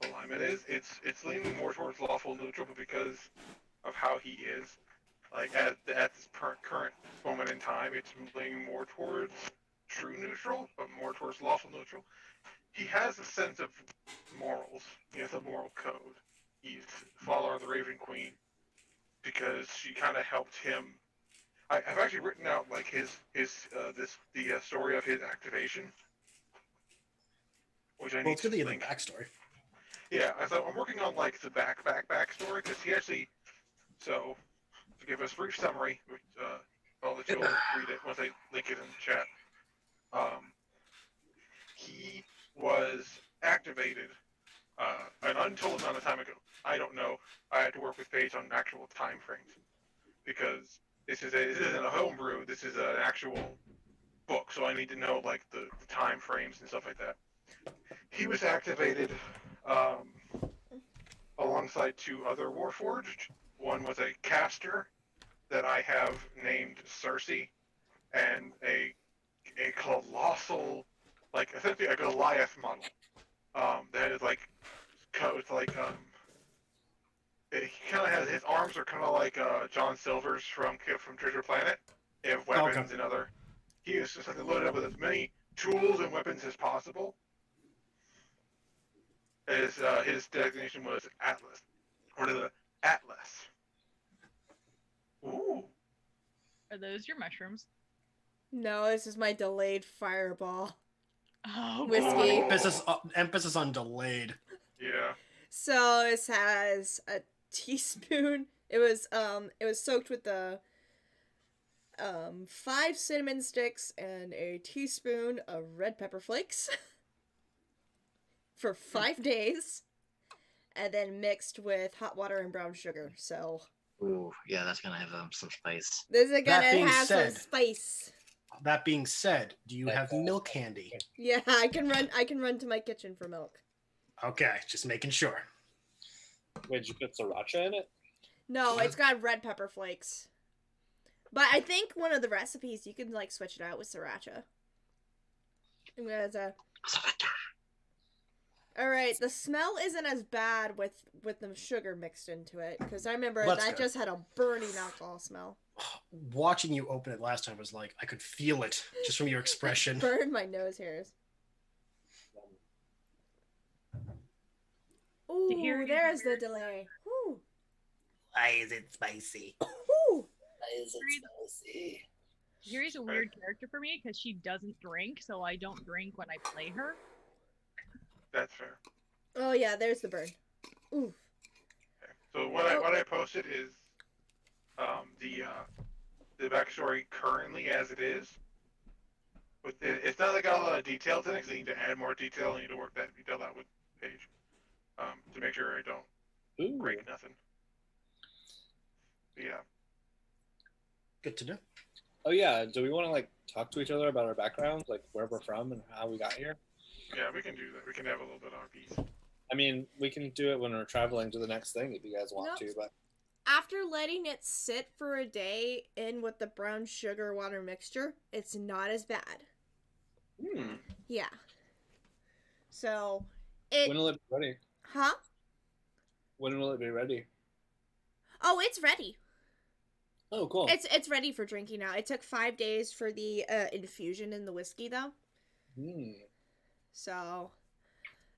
alignment is. It's leaning more towards lawful neutral, but because of how he is, like at this current moment in time, it's leaning more towards true neutral, but more towards lawful neutral. He has a sense of morals. He has a moral code. He's follower of the Raven Queen because she kind of helped him. I've actually written out like the story of his activation, which I need it's good to that you have link. the backstory. Yeah, so I'm working on like the backstory because he actually. So, to give us a brief summary, I'll let you all read it once I link it in the chat. He was activated an untold amount of time ago. I don't know. I had to work with Paige on actual time frames because this isn't a homebrew. This is an actual book, so I need to know like the time frames and stuff like that. He was activated alongside two other Warforged. One was a caster that I have named Cersei, and a colossal, like essentially a Goliath model. That is like codes like he kind of has his arms are kind of like John Silver's from Treasure Planet. They have weapons and other. He is just like loaded up with as many tools and weapons as possible. His designation was Atlas, or the Atlas. Ooh. Are those your mushrooms? No, this is my delayed fireball. Oh, Whiskey. Emphasis on delayed. Yeah. So it has a teaspoon. It was soaked with the 5 cinnamon sticks and a teaspoon of red pepper flakes for 5 days, and then mixed with hot water and brown sugar. So Ooh, yeah, that's gonna have some spice. this is gonna being have said- some spice. That being said, do you have milk handy? Yeah, I can run to my kitchen for milk. Okay, just making sure. Wait, did you put sriracha in it? No, it's got red pepper flakes. But I think one of the recipes you can like switch it out with sriracha. All right, the smell isn't as bad with the sugar mixed into it, because I remember That's that good. just had a burning alcohol smell. Watching you open it last time was like, I could feel it just from your expression. Burned my nose hairs. Ooh, Here- there's the delay. Ooh. Why is it spicy? Ooh. Yuri's a weird character for me because she doesn't drink, so I don't drink when I play her. That's fair. Oh yeah, there's the burn. Ooh. Okay. So what I posted is the backstory currently as it is. With it's not like got a lot of details in it, 'cause I need to add more detail. I need to work that detail out with Paige to make sure I don't Ooh. break nothing. But yeah. Good to know. Oh yeah, do we want to like talk to each other about our backgrounds, like where we're from and how we got here? Yeah, we can do that. We can have a little bit of our piece. I mean, we can do it when we're traveling to the next thing if you guys want Nope. to, but After letting it sit for a day in with the brown sugar water mixture, it's not as bad. Yeah. So, when will it be ready? Huh? When will it be ready? Oh, it's ready. Oh, cool. It's ready for drinking now. It took 5 days for the infusion in the whiskey, though. So,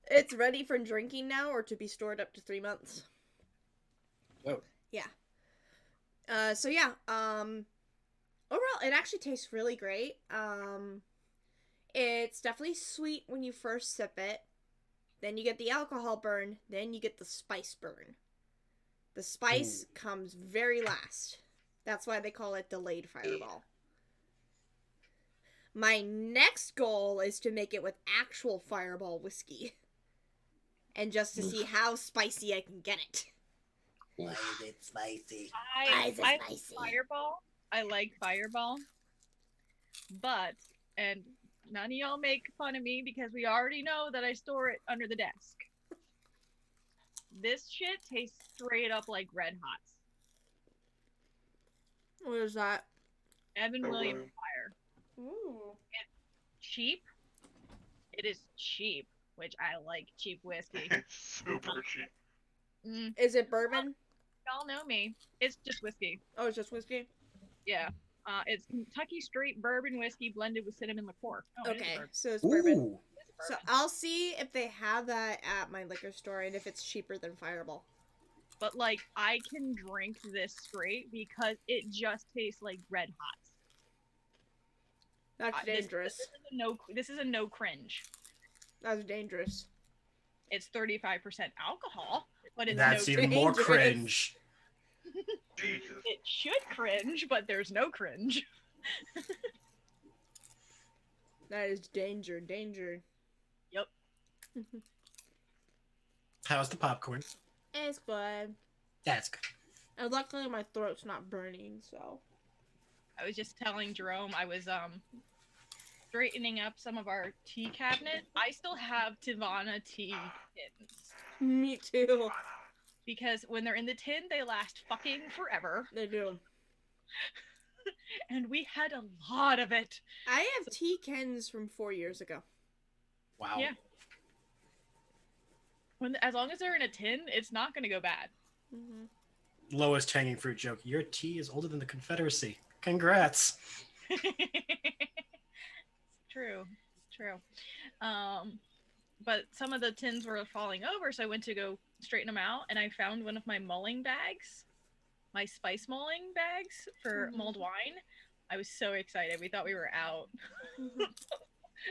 it's ready for drinking now, or to be stored up to 3 months. Oh. Yeah. So yeah. Overall, it actually tastes really great. It's definitely sweet when you first sip it. Then you get the alcohol burn. Then you get the spice burn. The spice comes very last. That's why they call it delayed fireball. My next goal is to make it with actual fireball whiskey. And just to see how spicy I can get it. Why is it spicy? I like Fireball. I like Fireball. But, and none of y'all make fun of me because we already know that I store it under the desk. This shit tastes straight up like Red Hots. What is that? Evan Oh, Williams wow. Fire. Ooh. Cheap. It is cheap, which I like cheap whiskey. It's super cheap. Is it bourbon? Y'all know me. It's just whiskey. Oh, it's just whiskey? Yeah. It's Kentucky straight bourbon whiskey blended with cinnamon liqueur. Oh, it is Okay, bourbon. so it's bourbon. Ooh. It is So bourbon. I'll see if they have that at my liquor store and if it's cheaper than Fireball. But like, I can drink this straight because it just tastes like Red Hots. That's dangerous. This is a no cringe. That's dangerous. It's 35% alcohol, but it's That's no even more dangerous. cringe. Jesus. It should cringe, but there's no cringe. That is danger. Yep. How's the popcorn? It's good. That's good. And luckily my throat's not burning, so. I was just telling Jerome I was straightening up some of our tea cabinet. I still have Tivana tea tins. Me too. Because when they're in the tin, they last fucking forever. They do. And we had a lot of it. I have tea cans from 4 years ago. Wow. Yeah. As long as they're in a tin, it's not going to go bad. Lowest hanging fruit joke. Your tea is older than the Confederacy. Congrats. It's true. It's true. But some of the tins were falling over, so I went to go straighten them out, and I found one of my mulling bags, my spice mulling bags for mulled wine. I was so excited. We thought we were out.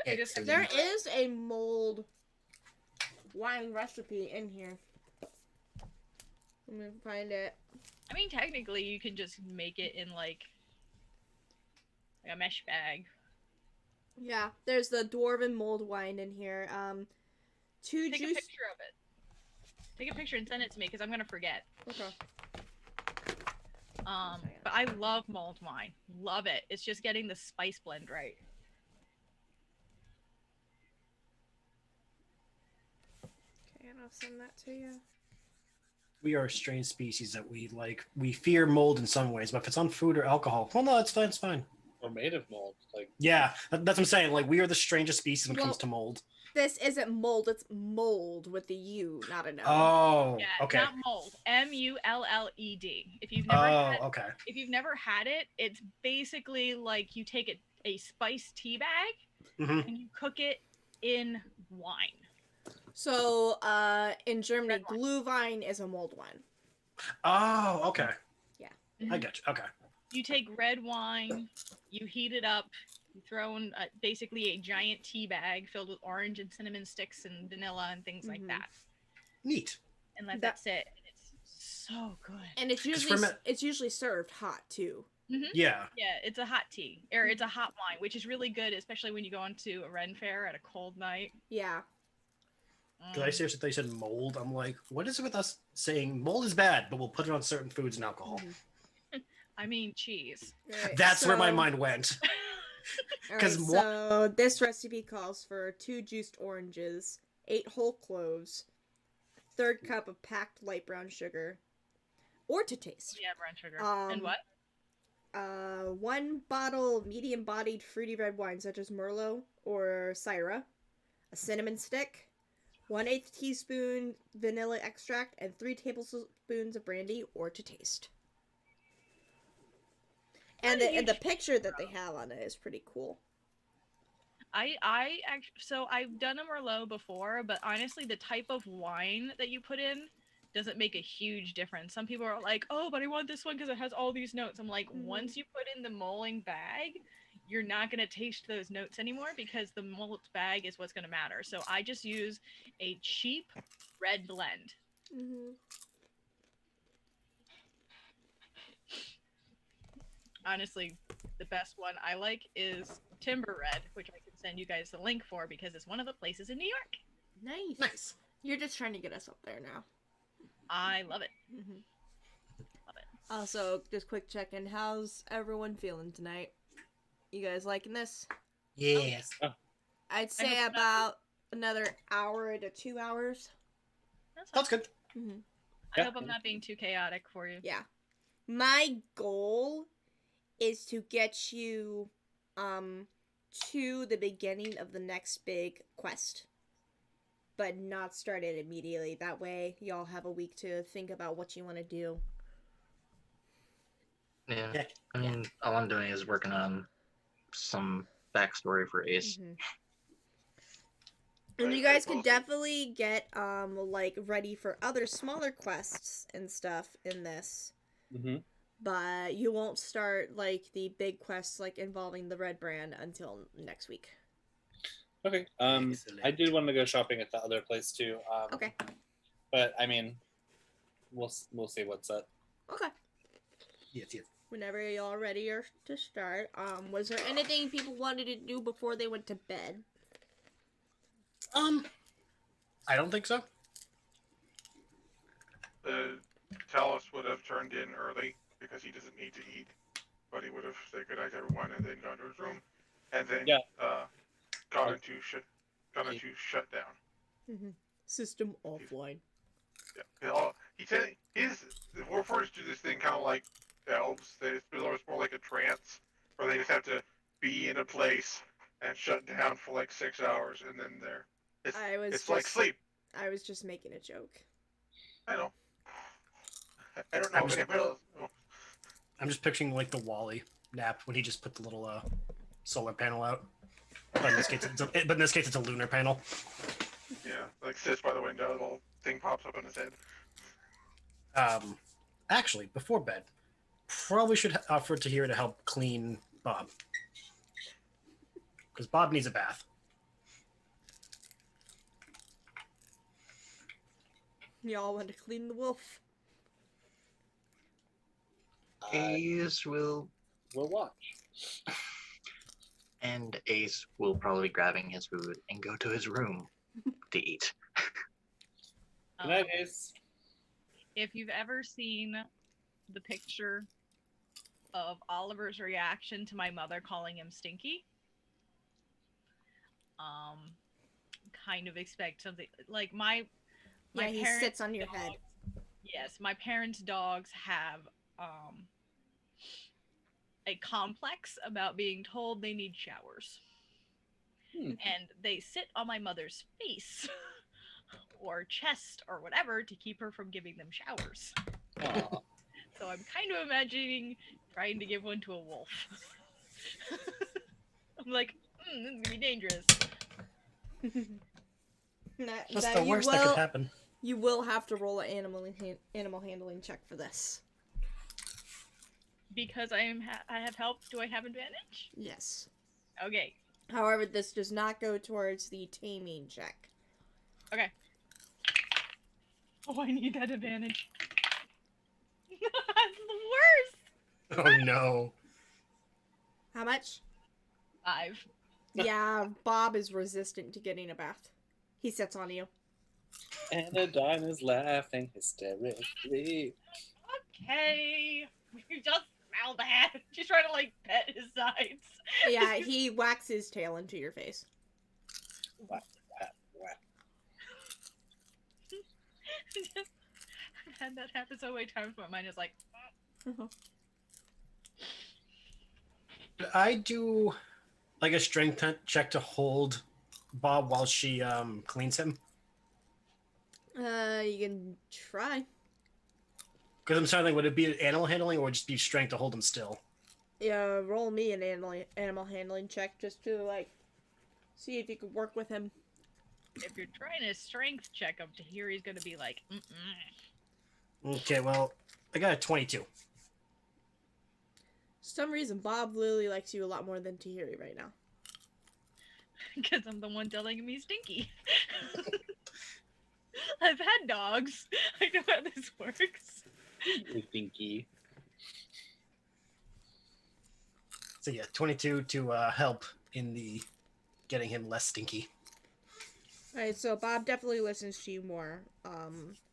I just There is a mold wine recipe in here. I'm gonna find it. I mean, technically, you can just make it in like a mesh bag. Yeah, there's the dwarven mold wine in here. Two Take juice. a picture of it. Take a picture and send it to me because I'm gonna forget. Okay. But I love mulled wine. Love it. It's just getting the spice blend right. Okay, and I'll send that to you. We are a strange species that we fear mold in some ways, but if it's on food or alcohol, well, no, it's fine. It's fine. Or made of mold. Like, Yeah, that's what I'm saying. Like, we are the strangest species when it Well, comes to mold. This isn't mold, it's mold with the U, not an O. Oh, Yeah, okay. not mold. MULLED. If you've never had, okay. if you've never had it, it's basically like you take a spiced tea bag Mm-hmm. and you cook it in wine. So, in Germany, Red wine. Glühwein is a mold wine. Oh, okay. Yeah. I get you. Okay. You take red wine, you heat it up, you throw in basically a giant tea bag filled with orange and cinnamon sticks and vanilla and things like that, Neat. and let that sit. And it's so good. And it's usually served hot too. Mm-hmm. Yeah. Yeah, it's a hot tea, or it's a hot wine, which is really good, especially when you go onto a Ren fair at a cold night. Yeah. Because I seriously thought you said mold. I'm like, what is it with us saying mold is bad, but we'll put it on certain foods and alcohol? I mean, cheese. Right, That's where my mind went. Alright, so this recipe calls for 2 juiced oranges, 8 whole cloves, 1/3 cup of packed light brown sugar, or to taste. Yeah, brown sugar. And what? 1 bottle medium-bodied fruity red wine such as Merlot or Syrah, a cinnamon stick, 1/8 teaspoon vanilla extract, and 3 tablespoons of brandy or to taste. And the picture that they have on it is pretty cool. I actually, so I've done a Merlot before, but honestly, the type of wine that you put in doesn't make a huge difference. Some people are like, oh, but I want this one because it has all these notes. I'm like, once you put in the mulling bag, you're not going to taste those notes anymore because the malt bag is what's going to matter. So I just use a cheap red blend. Honestly, the best one I like is Timber Red, which I can send you guys the link for because it's one of the places in New York. Nice. You're just trying to get us up there now. I love it. Love it. Also, just quick check-in. How's everyone feeling tonight? You guys liking this? Yes. I'd say about another hour to 2 hours. That's good. I hope I'm not being too chaotic for you. Yeah. My goal is to get you to the beginning of the next big quest, but not start it immediately. That way y'all have a week to think about what you want to do. Yeah. I mean, all I'm doing is working on some backstory for Ace. And you guys could definitely get like ready for other smaller quests and stuff in this. But you won't start like the big quests like involving the red brand until next week. Okay. I did want to go shopping at the other place too. Okay. But I mean, we'll see what's up. Okay. Yes. Whenever y'all ready to start, was there anything people wanted to do before they went to bed? I don't think so. The Talus would have turned in early because he doesn't need to eat, but he would have said good night to everyone and then gone to his room, and then gone into shutdown. System offline. Yeah. He said the Warforged do this thing kind of like elves. It's more like a trance where they just have to be in a place and shut down for like 6 hours, and then it's like sleep. I was just making a joke. I know. I don't know if anybody else. I'm just picturing like the Wally nap when he just put the little solar panel out. But in this case, it's a lunar panel. Yeah, like sits by the window, the little thing pops up on his head. Actually, before bed, probably should offer Tahira to help clean Bob. Because Bob needs a bath. Y'all want to clean the wolf? Ace will, We'll watch. and Ace will probably be grabbing his food and go to his room to eat. Good night, Ace. If you've ever seen the picture of Oliver's reaction to my mother calling him Stinky, kind of expect something like my Yeah, he parents' sits on your head. Yes, my parents' dogs have a complex about being told they need showers. And they sit on my mother's face or chest or whatever to keep her from giving them showers. Aw. So I'm kind of imagining trying to give one to a wolf. I'm like, this is gonna be dangerous. That's the worst that could happen. You will have to roll an animal handling check for this. Because I have help, do I have advantage? Yes. Okay. However, this does not go towards the taming check. Okay. Oh, I need that advantage. That's the worst. Oh no. How much? 5. Yeah, Bob is resistant to getting a bath. He sits on you. Anodyne is laughing hysterically. Okay. You just smell that. She's trying to like pet his sides. Yeah, he whacks his tail into your face. Whack, whack, whack. I've had that happen so many times. My mind is like. Did I do like a strength check to hold Bob while she cleans him? You can try. Because I'm sorry, like, would it be animal handling or would it just be strength to hold him still? Yeah, roll me an animal handling check just to like see if you could work with him. If you're trying to strength check him to hear, he's gonna be like, Okay, well, I got a 22. For some reason, Bob literally likes you a lot more than Tahiri right now. Because I'm the one telling him he's stinky. I've had dogs. I know how this works. Stinky. So yeah, 22 to help in the getting him less stinky. Alright, so Bob definitely listens to you more,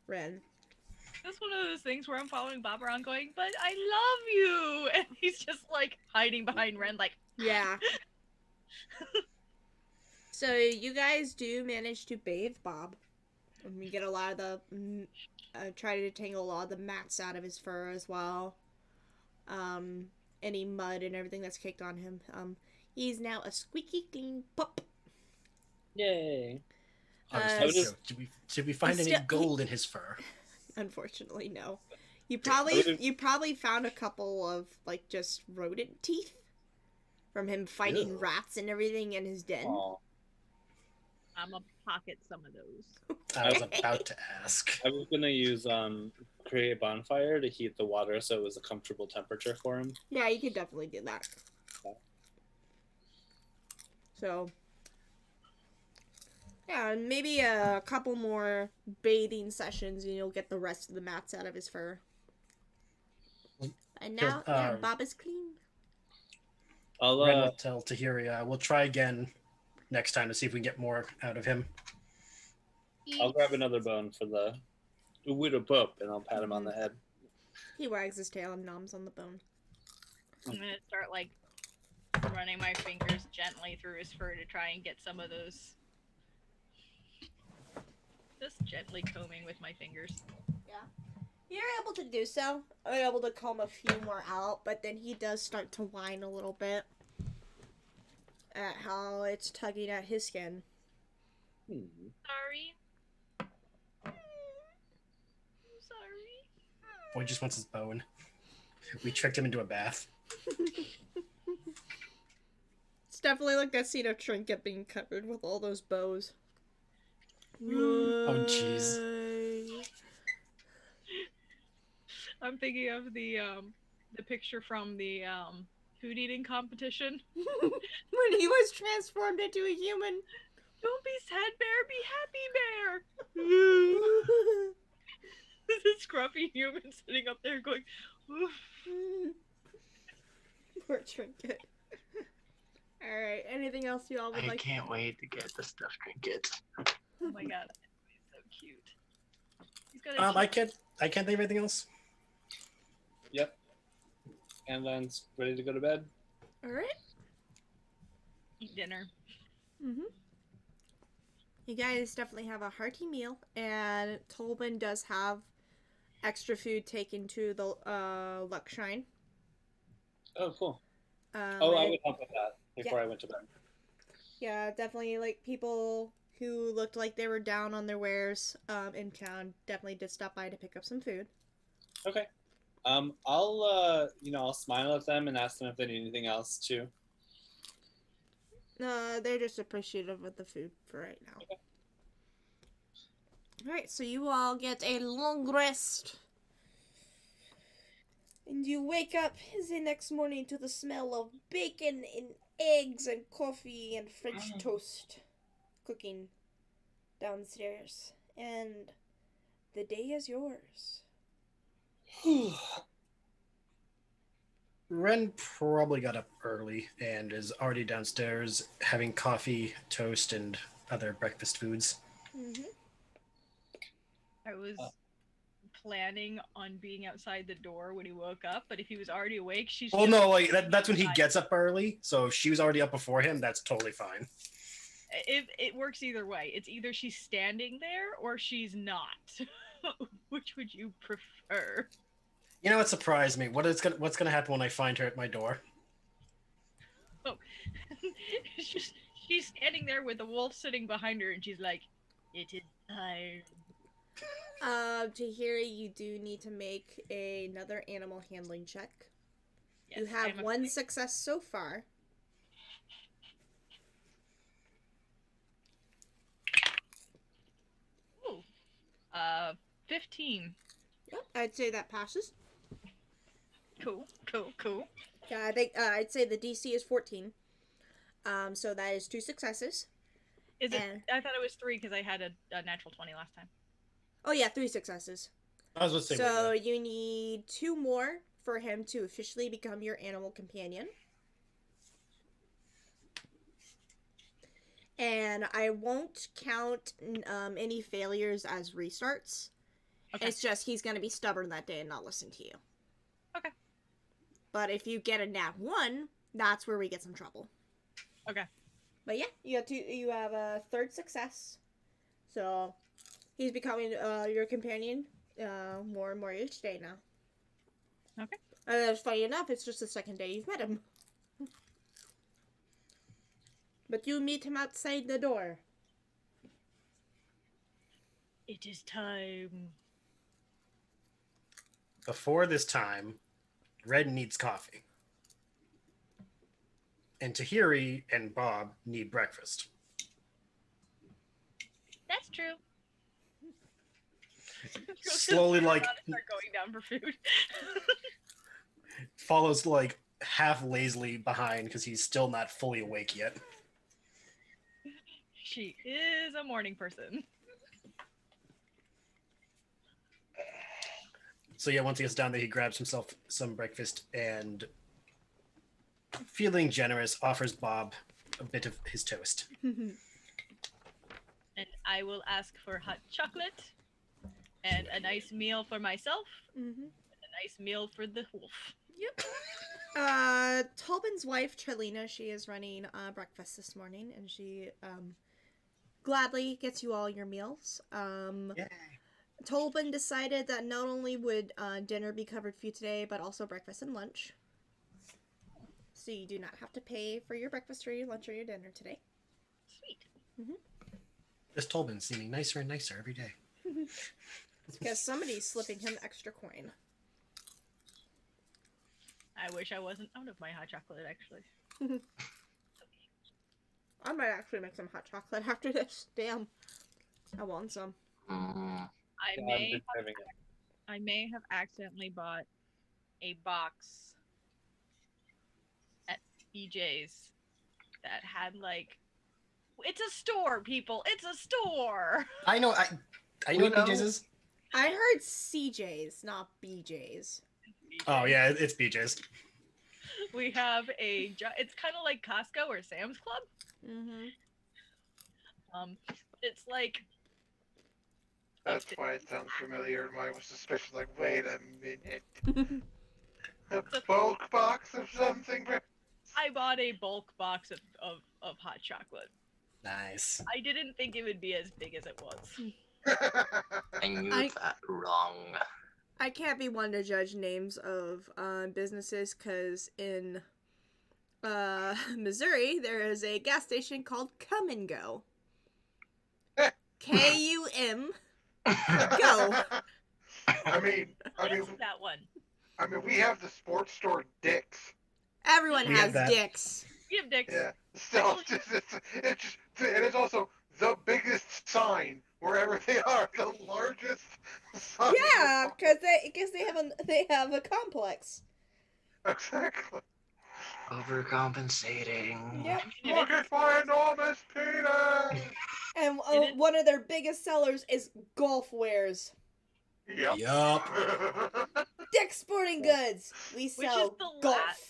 Ren. That's one of those things where I'm following Bob around going, but I love you! And he's just like hiding behind Ren like, Yeah. So you guys do manage to bathe Bob. And you get a lot of the, try to detangle a lot of the mats out of his fur as well. Any mud and everything that's caked on him. He's now a squeaky clean pup. Yay. Did we find any gold in his fur? Unfortunately, no. You probably found a couple of like just rodent teeth from him fighting rats and everything in his den. Aw. I'm gonna pocket some of those. I was about to ask. I was gonna use create a bonfire to heat the water so it was a comfortable temperature for him. Yeah, you could definitely do that. Okay. So, yeah, maybe a couple more bathing sessions and you'll get the rest of the mats out of his fur. And now, Bob is clean. I'll Ren will tell Tahiri, we'll try again next time to see if we can get more out of him. I'll grab another bone for the widow pup and I'll pat him on the head. He wags his tail and noms on the bone. I'm gonna start like running my fingers gently through his fur to try and get some of those. Just gently combing with my fingers. Yeah. You're able to do so. I'm able to comb a few more out, but then he does start to whine a little bit at how it's tugging at his skin. Sorry. I'm sorry. Boy just wants his bone. We tricked him into a bath. It's definitely like that scene of Trinket being covered with all those bows. Oh jeez. I'm thinking of the picture from the food eating competition. When he was transformed into a human. Don't be sad bear, be happy bear. This scruffy human sitting up there going, oof. Poor Trinket. Alright, anything else you all would I like? can't wait to get the stuffed trinket. Oh my god, he's so cute. He's got a I can't think of anything else. Yep. And then ready to go to bed. Alright. eat dinner. You guys definitely have a hearty meal, and Tolbin does have extra food taken to the Luckshine. Oh, cool. I And- would help with that before I went to bed. Yeah, definitely, like, people who looked like they were down on their wares in town definitely did stop by to pick up some food. Okay. I'll smile at them and ask them if they need anything else too. They're just appreciative of the food for right now. Okay. Alright, so you all get a long rest. And you wake up the next morning to the smell of bacon and eggs and coffee and French toast cooking downstairs. And the day is yours. Ren probably got up early and is already downstairs having coffee, toast, and other breakfast foods. I was planning on being outside the door when he woke up, but if he was already awake, she's. Well, just no, like that's when he gets up early, so she was already up before him. That's totally fine. It works either way. It's either she's standing there or she's not. Which would you prefer? You know what surprised me? What's gonna happen when I find her at my door? Oh, she's standing there with the wolf sitting behind her, and she's like, "It is time." Tahiri, you do need to make another animal handling check. Yes, You have I'm one afraid. success so far. Ooh, 15. Yep, I'd say that passes. Cool. Yeah, I think I'd say the DC is 14. So that is 2 successes. Is it? And- I thought it was 3 because I had a natural 20 last time. Oh yeah, 3 successes. I was going to say. So you need 2 more for him to officially become your animal companion. And I won't count any failures as restarts. Okay. It's just he's going to be stubborn that day and not listen to you. Okay. But if you get a nat 1, that's where we get some trouble. Okay. But yeah, you have a 3rd success. So he's becoming your companion more and more each day now. Okay. Funny enough, it's just the 2nd day you've met him. But you meet him outside the door. It is time. Before this time, Red needs coffee. And Tahiri and Bob need breakfast. That's true. Slowly, like, start going down for food. follows like half lazily behind because he's still not fully awake yet. She is a morning person. So yeah, once he gets down there, he grabs himself some breakfast and, feeling generous, offers Bob a bit of his toast. And I will ask for hot chocolate and a nice meal for myself and a nice meal for the wolf. Yep. Tolbin's wife, Trelina, she is running breakfast this morning, and she gladly gets you all your meals. Yay. Tolbin decided that not only would dinner be covered for you today, but also breakfast and lunch. So you do not have to pay for your breakfast or your lunch or your dinner today. Sweet. This Tolbin seeming nicer and nicer every day. It's because somebody's slipping him extra coin. I wish I wasn't out of my hot chocolate, actually. I might actually make some hot chocolate after this. Damn. I want some. I Yeah, I'm may just having it. I may have accidentally bought a box at BJ's that had like, it's a store, people. It's a store. I know. I know what We know. BJ's is. I heard CJ's, not BJ's. Oh yeah, it's BJ's. We have it's kind of like Costco or Sam's Club. Mm-hmm. It's like. That's why it sounds familiar. Mine was suspicious. Like, wait a minute. A bulk box of something. I bought a bulk box of hot chocolate. Nice. I didn't think it would be as big as it was. And you that wrong. I can't be one to judge names of businesses because in Missouri there is a gas station called Come and Go. KUM. Go. I mean, that one. I mean, we have the sports store Dick's. Everyone We has have that. dicks. We have dicks. Yeah. Still, it's also the biggest sign wherever they are. The largest sign. Yeah, because they have a complex. Exactly. Overcompensating. Yep. Look at my enormous penis. And one of their biggest sellers is golf wares. Yep. Yup. Dick's Sporting Goods. We sell golf.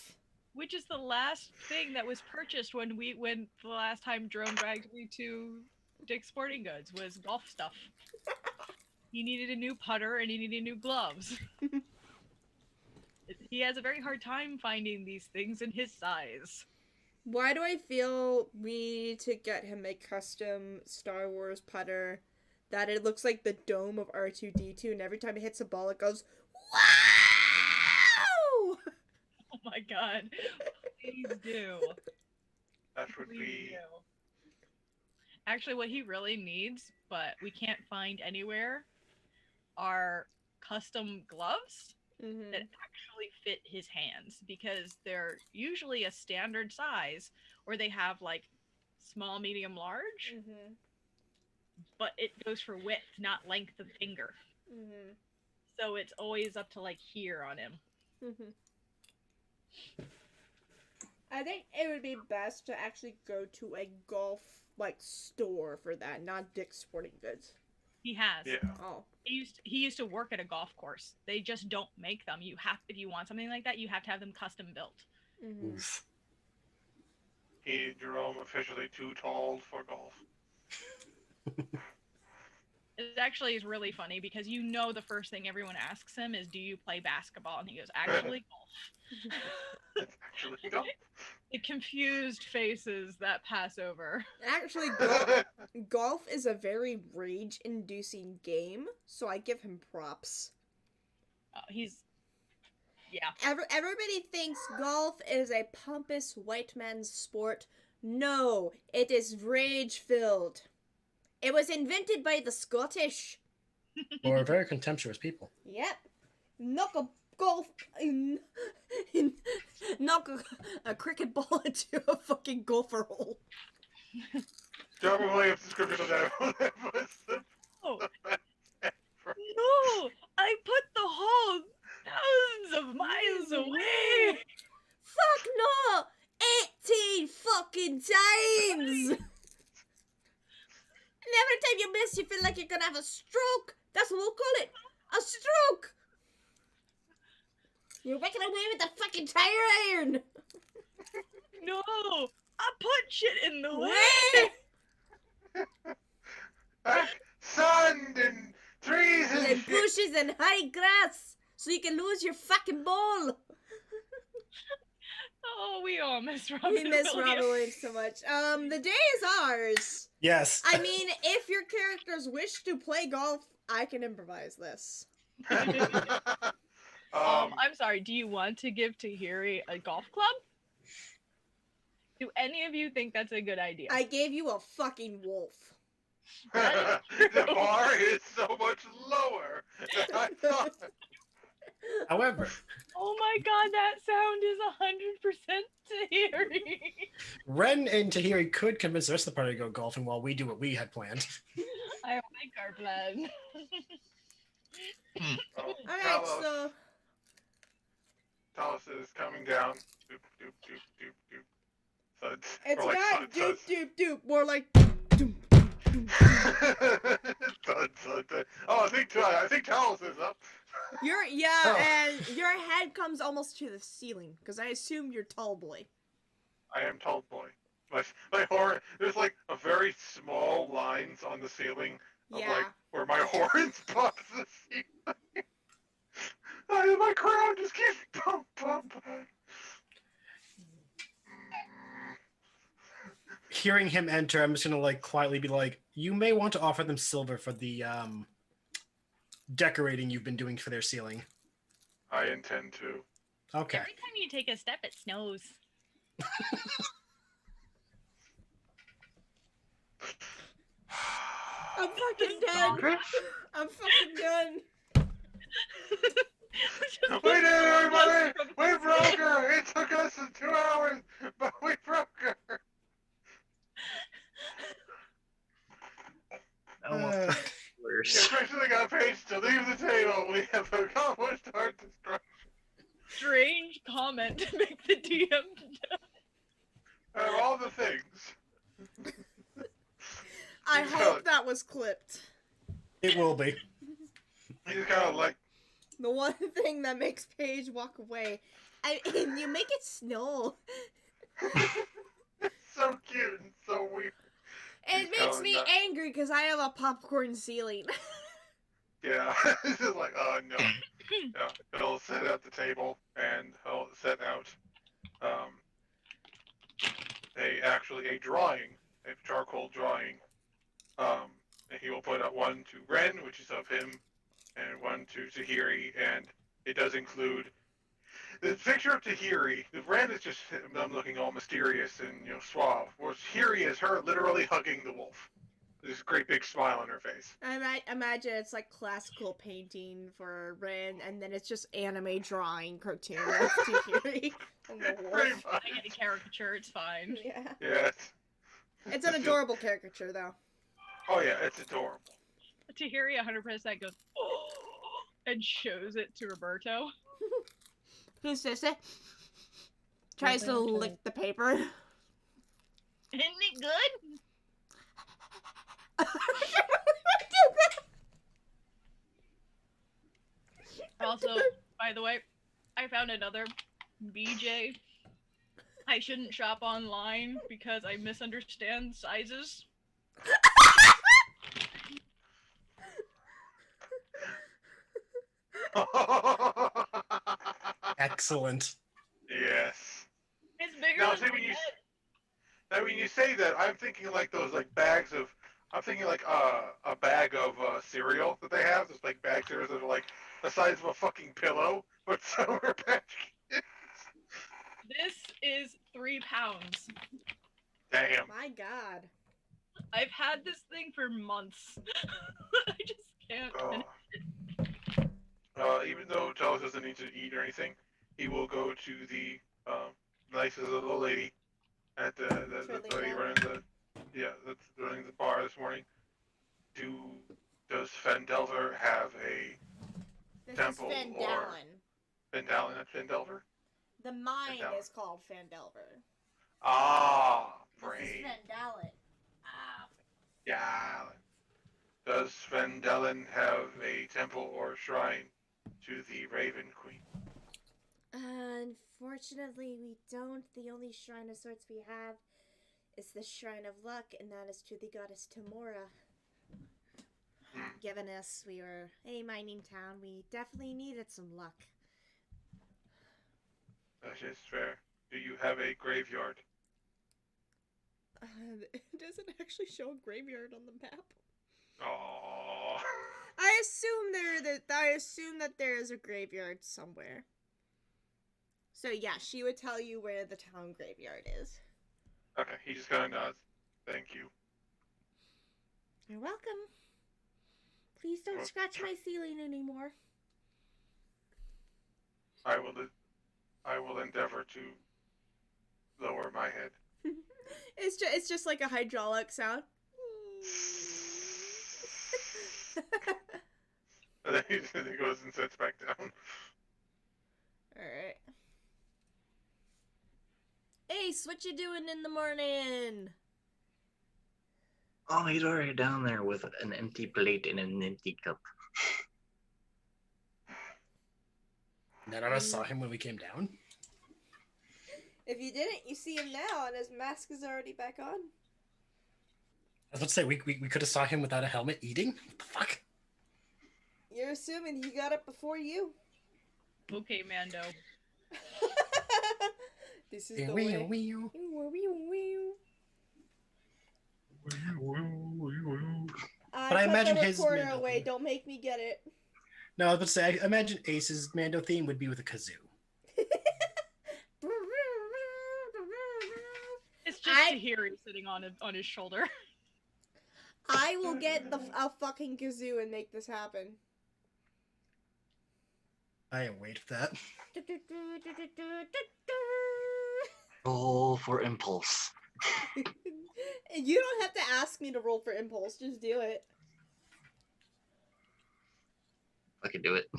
Which is the last thing that was purchased when the last time Jerome dragged me to Dick's Sporting Goods was golf stuff. He needed a new putter and he needed new gloves. He has a very hard time finding these things in his size. Why do I feel we need to get him a custom Star Wars putter that it looks like the dome of R2-D2 and every time it hits a ball it goes, wow! Oh my god. Please do. That would Please be. do. Actually, what he really needs, but we can't find anywhere, are custom gloves that actually fit his hands, because they're usually a standard size, or they have like small, medium, large, but it goes for width, not length of finger. So it's always up to like here on him. I think it would be best to actually go to a golf like store for that, not Dick's Sporting Goods. He has. Yeah. Oh. He used to work at a golf course. They just don't make them. If you want something like that, you have to have them custom built. Oof. Jerome officially too tall for golf. It actually is really funny because the first thing everyone asks him is, "Do you play basketball?" And he goes, "Actually, golf." Actually, golf. The confused faces that pass over. Actually, golf is a very rage-inducing game, so I give him props. Everybody thinks golf is a pompous white man's sport. No, it is rage-filled. It was invented by the Scottish. Or very contemptuous people. Yep. Knock a cricket ball into a fucking golfer hole. John Williams' description of that was Oh. No! I put the hole thousands of miles away! Fuck no! 18 fucking times! And every time you miss, you feel like you're gonna have a stroke. That's what we'll call it. A stroke! You're waking away with the fucking tire iron! No! I put shit in the way! Sand and trees and And bushes and high grass, so you can lose your fucking ball. Oh, we all miss Robin We miss Williams. Robin Williams so much. The day is ours. Yes. I mean, if your characters wish to play golf, I can improvise this. I'm sorry, do you want to give Tahiri a golf club? Do any of you think that's a good idea? I gave you a fucking wolf. The bar is so much lower than I thought. However, Oh my god, that sound is 100% Tahiri. Ren and Tahiri could convince the rest of the party to go golfing while we do what we had planned. I like our plan. Alright, so... Talos is coming down. Doop, doop, doop, doop, doop. Suds. It's Or like not suds, doop suds. doop doop, more like doop doop doop. Oh, I think Talos is up. And your head comes almost to the ceiling because I assume you're tall boy. I am tall boy. My horn. There's like a very small lines on the ceiling of like where my horns bump the ceiling. My crown just keeps bump. Hearing him enter, I'm just gonna like quietly be like, "You may want to offer them silver for the decorating you've been doing for their ceiling." I intend to. Okay. Every time you take a step, it snows. I'm fucking done. I'm fucking done. Wait, everybody! We broke her! It took us 2 hours, but we broke her! Especially got Paige to leave the table. We have accomplished our destruction. Strange comment to make the DM. Out of all the things. I hope that was clipped. It will be. He's kind of like the one thing that makes Paige walk away. And you make it snow. It's so cute and so weird. It makes me angry because I have a popcorn ceiling. Yeah, it's just like, oh no. Yeah, it'll set at the table and he'll set out a drawing, a charcoal drawing. And he will put up one to Ren, which is of him, and one to Tahiri, and it does include the picture of Tahiri. Ren is just them looking all mysterious and suave, whereas Tahiri is her literally hugging the wolf. There's a great big smile on her face. I imagine it's like classical painting for Ren, and then it's just anime drawing cartoon of Tahiri and the wolf. I get a caricature, it's fine. Yeah. Yeah. It's an adorable caricature, though. Oh yeah, it's adorable. Tahiri 100% goes, oh, and shows it to Roberto. Who's this? Tries to lick the paper. Isn't it good? Also, by the way, I found another BJ. I shouldn't shop online because I misunderstand sizes. Excellent. Yes. It's bigger Now, than see, when you say that, I'm thinking like those bags of. I'm thinking like a bag of cereal that they have. Those bag cereals that are like the size of a fucking pillow, but Sour Patch Kids. This is 3 pounds. Damn. My God. I've had this thing for months. I just can't finish it. Even though Talos doesn't need to eat or anything, he will go to the nicest little lady at the lady that's running the bar this morning. Does Phandelver have a temple is Phandalin. Phandalin at Phandelver? The mine Phandalin. is called Phandelver. Ah, brain. This is Phandalin. Yeah. Does Phandalin have a temple or shrine to the Raven Queen? Unfortunately, we don't. The only shrine of sorts we have is the Shrine of Luck, and that is to the goddess Tamora. Given us, we were a mining town, we definitely needed some luck. That is fair. Do you have a graveyard? It doesn't actually show a graveyard on the map. Aww. I assume that there is a graveyard somewhere. So yeah, she would tell you where the town graveyard is. Okay, he just kind of nods. Thank you. You're welcome. Please don't scratch my ceiling anymore. I will endeavor to lower my head. It's just like a hydraulic sound. And then he goes and sits back down. Alright. Ace, what you doing in the morning? Oh, he's already down there with an empty plate and an empty cup. None of us saw him when we came down. If you didn't, you see him now, and his mask is already back on. I was about to say, we could have saw him without a helmet eating? What the fuck? You're assuming he got up before you. Okay, Mando. This is the way. But I imagine his recorder Mando away. theme. Don't make me get it. No, I was about to say, I imagine Ace's Mando theme would be with a kazoo. It's just Tahiri sitting on his shoulder. I will get a fucking kazoo and make this happen. I await that. Roll for impulse. You don't have to ask me to roll for impulse. Just do it. I can do it.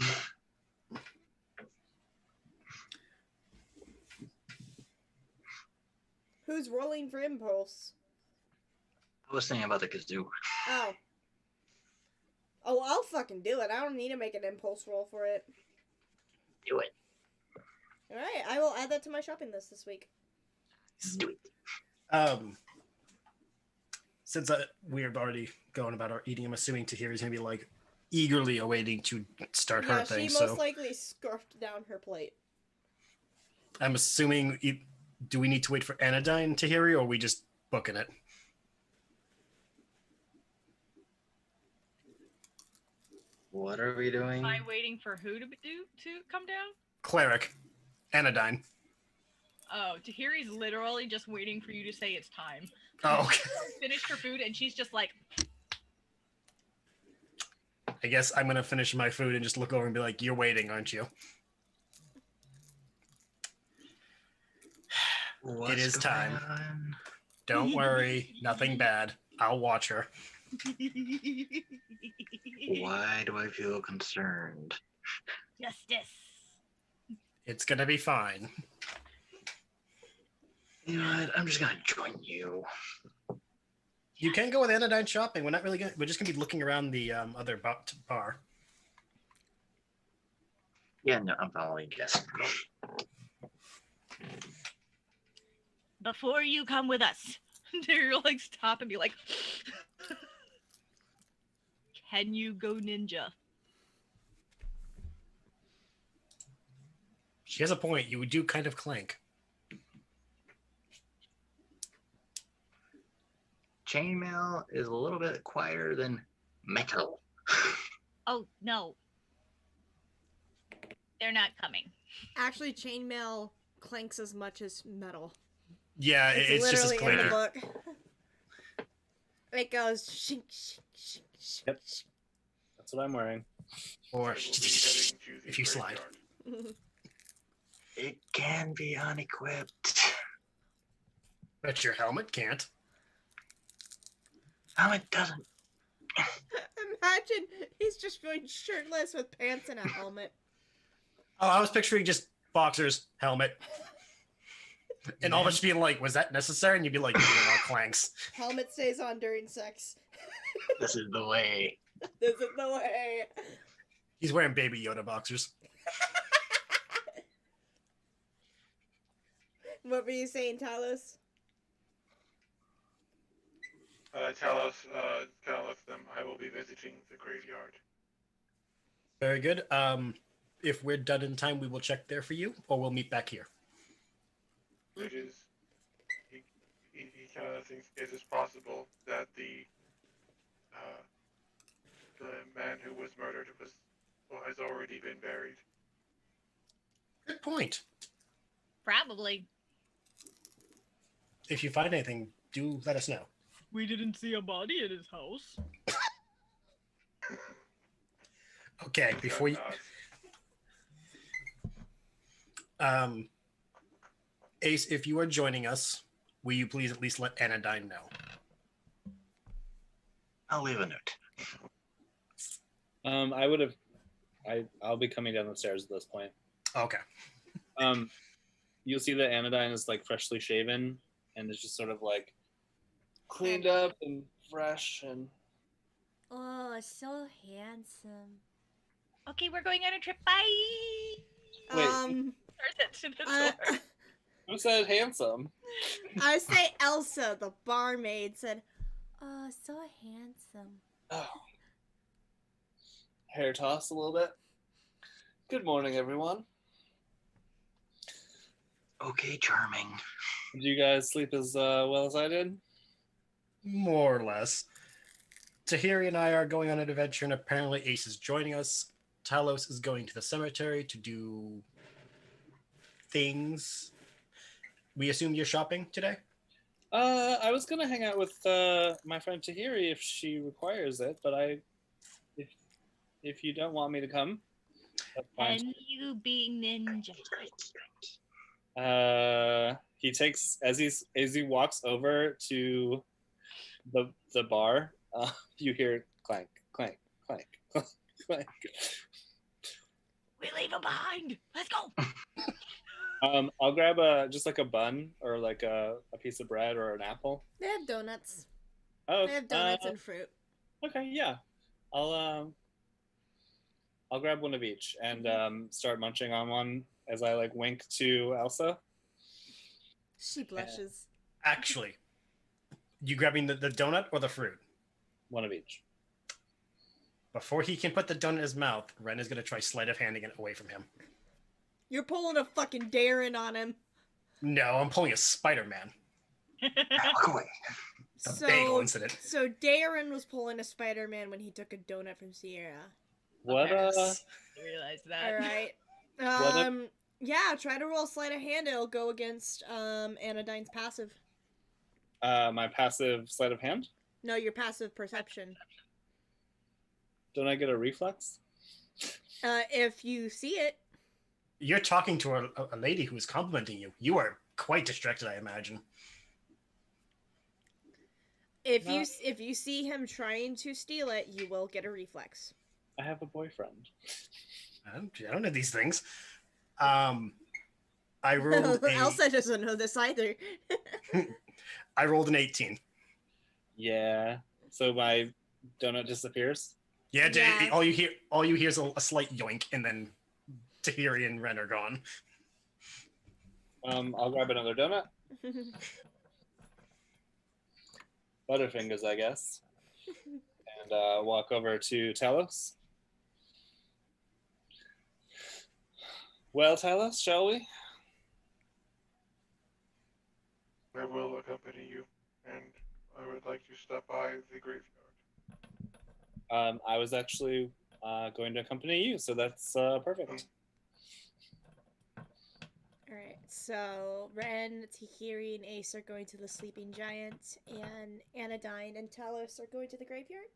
Who's rolling for impulse? I was thinking about the kazoo. Oh. Oh, I'll fucking do it. I don't need to make an impulse roll for it. Do it. Alright, I will add that to my shopping list this week. Just do it. Since we're already going about our eating, I'm assuming Tahiri's gonna be like eagerly awaiting to start her thing. She most likely scarfed down her plate. I'm assuming. Do we need to wait for Anodyne, Tahiri, or are we just booking it? What are we doing? Am I waiting for who to come down? Cleric, Anodyne. Oh, Tahiri's literally just waiting for you to say it's time. Oh, okay. Finished her food, and she's just like. I guess I'm gonna finish my food and just look over and be like, "You're waiting, aren't you?" It is time. On? Don't worry, nothing bad. I'll watch her. Why do I feel concerned? Justice. It's gonna be fine. You know what? I'm just gonna join you. You can go with Anodyne shopping. We're not really gonna. We're just gonna be looking around the other bar. Yeah, no, I'm following Jess. Before you come with us, Tahiri like stop and be like, "Can you go ninja?" She has a point. You do kind of clank. Chainmail is a little bit quieter than metal. Oh no, they're not coming. Actually, chainmail clanks as much as metal. Yeah, it's just as literally in the clanky. book. It goes shink, shink, shink, shink. Yep. That's what I'm wearing. Or I will be heading to the if you slide. graveyard. It can be unequipped. But your helmet can't. No, it doesn't. Imagine he's just going shirtless with pants and a helmet. Oh, I was picturing just boxers, helmet. And all of us being like, was that necessary? And you'd be like, all clanks. Helmet stays on during sex. This is the way. This is the way. He's wearing Baby Yoda boxers. What were you saying, Talos? Tell them I will be visiting the graveyard. Very good. If we're done in time, we will check there for you, or we'll meet back here. It is. He kind of thinks it is possible that the man who was murdered has already been buried. Good point. Probably. If you find anything, do let us know. We didn't see a body in his house. Okay, before you... Ace, if you are joining us, will you please at least let Anodyne know? I'll leave a note. I'll be coming down the stairs at this point. Okay. You'll see that Anodyne is like freshly shaven and is just sort of like cleaned up and fresh and. Oh, so handsome. Okay, we're going on a trip. Bye. Wait. Who said handsome? I say Elsa, the barmaid, said, "Oh, so handsome." Oh. Hair toss a little bit. Good morning, everyone. Okay, charming. Did you guys sleep as well as I did? More or less. Tahiri and I are going on an adventure, and apparently Ace is joining us. Talos is going to the cemetery to do things. We assume you're shopping today? I was gonna hang out with my friend Tahiri if she requires it, but if you don't want me to come, that's fine. And you being ninja. He takes as he walks over to the bar. You hear clank, clank, clank, clank, clank. We leave him behind. Let's go. I'll grab just like a bun or like a piece of bread or an apple. They have donuts. Oh, They have donuts and fruit. Okay, yeah. I'll grab one of each and start munching on one as I like wink to Elsa. She blushes. Actually, you grabbing the donut or the fruit? One of each. Before he can put the donut in his mouth, Ren is going to try sleight of handing it away from him. You're pulling a fucking Darren on him. No, I'm pulling a Spider-Man. Walk away. The bagel incident. So Darren was pulling a Spider-Man when he took a donut from Sierra. What I realized that. Alright. Yeah, try to roll sleight of hand. It'll go against Anodyne's passive. My passive sleight of hand? No, your passive perception. Don't I get a reflex? If you see it. You're talking to a lady who is complimenting you. You are quite distracted, I imagine. If you see him trying to steal it, you will get a reflex. I have a boyfriend. I don't know these things. I rolled Elsa doesn't know this either. I rolled an 18. Yeah. So my donut disappears? Yeah. All you hear is a slight yoink, and then Tahiri and Ren are gone. I'll grab another donut. Butterfingers, I guess. And walk over to Talos. Well, Talos, shall we? I will accompany you, and I would like to stop by the graveyard. I was actually going to accompany you, so that's perfect. Alright, so Ren, Tahiri, and Ace are going to the Sleeping Giant, and Anodyne and Talos are going to the graveyard?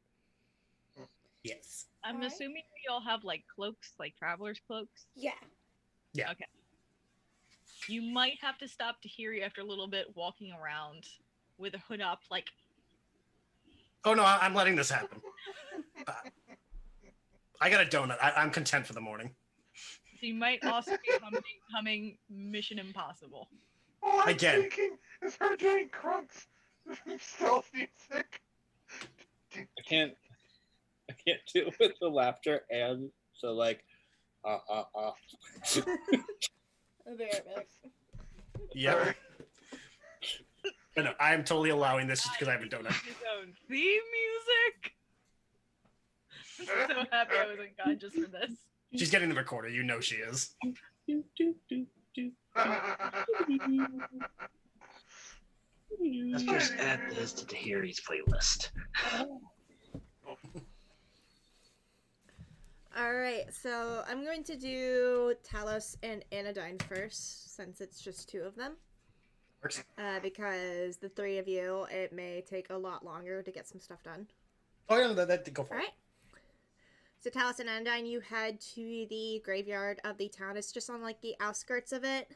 Yes. I'm assuming we all have like cloaks, like traveler's cloaks. Yeah. Yeah. Okay. You might have to stop Tahiri after a little bit walking around with a hood up, like. Oh no, I'm letting this happen. I got a donut. I'm content for the morning. So you might also be humming Mission Impossible. All I'm Again. thinking is her doing crunks. Stealth music. I can't deal with the laughter and so like Yeah. No, I'm totally allowing this just because I have a donut. His own theme music. I'm so happy I was unconscious for this. She's getting the recorder. You know she is. Let's just add this to Tahiri's playlist. Alright, so I'm going to do Talos and Anodyne first, since it's just two of them. Works. Because the three of you, it may take a lot longer to get some stuff done. Oh yeah, that go for it. Alright. So Talos and Anodyne, you head to the graveyard of the town. It's just on like the outskirts of it,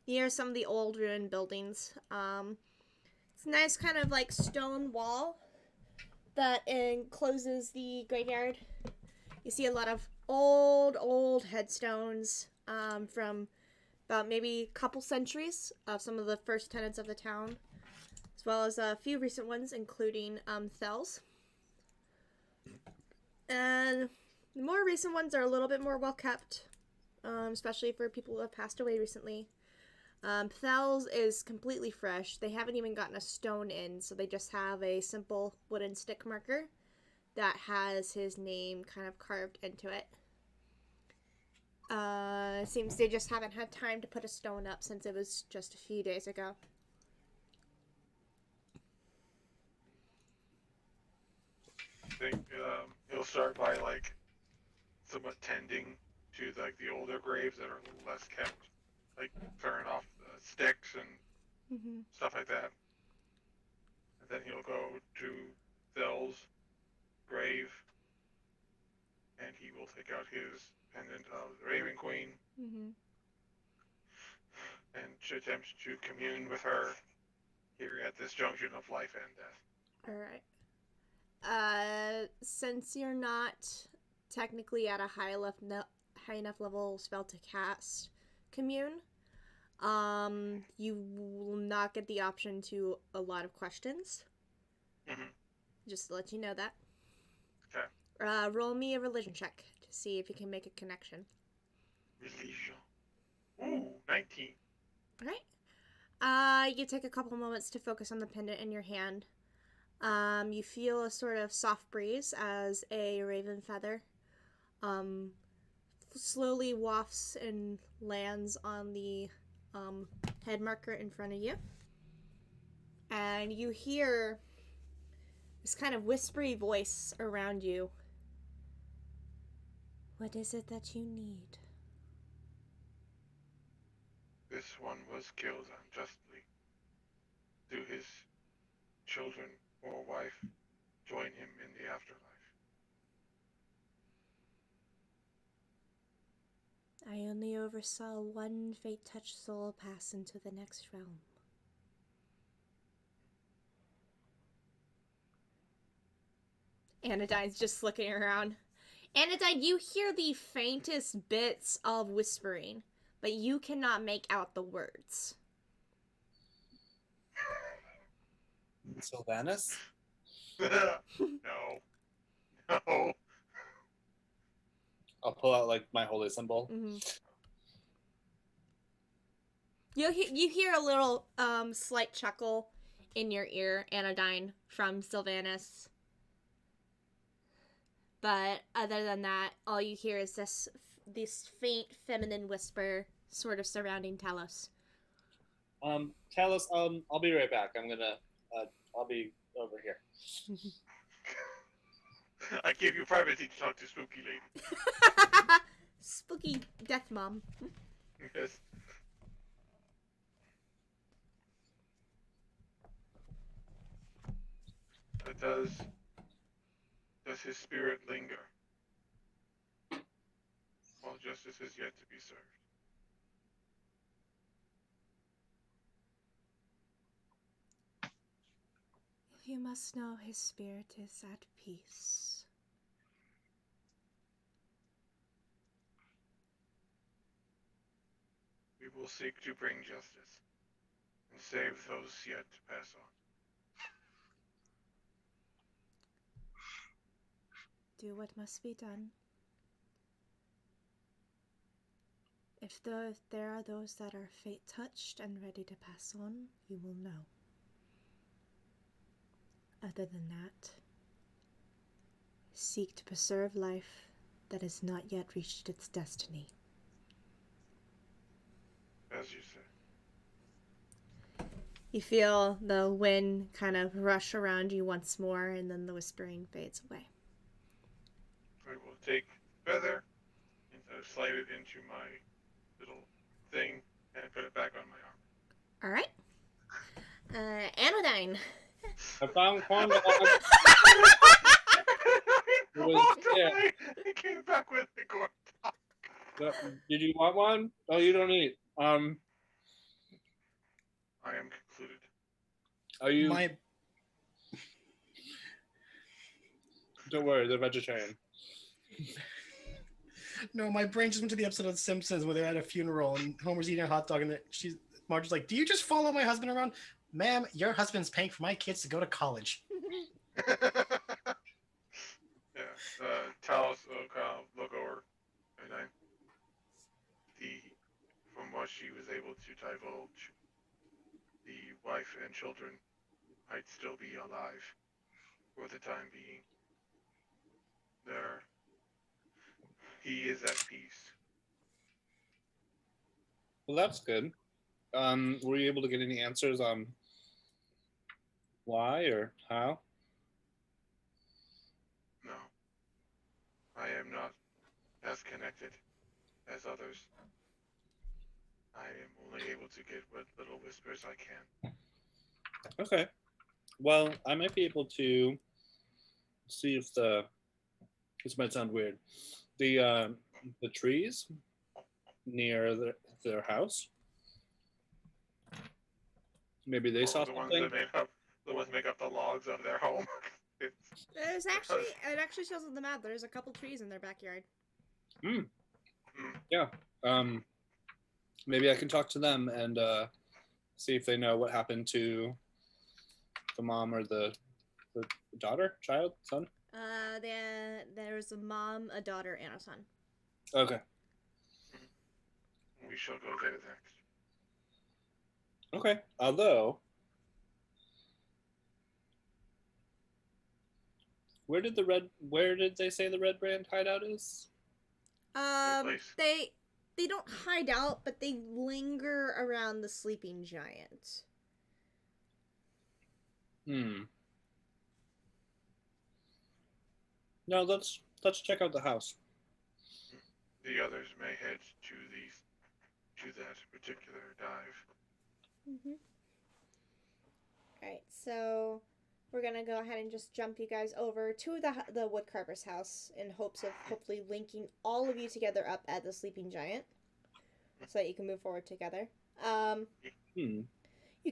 near some of the old ruined buildings. It's a nice kind of like stone wall that encloses the graveyard. You see a lot of old headstones from about maybe a couple centuries of some of the first tenants of the town. as well as a few recent ones, including Thels. And the more recent ones are a little bit more well kept, especially for people who have passed away recently. Thels is completely fresh. They haven't even gotten a stone in, so they just have a simple wooden stick marker that has his name kind of carved into it. It seems they just haven't had time to put a stone up since it was just a few days ago. I think he'll start by like somewhat tending to like the older graves that are a little less kept, like tearing off the sticks and stuff like that. And then he'll go to Thel's grave, and he will take out his pendant of the Raven Queen and attempt to commune with her here at this junction of life and death. Alright. Since you're not technically at a high enough level spell to cast Commune, you will not get the option to a lot of questions. Just to let you know that. Okay. Roll me a religion check to see if you can make a connection. Religion. Ooh, 19. Alright. You take a couple moments to focus on the pendant in your hand. You feel a sort of soft breeze as a raven feather slowly wafts and lands on the head marker in front of you. And you hear this kind of whispery voice around you. What is it that you need? This one was killed unjustly. Do his children or wife join him in the afterlife? I only oversaw one fate-touched soul pass into the next realm. Anodyne's just looking around. Anodyne, you hear the faintest bits of whispering, but you cannot make out the words. Sylvanas? No. No. I'll pull out like my holy symbol. You hear a little slight chuckle in your ear, Anodyne, from Sylvanas. But other than that, all you hear is this faint feminine whisper sort of surrounding Talos. Talos, I'll be right back. I'll be over here. I gave you privacy to talk to Spooky Lady. Spooky Death Mom. Yes. But does his spirit linger? While justice is yet to be served. You must know his spirit is at peace. We will seek to bring justice and save those yet to pass on. Do what must be done. If there are those that are fate-touched and ready to pass on, you will know. Other than that, seek to preserve life that has not yet reached its destiny. As you say. You feel the wind kind of rush around you once more, and then the whispering fades away. I will take feather and slide it into my little thing and put it back on my arm. Alright. Anodyne. I found corn dog. I came back with the corn dog. Did you want one? Oh, you don't eat. I am concluded. Are you? Don't worry, they're vegetarian. No, my brain just went to the episode of The Simpsons where they're at a funeral and Homer's eating a hot dog and Marge's like, "Do you just follow my husband around?" Ma'am, your husband's paying for my kids to go to college. Yeah, Talos look over, and then from what she was able to divulge, the wife and children might still be alive for the time being. There, he is at peace. Well, that's good. Were you able to get any answers on why or how? No, I am not as connected as others. I am only able to get what little whispers I can. Okay. Well, I might be able to see if this might sound weird. The trees near their house. Maybe they saw The ones something. that make up the logs of their home. It actually shows on the map. There's a couple trees in their backyard. Yeah. Maybe I can talk to them and see if they know what happened to the mom or the daughter, child, son. There's a mom, a daughter, and a son. Okay. We shall go there next. Okay. Although, where did they say the Red Brand hideout is? They don't hide out, but they linger around the sleeping giant. No, let's check out the house. The others may head to that particular dive. Alright, so we're gonna go ahead and just jump you guys over to the woodcarver's house in hopes of hopefully linking all of you together up at the sleeping giant so that you can move forward together. You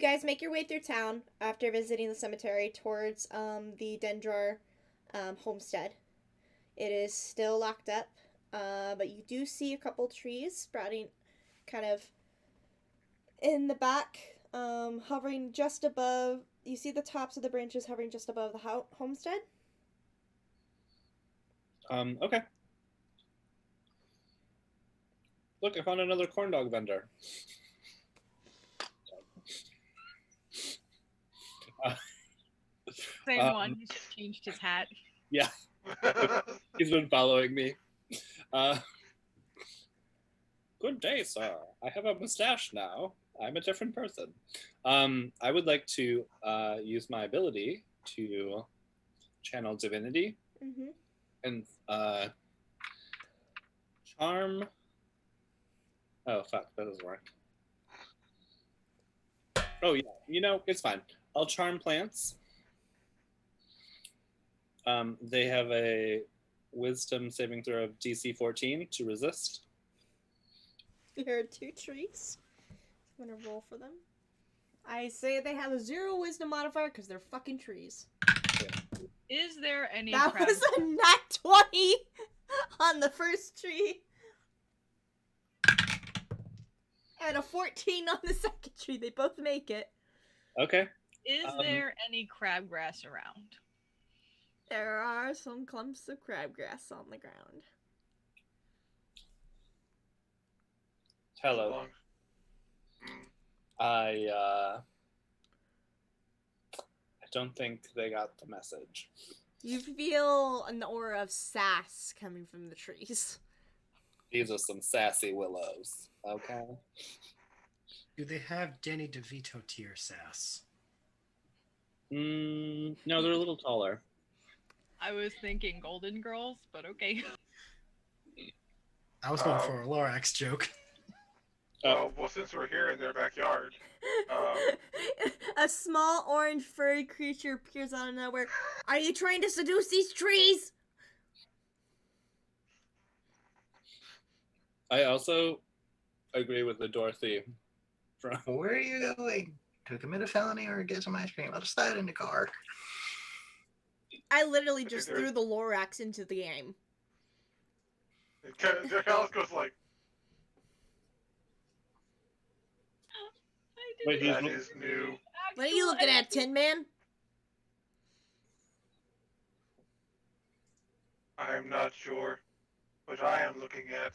guys make your way through town after visiting the cemetery towards the Dendrar homestead. It is still locked up, but you do see a couple trees sprouting kind of in the back, hovering just above. You see the tops of the branches hovering just above the homestead? Okay. Look, I found another corn dog vendor. Same one. He's just changed his hat. Yeah. He's been following me. Good day, sir. I have a mustache now. I'm a different person. I would like to use my ability to channel divinity and charm. Oh, fuck. That doesn't work. Oh, yeah. It's fine. I'll charm plants. They have a wisdom saving throw of DC 14 to resist. There are 2 trees. I'm gonna roll for them. I say they have a 0 wisdom modifier because they're fucking trees. Is there any That was a nat 20 on the first tree. And a 14 on the second tree. They both make it. Okay. Is there any crabgrass around? There are some clumps of crabgrass on the ground. Hello. I don't think they got the message. You feel an aura of sass coming from the trees. These are some sassy willows. Okay. Do they have Danny DeVito tier sass? No, they're a little taller. I was thinking Golden Girls, but okay. I was going for a Lorax joke. Well, since we're here in their backyard, a small orange furry creature appears out of nowhere. Are you trying to seduce these trees? I also agree with the Dorothy. Where are you going? To commit a felony or get some ice cream? I'll just that in the car. I literally just threw the Lorax into the game. Callus goes like, Wait, that is new. What are you looking at, Tin Man? I'm not sure, but I am looking at.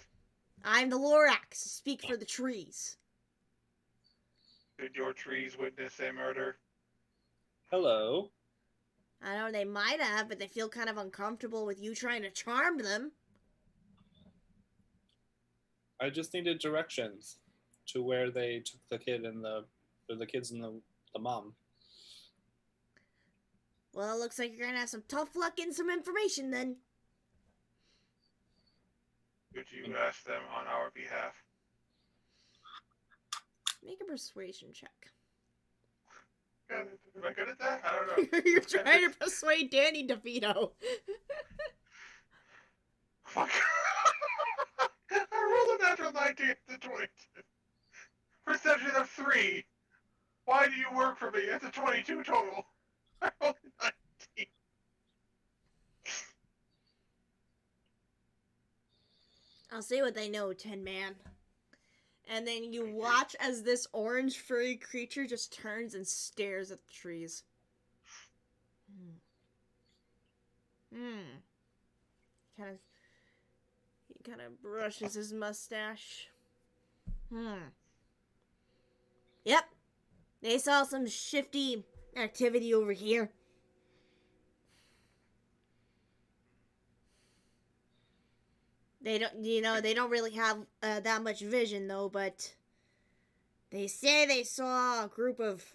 I'm the Lorax. Speak for the trees. Did your trees witness a murder? Hello. I know they might have, but they feel kind of uncomfortable with you trying to charm them. I just needed directions to where they took the kid and the kids and the mom. Well, it looks like you're gonna have some tough luck and some information then. Could you ask them on our behalf? Make a persuasion check. Am I good at that? I don't know. You're trying to persuade Danny DeVito. Fuck. I rolled a natural 19 to 22. Perception of 3. Why do you work for me? It's a 22 total. I rolled a 19. I'll see what they know, Tin Man. And then you watch as this orange furry creature just turns and stares at the trees. He kind of brushes his mustache. Yep. They saw some shifty activity over here. They don't really have that much vision though, but they say they saw a group of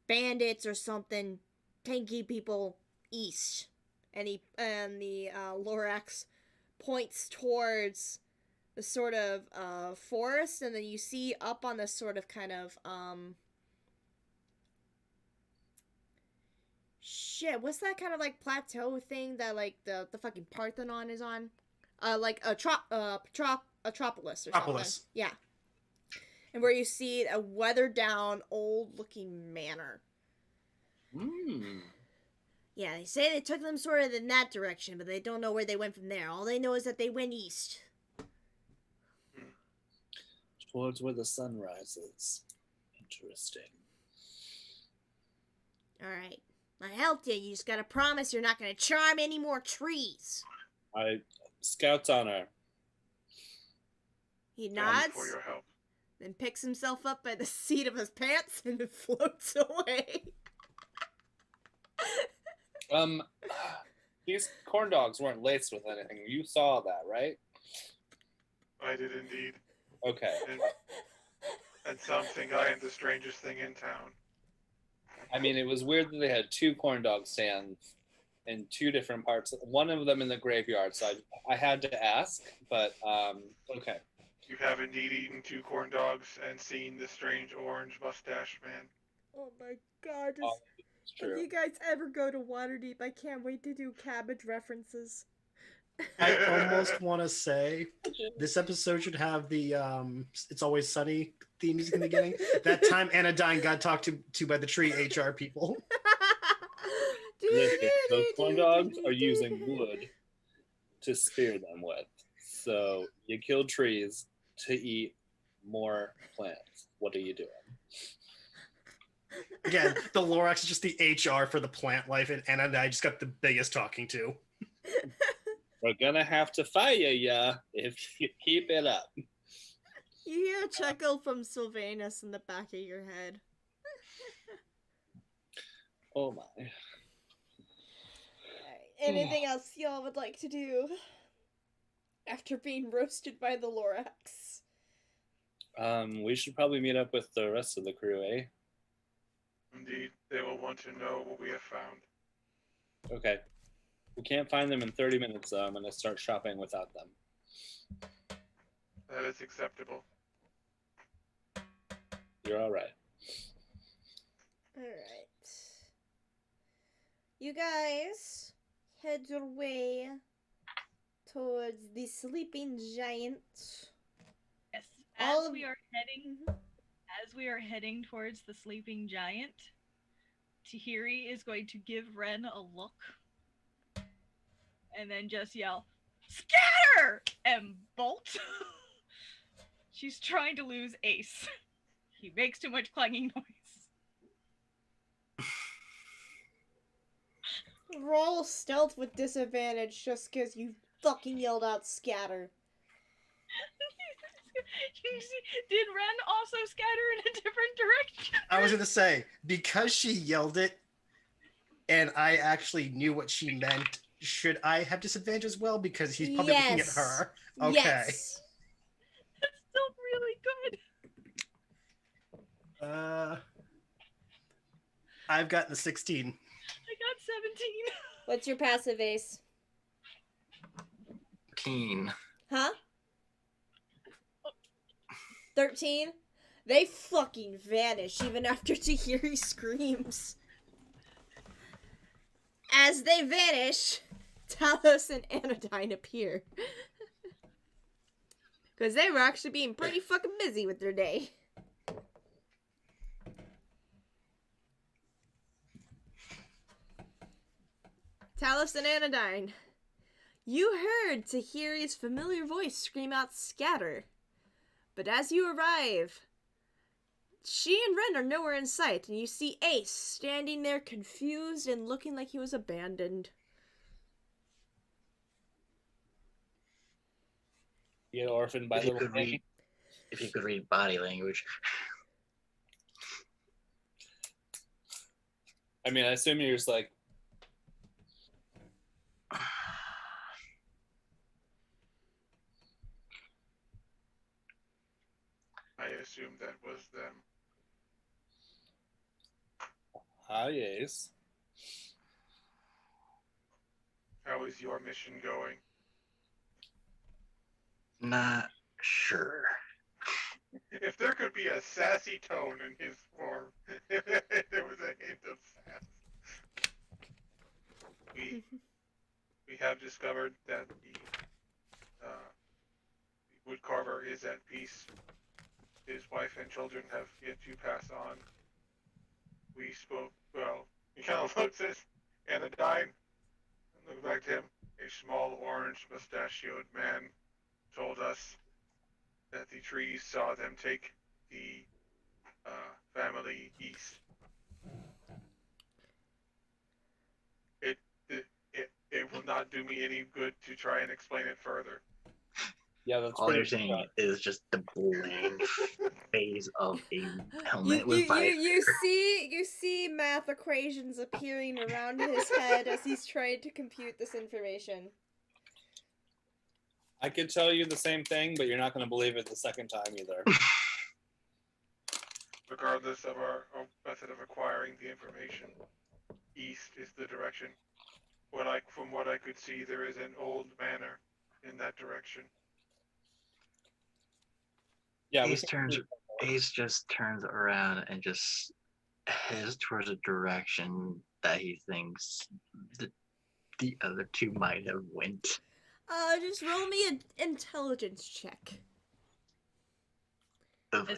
bandits or something taking people east. And the Lorax points towards the sort of forest, and then you see up on this sort of kind of shit, what's that kind of like plateau thing that like the fucking Parthenon is on? Like a Metropolis or something. Yeah. And where you see a weathered down, old looking manor. Yeah, they say they took them sort of in that direction, but they don't know where they went from there. All they know is that they went east. Towards where the sun rises. Interesting. Alright. I helped you. You just gotta promise you're not gonna charm any more trees. Scout's honor. He nods, for your help. then picks himself up by the seat of his pants and then floats away. These corn dogs weren't laced with anything. You saw that, right? I did indeed. Okay. And some think I am the strangest thing in town. I mean, it was weird that they had 2 corn dog stands in 2 different parts. One of them in the graveyard, so I had to ask, but okay. You have indeed eaten 2 corn dogs and seen the strange orange mustache man. Oh my god, It's true. if you guys ever go to Waterdeep, I can't wait to do cabbage references. I almost want to say this episode should have the It's Always Sunny theme music in the beginning. That time Anodyne got talked to by the tree HR people. Listen, those corn dogs are using wood to spear them with. So you kill trees to eat more plants. What are you doing? Again, the Lorax is just the HR for the plant life, and Anodyne just got the biggest talking to. We're gonna have to fire ya if you keep it up. You hear a chuckle from Sylvanus in the back of your head. Oh my. Right. Anything else y'all would like to do after being roasted by the Lorax? We should probably meet up with the rest of the crew, eh? Indeed, they will want to know what we have found. Okay. We can't find them in 30 minutes, so I'm going to start shopping without them. That is acceptable. You're all right. Alright. You guys head your way towards the sleeping giant. Yes. All As of- we are heading as we are heading towards the sleeping giant, Tahiri is going to give Ren a look and then just yell, "Scatter!" and bolt. She's trying to lose Ace. He makes too much clanging noise. roll stealth with disadvantage just because you fucking yelled out scatter. Did Ren also scatter in a different direction? I was gonna say, because she yelled it, and I actually knew what she meant, should I have disadvantage as well? Because he's probably looking at her. Okay. Yes. That's still really good. I've gotten the 16. I got 17. What's your passive, Ace? 13. Huh? 13? They fucking vanish even after Tahiri screams. As they vanish, Talos and Anodyne appear. Because they were actually being pretty fucking busy with their day. Talos and Anodyne, you heard Tahiri's familiar voice scream out scatter. But as you arrive, she and Ren are nowhere in sight, and you see Ace standing there confused and looking like he was abandoned. You get orphaned by If you little could read, if you could read body language. I mean, I assume you're just like, I assume that was them. ah, yes. How is your mission going? Not sure. If there could be a sassy tone in his form, there was a hint of sass. We have discovered that the woodcarver is at peace. His wife and children have yet to pass on. We spoke, well, he kind of looks at Anodyne and looks back to him. A small orange mustachioed man told us that the trees saw them take the family east. It will not do me any good to try and explain it further. Yeah, that's All pretty you're seeing is just the blank phase of a helmet You with visor. see math equations appearing around his head as he's trying to compute this information. I could tell you the same thing, but you're not going to believe it the second time either. Regardless of our method of acquiring the information, east is the direction. From what I could see, there is an old manor in that direction. Yeah, Ace just turns around and just heads towards a direction that he thinks the other two might have went. Just roll me an intelligence check. Lovely.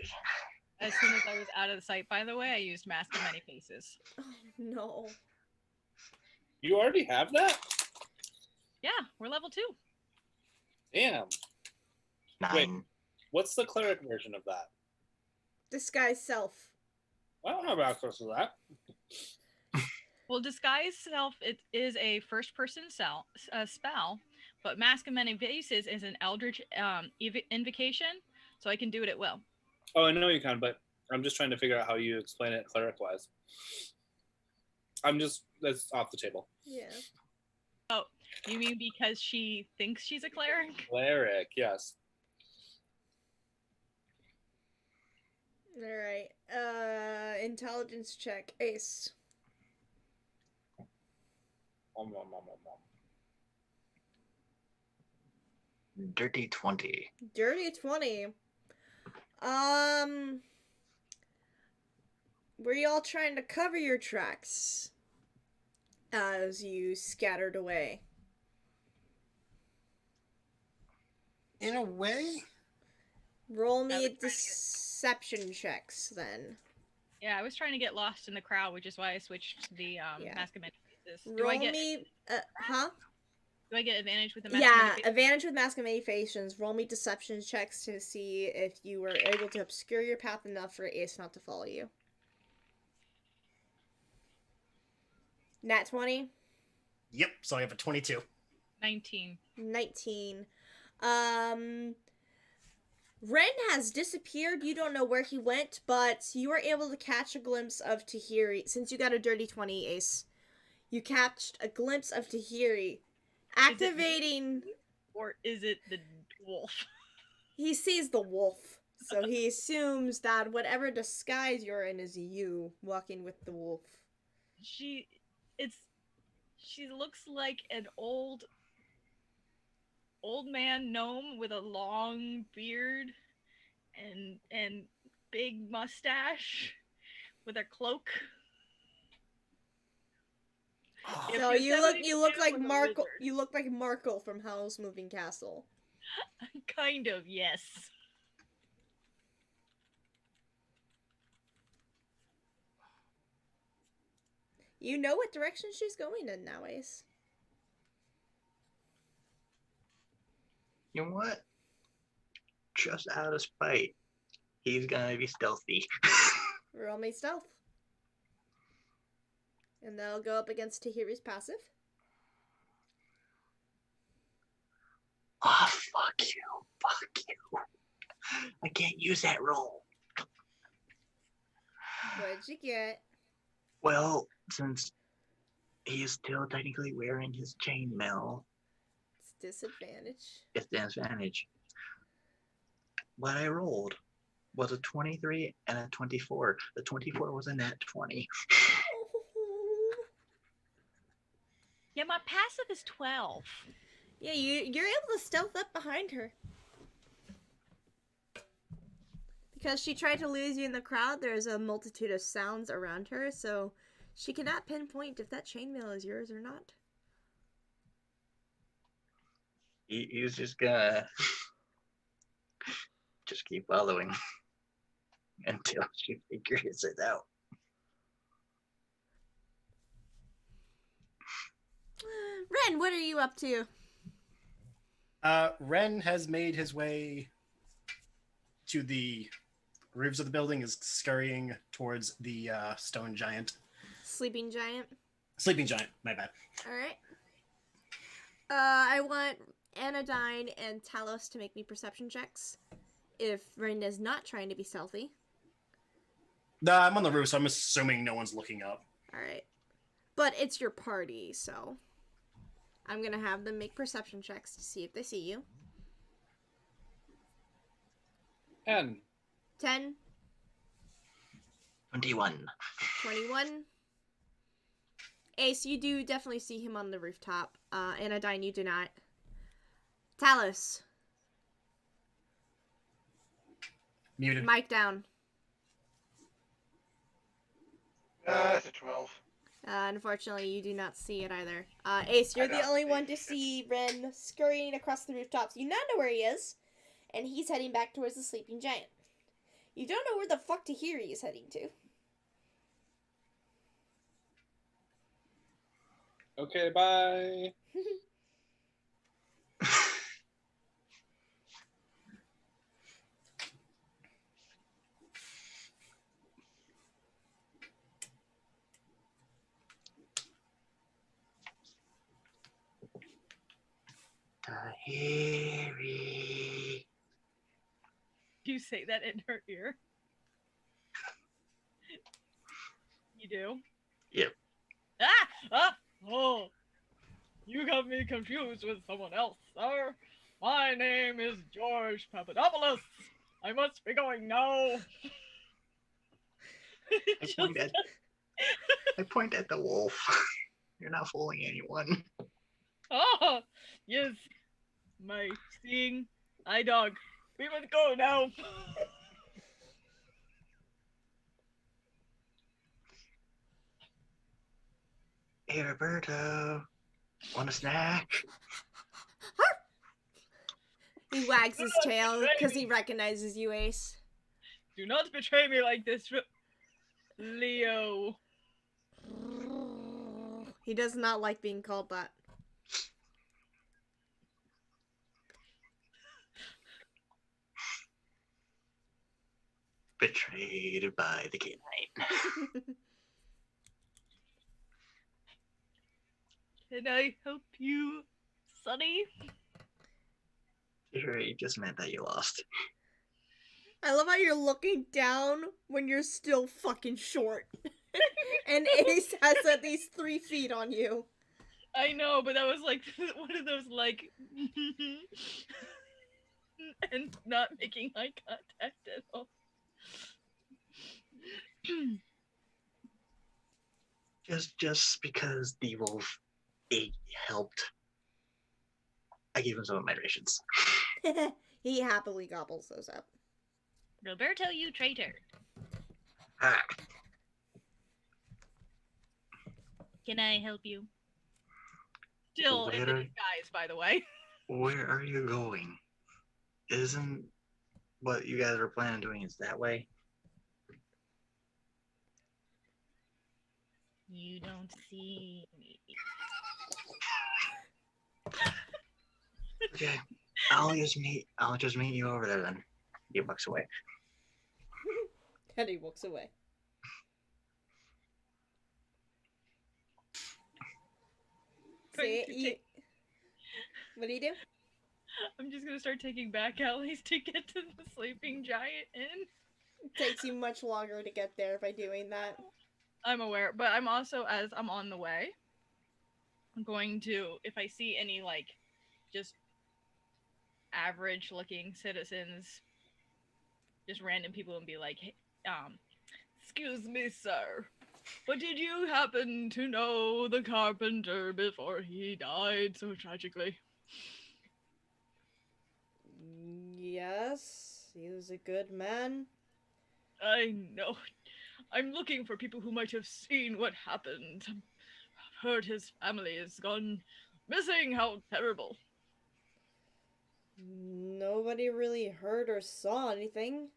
As soon as I was out of the sight, by the way, I used Mask of Many Faces. Oh, no. You already have that? Yeah, we're level 2. Damn. 9. Wait. What's the cleric version of that? Disguise self. I don't have access to that. Well, Disguise Self, it is a first-person spell, but Mask of Many Faces is an Eldritch invocation, so I can do it at will. Oh, I know you can, but I'm just trying to figure out how you explain it cleric-wise. That's off the table. Yeah. Oh, you mean because she thinks she's a cleric? Cleric, yes. Alright. Intelligence check. Ace. Dirty 20. Dirty 20. Were y'all trying to cover your tracks as you scattered away? In a way? Roll me deception checks then. Yeah, I was trying to get lost in the crowd, which is why I switched to the Mask of Many Faces. Roll me, huh? Do I get advantage with the Mask of Many Faces? Yeah, advantage with Mask of Many Faces. Roll me deception checks to see if you were able to obscure your path enough for Ace not to follow you. Nat 20? Yep. So I have a 22. 19. 19. Ren has disappeared. You don't know where he went, but you were able to catch a glimpse of Tahiri. Since you got a dirty 20, Ace, you catched a glimpse of Tahiri. Activating... Or is it the wolf? He sees the wolf, so he assumes that whatever disguise you're in is you walking with the wolf. She looks like an old man gnome with a long beard and big mustache with a cloak. So you look like Markle. You look like Markle from Howl's Moving Castle. Kind of, yes. You know what direction she's going in now, Ace. You know what? Just out of spite, he's gonna be stealthy. Roll me stealth. And that'll go up against Tahiri's passive. Oh, fuck you. Fuck you. I can't use that roll. What'd you get? Well, since he is still technically wearing his chainmail, It's disadvantage. it's the advantage. What I rolled was a 23 and a 24. The 24 was a nat 20. Yeah, my passive is 12. Yeah, you're able to stealth up behind her. Because she tried to lose you in the crowd, there's a multitude of sounds around her, so she cannot pinpoint if that chainmail is yours or not. He's just gonna just keep following until she figures it out. Ren, what are you up to? Ren has made his way to the roofs of the building, is scurrying towards the stone giant. Sleeping giant. Sleeping giant, my bad. Alright. I want Anodyne and Talos to make me perception checks. If Ren is not trying to be stealthy. No, I'm on the roof, so I'm assuming no one's looking up. Alright. But it's your party, so I'm gonna have them make perception checks to see if they see you. 10. 10. 21. 21. Ace, you do definitely see him on the rooftop. Anodyne, you do not. Talos. Muted. Mic down. That's a 12. Unfortunately, you do not see it either. Ace, you're the only one to see Ren scurrying across the rooftops. You now know where he is, and he's heading back towards the sleeping giant. You don't know where the fuck Tahiri is heading to. Okay, bye. Tahiri. Do you say that in her ear? You do? Yep. Oh, you got me confused with someone else, sir. My name is George Papadopoulos. I must be going now. I point at the wolf. You're not fooling anyone. Ah, yes, my seeing eye dog. We must go now. Hey, Roberto. Want a snack? He wags his tail because he recognizes you, Ace. Do not betray me like this, Leo. He does not like being called that. Betrayed by the canine. Can I help you, Sonny? Sure, you just meant that you lost. I love how you're looking down when you're still fucking short. And Ace has at least 3 feet on you. I know, but that was like one of those like and not making eye contact at all. Just because the wolf helped, I gave him some of my rations. He happily gobbles those up. Roberto, you traitor. Ah, Can I help you? Still in the disguise, by the way. where are you going? Isn't what you guys are planning on doing is that way? You don't see me. Okay, I'll just meet you over there then. He walks away. Teddy walks away. See, what do you do? I'm just gonna start taking back alleys to get to the sleeping giant inn. It takes you much longer to get there by doing that. I'm aware, but I'm also, as I'm on the way, I'm going to, if I see any, like, just average looking citizens, just random people, and be like, hey, excuse me, sir, but did you happen to know the carpenter before he died so tragically? Yes, he was a good man. I know. I'm looking for people who might have seen what happened. I've heard his family has gone missing. How terrible. Nobody really heard or saw anything.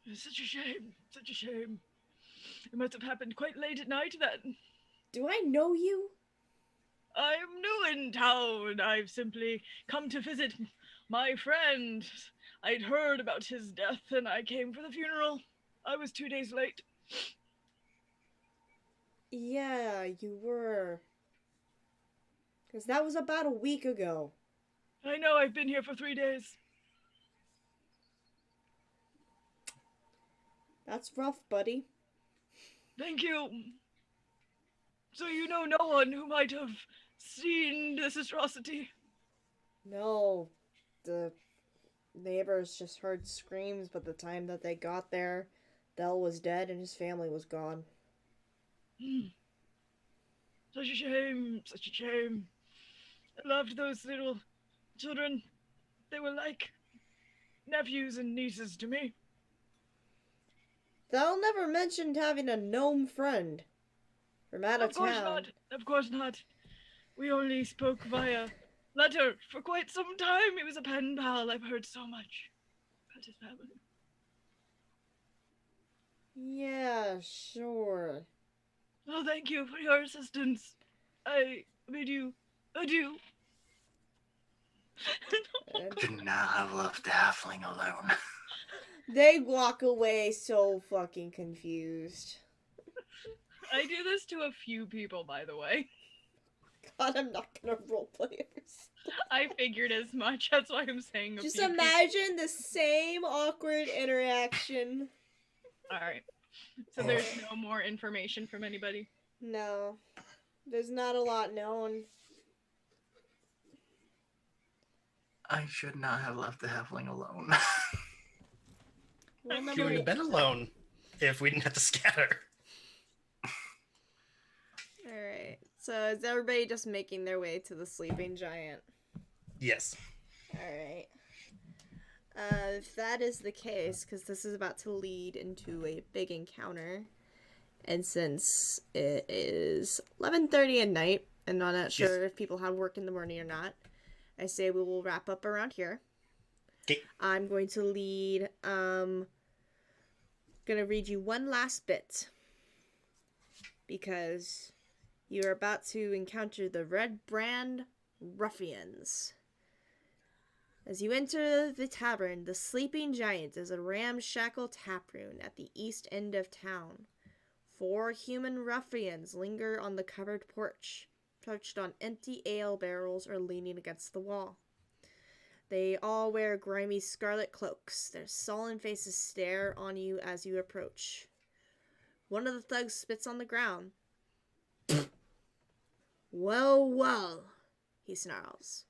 It's such a shame. Such a shame. It must have happened quite late at night then. Do I know you? I'm new in town. I've simply come to visit my friend. I'd heard about his death and I came for the funeral. I was 2 days late. Yeah, you were. Because that was about a week ago. I know, I've been here for 3 days. That's rough, buddy. Thank you. So you know no one who might have seen this atrocity? No, the neighbors just heard screams, but the time that they got there, Dell was dead and his family was gone. Such a shame, such a shame. I loved those little children. They were like nephews and nieces to me. Dell never mentioned having a gnome friend from out of town. Of course not. Of course not. We only spoke via letter for quite some time. He was a pen pal. I've heard so much about his family. Yeah, sure. Well, thank you for your assistance. I bid you adieu. Should not have left the halfling alone. They walk away so fucking confused. I do this to a few people, by the way. God, I'm not gonna roleplay it. I figured as much. That's why I'm saying a Just few imagine the same awkward interaction. Alright. So there's no more information from anybody? No. There's not a lot known. I should not have left the halfling alone. You would have been alone if we didn't have to scatter. Alright. So is everybody just making their way to the sleeping giant? Yes. Alright. If that is the case, because this is about to lead into a big encounter, and since it is 11:30 at night, and I'm not sure if people have work in the morning or not, I say we will wrap up around here. Okay. I'm going to lead, gonna read you one last bit, because you are about to encounter the Red Brand Ruffians. As you enter the tavern, the Sleeping Giant is a ramshackle taproom at the east end of town. 4 human ruffians linger on the covered porch, perched on empty ale barrels or leaning against the wall. They all wear grimy scarlet cloaks. Their sullen faces stare on you as you approach. One of the thugs spits on the ground. Well, well, he snarls.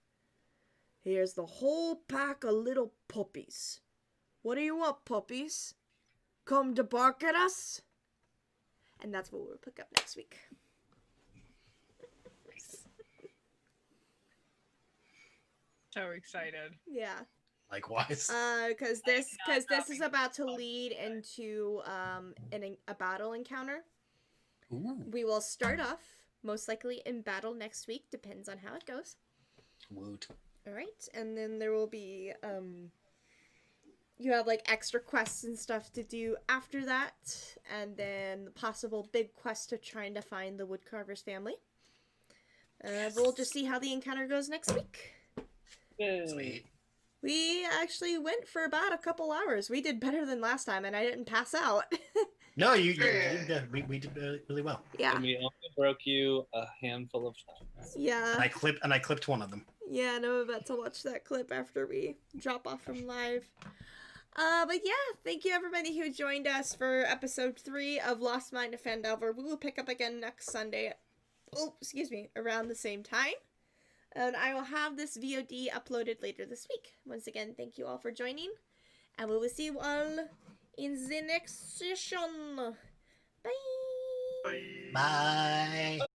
Here's the whole pack of little puppies. What do you want, puppies? Come to bark at us? And that's what we'll pick up next week. So excited. Yeah. Likewise. Because this is about to lead into a battle encounter. Ooh. We will start off most likely in battle next week, depends on how it goes. Woot. All right, and then there will be you have like extra quests and stuff to do after that, and then the possible big quest of trying to find the Woodcarver's family. We'll just see how the encounter goes next week. Sweet. We actually went for about a couple hours. We did better than last time, and I didn't pass out. No, we did really well. Yeah. And we only broke you a handful of times. Yeah. And I clipped one of them. Yeah, and I'm about to watch that clip after we drop off from live. But yeah, thank you everybody who joined us for episode 3 of Lost Mine of Phandelver. We will pick up again next Sunday. Around the same time. And I will have this VOD uploaded later this week. Once again, thank you all for joining. And we will see you all in the next session. Bye. Bye. Bye.